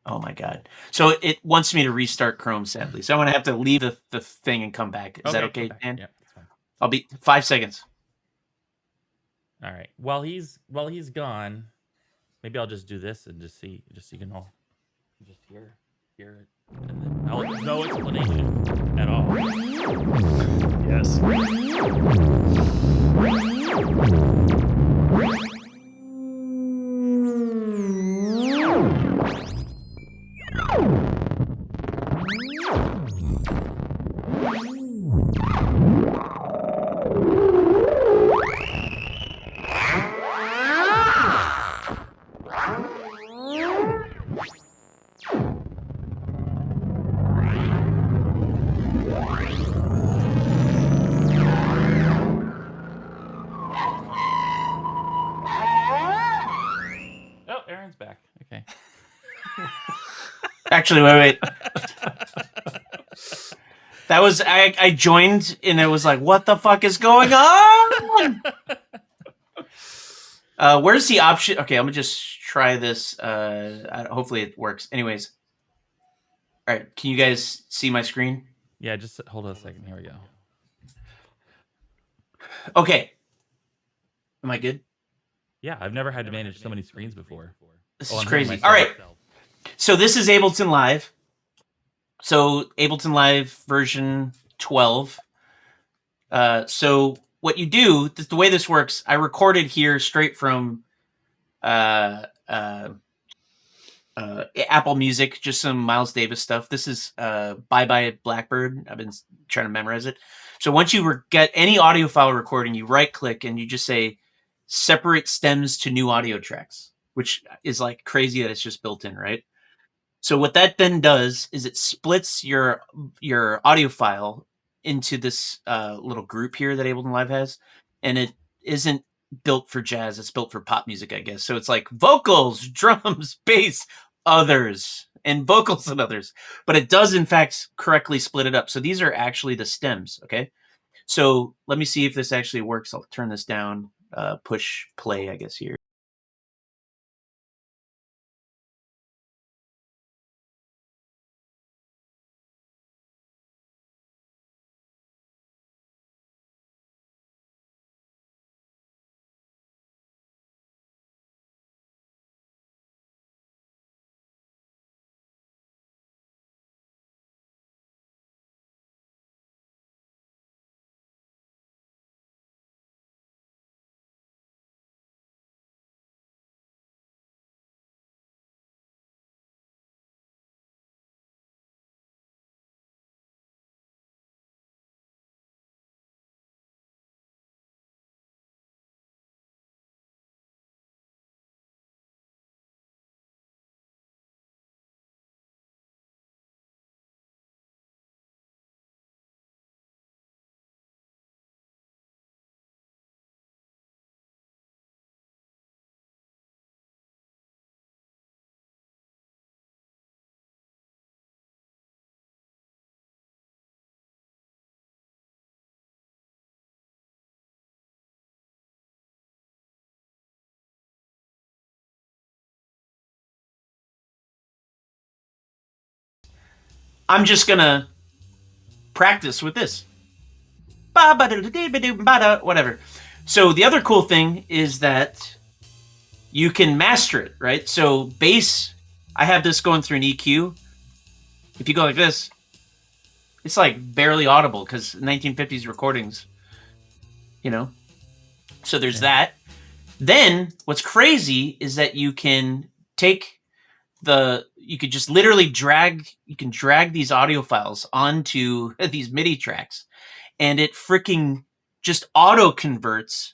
Speaker 3: Oh my God! So it wants me to restart Chrome, sadly. So I'm gonna have to leave the thing and come back. Is that okay, Dan?
Speaker 1: Yeah, that's fine.
Speaker 3: I'll be 5 seconds.
Speaker 1: All right. While he's gone, maybe I'll just do this and just see, so you can all just hear it, and then no explanation at all.
Speaker 5: Yes.
Speaker 3: Actually, wait. That was I joined and it was like, what the fuck is going on? Where's the option? Okay, I'm gonna just try this. Hopefully it works. Anyways, all right. Can you guys see my screen?
Speaker 1: Yeah, just hold on a second. Here we go.
Speaker 3: Okay. Am I good?
Speaker 1: Yeah, I've never had to manage so many screens before.
Speaker 3: This
Speaker 1: Oh,
Speaker 3: is
Speaker 1: I'm hearing
Speaker 3: crazy.
Speaker 1: myself.
Speaker 3: All right. So this is Ableton Live. So Ableton Live version 12. So what you do, the way this works, I recorded here straight from Apple Music, just some Miles Davis stuff. This is Bye Bye Blackbird. I've been trying to memorize it. So once you get any audio file recording, you right click and you just say separate stems to new audio tracks, which is like crazy that it's just built in, right? So what that then does is it splits your audio file into this little group here that Ableton Live has, and it isn't built for jazz, it's built for pop music, I guess. So it's like vocals, drums, bass, others, and vocals and others. But it does in fact correctly split it up. So these are actually the stems, okay? So let me see if this actually works. I'll turn this down, push play, I guess, here. I'm just gonna practice with this. Whatever. So the other cool thing is that you can master it, right? So bass, I have this going through an EQ. If you go like this, it's like barely audible because 1950s recordings, you know? So there's that. Then what's crazy is that you can take you could just literally drag these audio files onto these MIDI tracks and it freaking just auto converts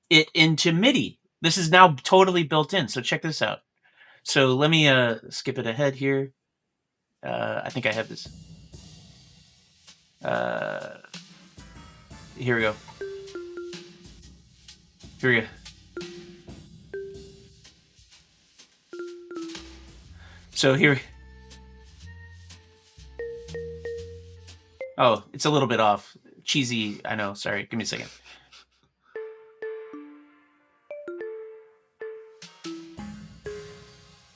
Speaker 3: it into MIDI. This is now totally built in. So check this out. So let me skip it ahead here. I think I have this. Here we go. Here we go. So here. Oh, it's a little bit off. Cheesy, I know. Sorry. Give me a second.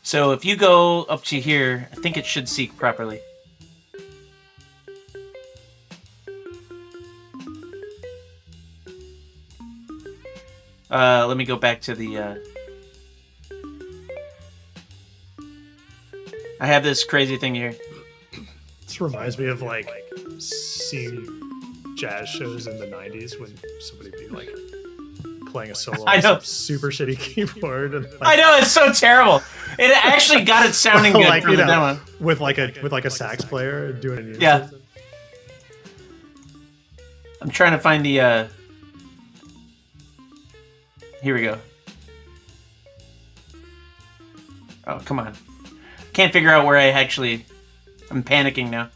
Speaker 3: So if you go up to here, I think it should sync properly. Let me go back to the... I have this crazy thing here.
Speaker 5: This reminds me of like seeing jazz shows in the 90s when somebody would be like playing a solo on some super shitty keyboard. And, like,
Speaker 3: I know, it's so terrible. It actually got it sounding good
Speaker 5: like,
Speaker 3: for the demo.
Speaker 5: With like a sax player doing it.
Speaker 3: Yeah. I'm trying to find the here we go. Oh, come on. Can't figure out where I'm panicking now.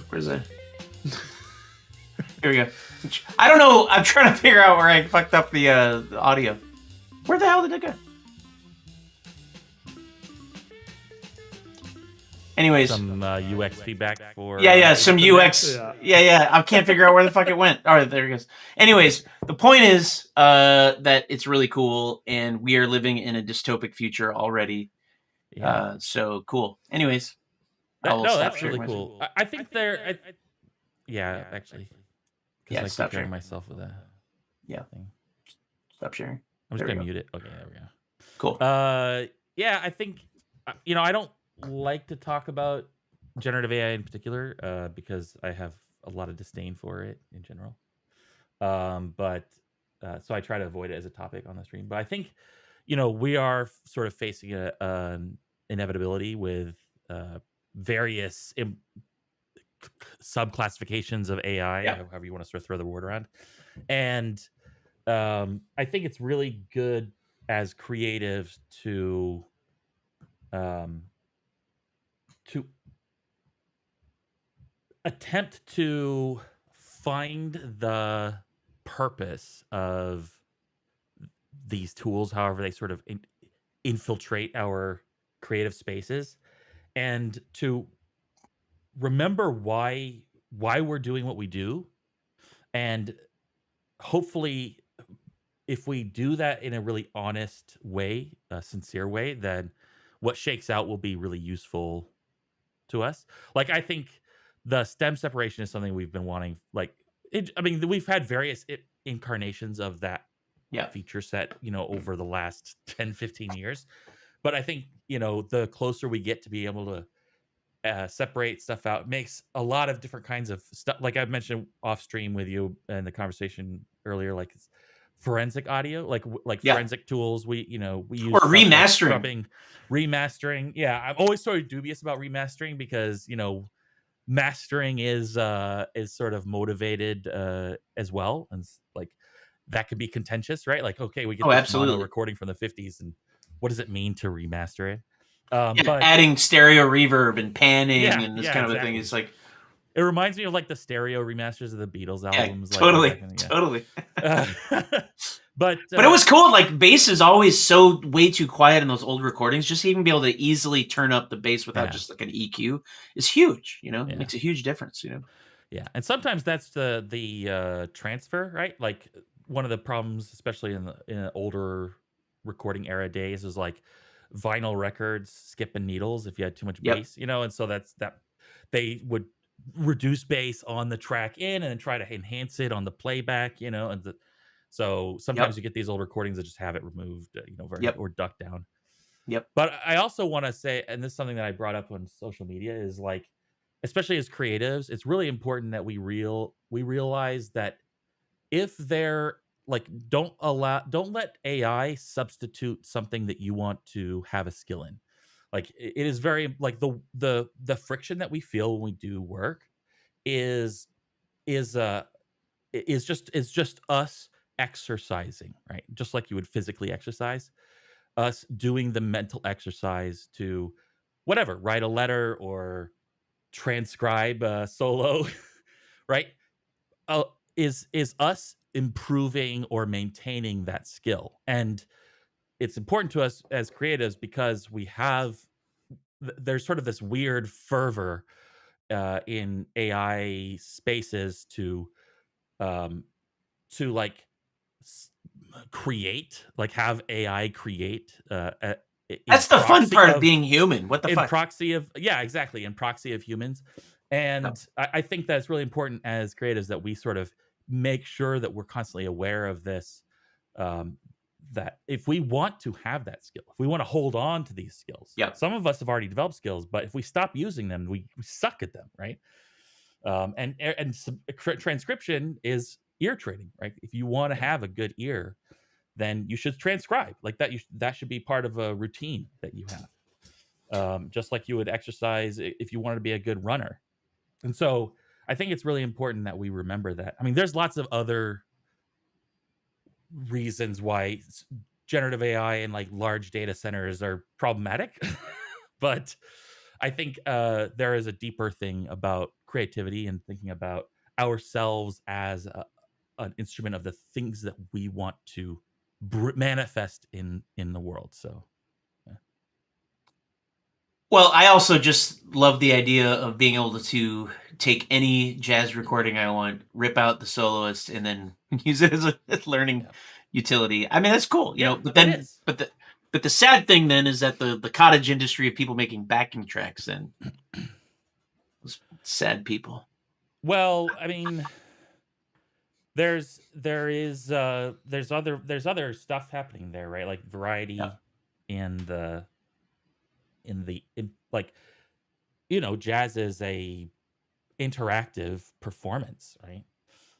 Speaker 3: Where's it? Here we go. I don't know. I'm trying to figure out where I fucked up the audio. Where the hell did it go? Anyways,
Speaker 1: some UX feedback for
Speaker 3: some UX. Yeah. I can't figure out where the fuck it went. All right, there it goes. Anyways, the point is that it's really cool, and we are living in a dystopic future already.
Speaker 1: Yeah.
Speaker 3: So cool. Anyways,
Speaker 1: that's really cool. I think they're. Yeah, actually.
Speaker 3: Yeah,
Speaker 1: I
Speaker 3: stop
Speaker 1: keep hearing
Speaker 3: sharing.
Speaker 1: myself with that.
Speaker 3: Yeah.
Speaker 1: Thing.
Speaker 3: Stop sharing.
Speaker 1: I'm just gonna mute it. Okay, there we go.
Speaker 3: Cool.
Speaker 1: Yeah, I think I don't like to talk about generative AI in particular because I have a lot of disdain for it in general. But so I try to avoid it as a topic on the stream. But I think we are sort of facing an inevitability with various subclassifications of AI, however you want to sort of throw the word around. And I think it's really good as creatives to attempt to find the purpose of these tools, however they sort of infiltrate our creative spaces, and to remember why we're doing what we do. And hopefully if we do that in a really honest way, a sincere way, then what shakes out will be really useful to us. Like, I think the stem separation is something we've been wanting. Like, we've had various incarnations of that feature set, over the last 10, 15 years. But I think, the closer we get to be able to separate stuff out, makes a lot of different kinds of stuff. Like I mentioned off stream with you in the conversation earlier, like forensic audio, like forensic tools. We use
Speaker 3: or remastering,
Speaker 1: scrubbing, remastering. Yeah, I'm always sort of dubious about remastering because mastering is sort of motivated as well, and like that could be contentious, right? Like, okay, we get this mono recording from the 50s, and what does it mean to remaster it? But
Speaker 3: adding stereo reverb and panning and this kind of a thing is like.
Speaker 1: It reminds me of like the stereo remasters of the Beatles albums.
Speaker 3: Totally.
Speaker 1: But
Speaker 3: it was cool. Like, bass is always so way too quiet in those old recordings. Just even be able to easily turn up the bass without just like an EQ is huge. It makes a huge difference.
Speaker 1: Yeah, and sometimes that's the transfer, right? Like one of the problems, especially in the older recording era days, is like vinyl records skipping needles if you had too much bass, and so that they would reduce bass on the track in and then try to enhance it on the playback, and so sometimes you get these old recordings that just have it removed, or ducked down. But I also want to say, and this is something that I brought up on social media, is like, especially as creatives, it's really important that we realize that if they're like, don't let AI substitute something that you want to have a skill in. Like, it is very like the friction that we feel when we do work is just us exercising, right? Just like you would physically exercise, us doing the mental exercise to whatever, write a letter or transcribe a solo, right? Is us improving or maintaining that skill. And it's important to us as creatives because there's sort of this weird fervor in AI spaces to like create, like have AI create.
Speaker 3: That's the fun part of being human. What the fuck?
Speaker 1: In proxy of humans. And I think that it's really important as creatives that we sort of make sure that we're constantly aware of this, that if we want to have that skill, if we want to hold on to these skills, some of us have already developed skills, but if we stop using them, we suck at them, right? And transcription is ear training, right? If you want to have a good ear, then you should transcribe like that. That should be part of a routine that you have, just like you would exercise if you wanted to be a good runner. And so I think it's really important that we remember that. I mean, there's lots of other reasons why generative AI and like large data centers are problematic, but I think there is a deeper thing about creativity and thinking about ourselves as an instrument of the things that we want to manifest in the world. So
Speaker 3: Well, I also just love the idea of being able to take any jazz recording I want, rip out the soloist, and then use it as a learning utility. I mean, that's cool, you know. But then, but the sad thing then is that the cottage industry of people making backing tracks then, those sad people.
Speaker 1: Well, I mean, there's other stuff happening there, right? Like variety in like, you know, jazz is a interactive performance, right?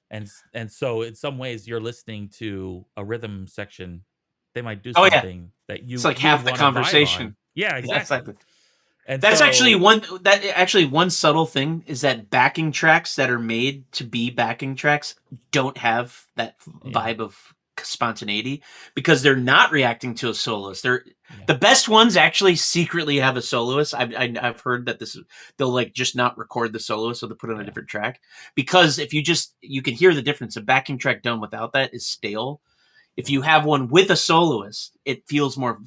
Speaker 1: And so in some ways you're listening to a rhythm section, they might do something that you,
Speaker 3: it's like
Speaker 1: you
Speaker 3: half
Speaker 1: would
Speaker 3: the
Speaker 1: wanna vibe on.
Speaker 3: conversation.
Speaker 1: Yeah, exactly.
Speaker 3: Exactly.
Speaker 1: And
Speaker 3: That's
Speaker 1: so,
Speaker 3: actually one subtle thing is that backing tracks that are made to be backing tracks don't have that vibe of spontaneity because they're not reacting to a soloist. The best ones actually secretly have a soloist. I've heard that they'll like just not record the soloist, so they'll put it on a different track, because if you can hear the difference. A backing track done without that is stale. If you have one with a soloist, it feels more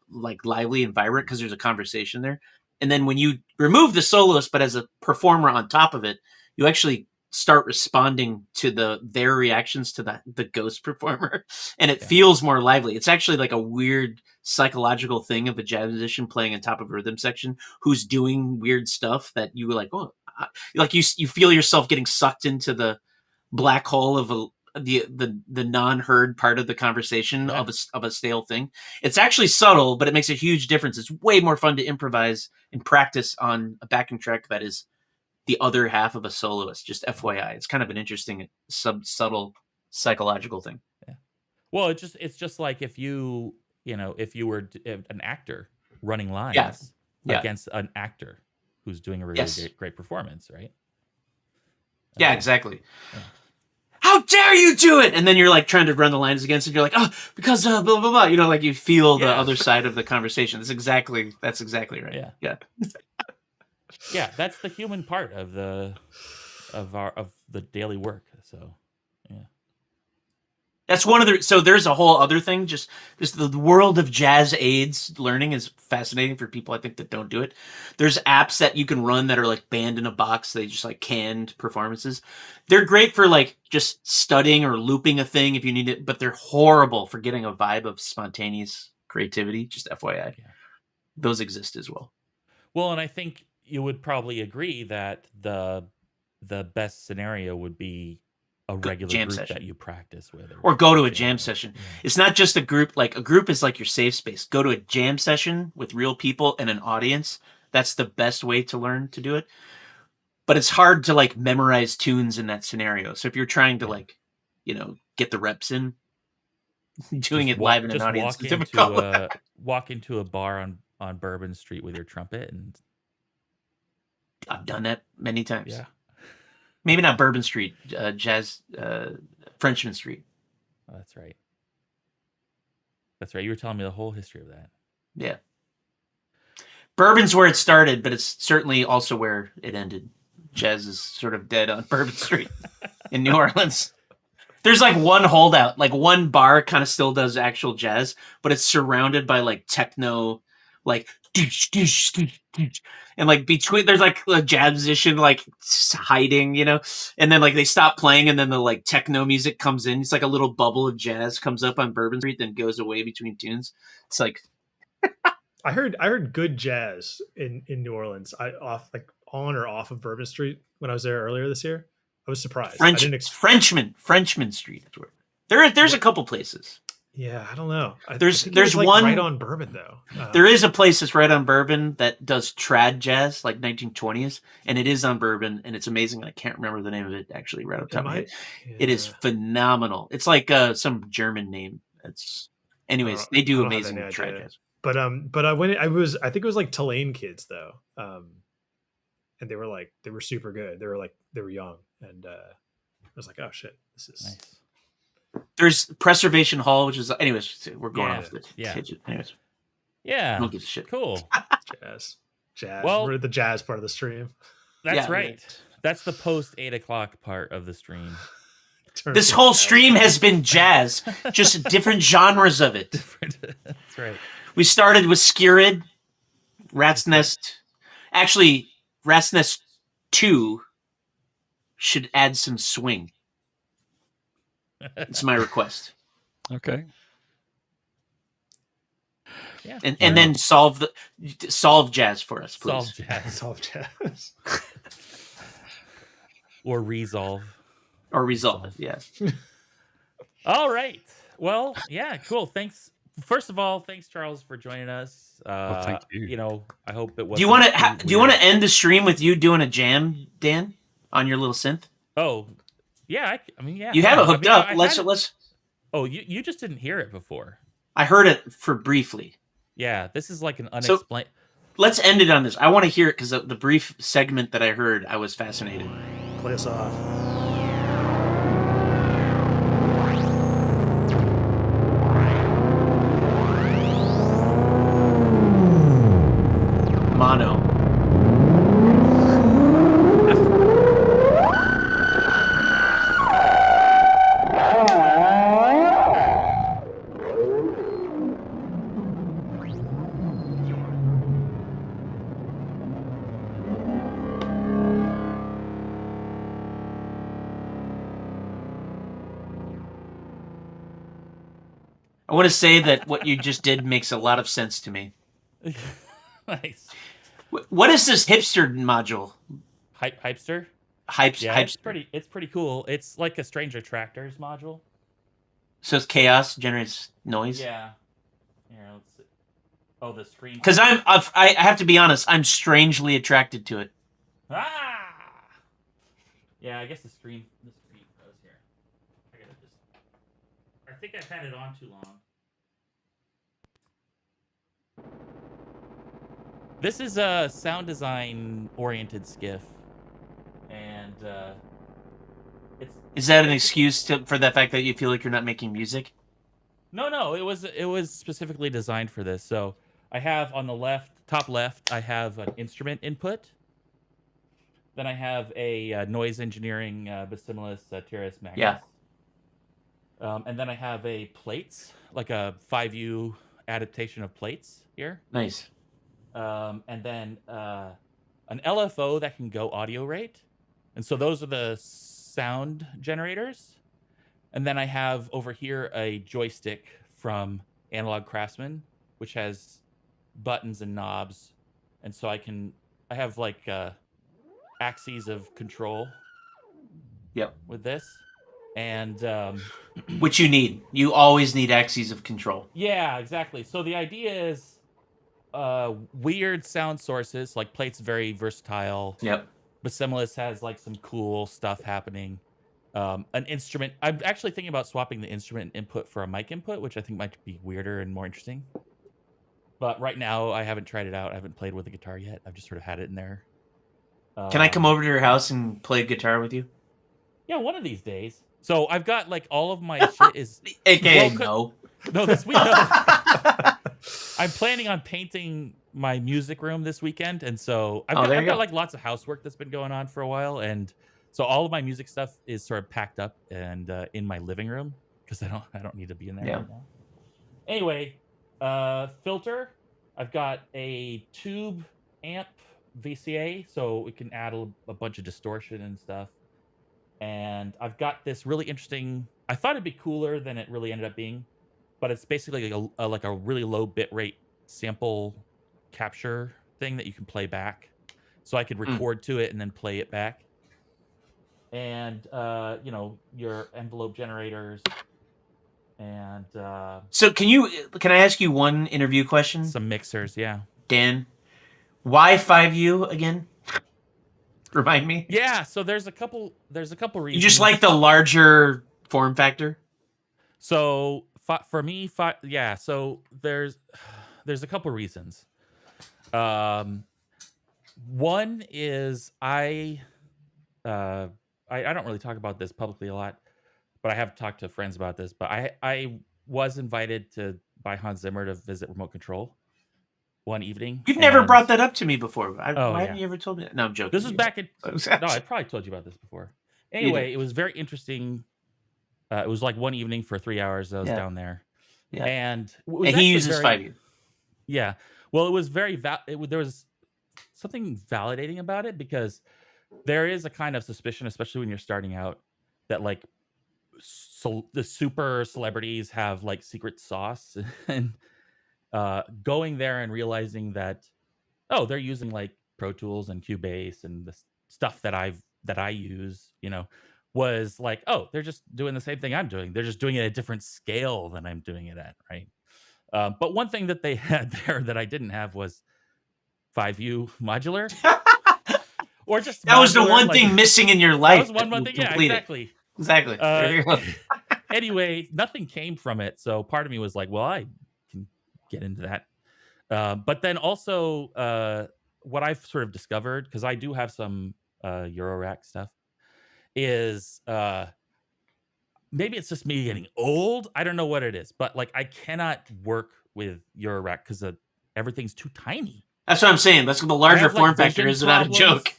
Speaker 3: lively and vibrant because there's a conversation there. And then when you remove the soloist, but as a performer on top of it, you actually start responding to their reactions to the ghost performer, and it feels more lively. It's actually like a weird psychological thing of a jazz musician playing on top of a rhythm section who's doing weird stuff that you were like, oh, like you feel yourself getting sucked into the black hole of the non-heard part of the conversation of a stale thing. It's actually subtle, but it makes a huge difference. It's way more fun to improvise and practice on a backing track that is the other half of a soloist. Just FYI, it's kind of an interesting subtle psychological thing.
Speaker 1: Yeah. Well, it's just like if you were an actor running lines against an actor who's doing a really great performance, right?
Speaker 3: Yeah, exactly. Yeah. How dare you do it? And then you're like trying to run the lines against it. You're like, oh, because blah, blah, blah. You know, like you feel the other side of the conversation. That's exactly right.
Speaker 1: Yeah.
Speaker 3: Yeah.
Speaker 1: Yeah. That's the human part of the daily work. So, yeah.
Speaker 3: That's one of the, so there's a whole other thing. Just the world of jazz aids learning is fascinating for people, I think, that don't do it. There's apps that you can run that are like band in a box. They just like canned performances. They're great for like just studying or looping a thing if you need it, but they're horrible for getting a vibe of spontaneous creativity. Just FYI. Yeah. Those exist as well.
Speaker 1: Well, and I think you would probably agree that the best scenario would be a regular
Speaker 3: jam
Speaker 1: group
Speaker 3: session
Speaker 1: that you practice with,
Speaker 3: or go to a jam session. Yeah. It's not just a group. Like a group is like your safe space. Go to a jam session with real people and an audience. That's the best way to learn to do it. But it's hard to like memorize tunes in that scenario. So if you're trying to like, get the reps in, doing it live in an audience is difficult.
Speaker 1: Walk into a bar on Bourbon Street with your trumpet, and
Speaker 3: I've done that many times.
Speaker 1: Yeah.
Speaker 3: Maybe not Bourbon Street, Frenchman Street.
Speaker 1: Oh, that's right. That's right. You were telling me the whole history of that.
Speaker 3: Yeah. Bourbon's where it started, but it's certainly also where it ended. Jazz is sort of dead on Bourbon Street in New Orleans. There's like one holdout, like one bar kind of still does actual jazz, but it's surrounded by like techno, like and like between there's like a jazz musician like hiding, and then like they stop playing and then the like techno music comes in. It's like a little bubble of jazz comes up on Bourbon Street, then goes away between tunes. It's like
Speaker 5: I heard good jazz in New Orleans. On or off of Bourbon Street when I was there earlier this year. I was surprised.
Speaker 3: Frenchman Street. There's a couple places.
Speaker 5: Yeah, I don't know.
Speaker 3: There's
Speaker 5: like
Speaker 3: one
Speaker 5: right on Bourbon though.
Speaker 3: There is a place that's right on Bourbon that does trad jazz, like 1920s, and it is on Bourbon, and it's amazing. I can't remember the name of it actually right off the top of my head. Yeah. It is phenomenal. It's like some German name. They do amazing trad jazz.
Speaker 5: But when I think it was like Tulane kids though, and they were super good. They were young, and I was like, oh shit, this is
Speaker 1: nice.
Speaker 3: There's Preservation Hall, which is, anyways, we're going off the tangent. Anyways.
Speaker 1: Yeah.
Speaker 3: Don't give a shit.
Speaker 1: Cool.
Speaker 5: Jazz.
Speaker 1: Well,
Speaker 5: we're the jazz part of the stream.
Speaker 1: That's right. Yeah. That's the post 8:00 part of the stream.
Speaker 3: This whole stream has been jazz, just different genres of it.
Speaker 1: That's right.
Speaker 3: We started with Skirid, Rat's Nest, Actually, Rasness 2 should add some swing. It's my request.
Speaker 2: Okay.
Speaker 1: Yeah.
Speaker 3: And then solve jazz for us, please.
Speaker 1: Solve jazz.
Speaker 5: Solve jazz.
Speaker 1: Or resolve.
Speaker 3: Or resolve it, yeah.
Speaker 1: All right. Well, yeah, cool. Thanks. First of all, thanks, Charles, for joining us.
Speaker 2: Well, thank you.
Speaker 1: You know, I hope it was.
Speaker 3: Do you want to end the stream with you doing a jam, Dan, on your little synth?
Speaker 1: Oh, yeah. I mean, yeah.
Speaker 3: You have it hooked up.
Speaker 1: I
Speaker 3: Let's.
Speaker 1: Oh, you just didn't hear it before.
Speaker 3: I heard it for briefly.
Speaker 1: Yeah, this is like an unexplained.
Speaker 3: So, let's end it on this. I want to hear it because the brief segment that I heard, I was fascinated.
Speaker 5: Play us off.
Speaker 3: Mono. I want to say that what you just did makes a lot of sense to me.
Speaker 1: Nice.
Speaker 3: What is this hipster module?
Speaker 1: Hypester?
Speaker 3: Yeah,
Speaker 1: hypester. It's pretty cool. It's like a Strange Attractors module.
Speaker 3: So it's chaos, generates noise.
Speaker 1: Yeah. Here, let's see. Oh, the screen.
Speaker 3: Because I have to be honest, I'm strangely attracted to it.
Speaker 1: Ah. Yeah, I guess the screen goes here. I think I've had it on too long. This is a sound design oriented skiff, and
Speaker 3: Is that an excuse for the fact that you feel like you're not making music?
Speaker 1: No. It was specifically designed for this. So I have on the top left, I have an instrument input. Then I have a noise engineering Bacillus Terrace Magnus.
Speaker 3: Yeah.
Speaker 1: And then I have a plates, like a 5U adaptation of plates here.
Speaker 3: Nice.
Speaker 1: And then an LFO that can go audio rate. And so those are the sound generators. And then I have over here a joystick from Analog Craftsman, which has buttons and knobs. And so I have like axes of control.
Speaker 3: Yep.
Speaker 1: With this. And
Speaker 3: which you need. You always need axes of control.
Speaker 1: Yeah, exactly. So the idea is weird sound sources, like plates very versatile.
Speaker 3: Yep.
Speaker 1: Bacillus has like some cool stuff happening. An instrument. I'm actually thinking about swapping the instrument input for a mic input, which I think might be weirder and more interesting. But right now, I haven't tried it out. I haven't played with the guitar yet. I've just sort of had it in there.
Speaker 3: Can I come over to your house and play guitar with you?
Speaker 1: Yeah, one of these days. So I've got like all of my shit is
Speaker 3: AKA no.
Speaker 1: No, this week. No. I'm planning on painting my music room this weekend, and so I've got like lots of housework that's been going on for a while, and so all of my music stuff is sort of packed up and in my living room because I don't need to be in there right now. Anyway, filter. I've got a tube amp VCA, so we can add a bunch of distortion and stuff. And I've got this really interesting. I thought it'd be cooler than it really ended up being, but it's basically like a really low bit rate sample capture thing that you can play back. So I could record to it and then play it back. And your envelope generators and
Speaker 3: so can I ask you one interview question?
Speaker 1: Some mixers, yeah.
Speaker 3: Dan, why 5U again? Remind me.
Speaker 1: Yeah, so there's a couple reasons.
Speaker 3: You just like the larger form factor?
Speaker 1: So for me, so there's a couple reasons. One is I don't really talk about this publicly a lot, but I have talked to friends about this. But I was invited by Hans Zimmer to visit Remote Control one evening.
Speaker 3: You've never brought that up to me before. Why
Speaker 1: yeah.
Speaker 3: haven't you ever told me that? No, I'm joking.
Speaker 1: This was back in... No, I probably told you about this before. Anyway, it was very interesting. It was like one evening for 3 hours I was down there.
Speaker 3: Yeah.
Speaker 1: And
Speaker 3: he uses 5U.
Speaker 1: Yeah. Well, it was very... there was something validating about it, because there is a kind of suspicion, especially when you're starting out, that like the super celebrities have like secret sauce, and going there and realizing that, oh, they're using like Pro Tools and Cubase and the stuff that I use, was like, oh, they're just doing the same thing I'm doing. They're just doing it at a different scale than I'm doing it at, right? But one thing that they had there that I didn't have was 5U modular, or just
Speaker 3: that was the
Speaker 1: modular,
Speaker 3: one
Speaker 1: like,
Speaker 3: thing missing in your
Speaker 1: that
Speaker 3: life.
Speaker 1: was one thing. Yeah,
Speaker 3: completed.
Speaker 1: exactly.
Speaker 3: There you go.
Speaker 1: Anyway, nothing came from it, so part of me was like, well, I can get into that. But then also, what I've sort of discovered, because I do have some Eurorack stuff, is maybe it's just me getting old. I don't know what it is, but like I cannot work with Eurorack because everything's too tiny.
Speaker 3: That's what I'm saying. That's the larger
Speaker 1: have, like,
Speaker 3: form factor
Speaker 1: vision
Speaker 3: is not a joke.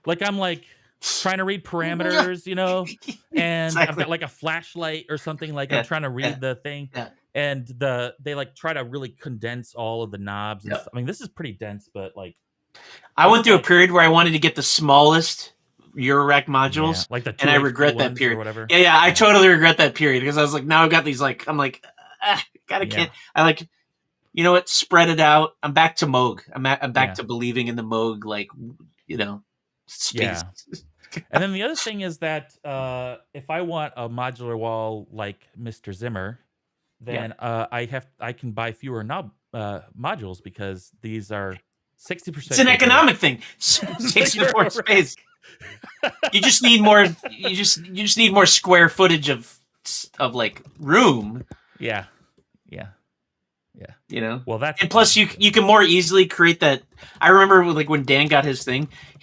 Speaker 1: Like I'm like trying to read parameters, and I've
Speaker 3: Exactly.
Speaker 1: got like a flashlight or something, like
Speaker 3: Yeah,
Speaker 1: I'm trying to read the thing.
Speaker 3: Yeah.
Speaker 1: And they like try to really condense all of the knobs. And
Speaker 3: Yeah.
Speaker 1: I mean, this is pretty dense, but like
Speaker 3: I went through a period where I wanted to get the smallest Eurorack modules,
Speaker 1: like the
Speaker 3: and I
Speaker 1: 2HP
Speaker 3: regret that
Speaker 1: ones
Speaker 3: period.
Speaker 1: or whatever.
Speaker 3: Yeah, I totally regret that period, because I was like, now I've got these I'm like, can't. I like, you know what? Spread it out. I'm back to Moog. I'm back to believing in the Moog, space.
Speaker 1: Yeah. And then the other thing is that if I want a modular wall like Mr. Zimmer, then I can buy fewer modules, because these are 60%.
Speaker 3: It's an economic thing. 64 space. You just need more. You just need more square footage of like room.
Speaker 1: Yeah. Well,
Speaker 3: and plus you can more easily create that. I remember like when Dan got his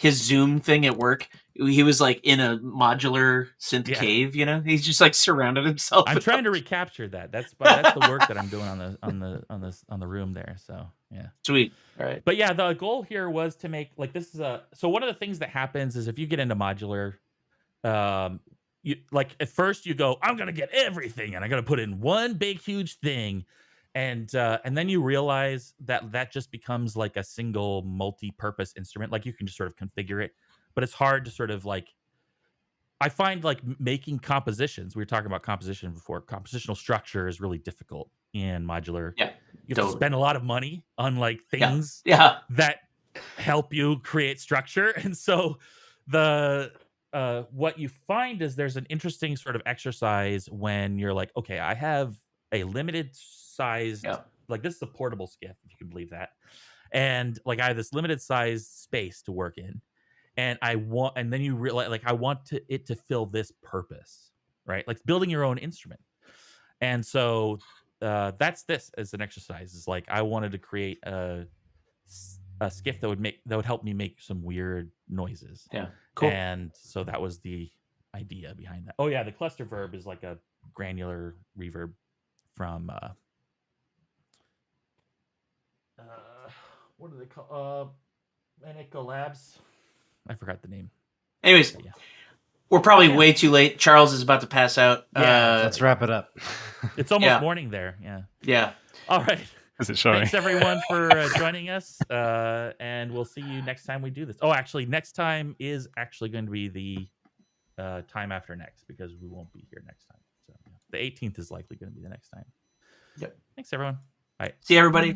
Speaker 3: Zoom thing at work. He was like in a modular synth cave. He's just like surrounded himself.
Speaker 1: I'm trying to recapture that. That's the work that I'm doing on the room there. So yeah,
Speaker 3: sweet. All right.
Speaker 1: But yeah, the goal here was to make like this is so one of the things that happens is if you get into modular, you like at first you go, I'm gonna get everything and I'm gonna put in one big huge thing, and then you realize that just becomes like a single multi-purpose instrument. Like you can just sort of configure it, but it's hard to sort of like. I find like making compositions. We were talking about composition before. Compositional structure is really difficult in modular.
Speaker 3: Yeah,
Speaker 1: you have to spend a lot of money on like things that help you create structure, and so the what you find is there's an interesting sort of exercise when you're like, okay, I have a limited sized like this is a portable skiff, if you can believe that, and like I have this limited sized space to work in. And then you realize, like, I want it to fill this purpose, right? Like building your own instrument. And so that's this as an exercise. Is like I wanted to create a skiff that would help me make some weird noises.
Speaker 3: Yeah, cool.
Speaker 1: And so that was the idea behind that. Oh yeah, the cluster verb is like a granular reverb from what do they call Manico Labs. I forgot the name.
Speaker 3: Anyways, we're probably way too late. Charles is about to pass out.
Speaker 4: Yeah, let's wrap it up.
Speaker 1: It's almost morning there.
Speaker 3: Yeah.
Speaker 1: All right.
Speaker 2: Is it showing?
Speaker 1: Thanks everyone for joining us, and we'll see you next time we do this. Oh, actually, next time is actually going to be the time after next, because we won't be here next time. So the 18th is likely going to be the next time.
Speaker 3: Yep.
Speaker 1: Thanks everyone. Bye.
Speaker 3: See you, everybody.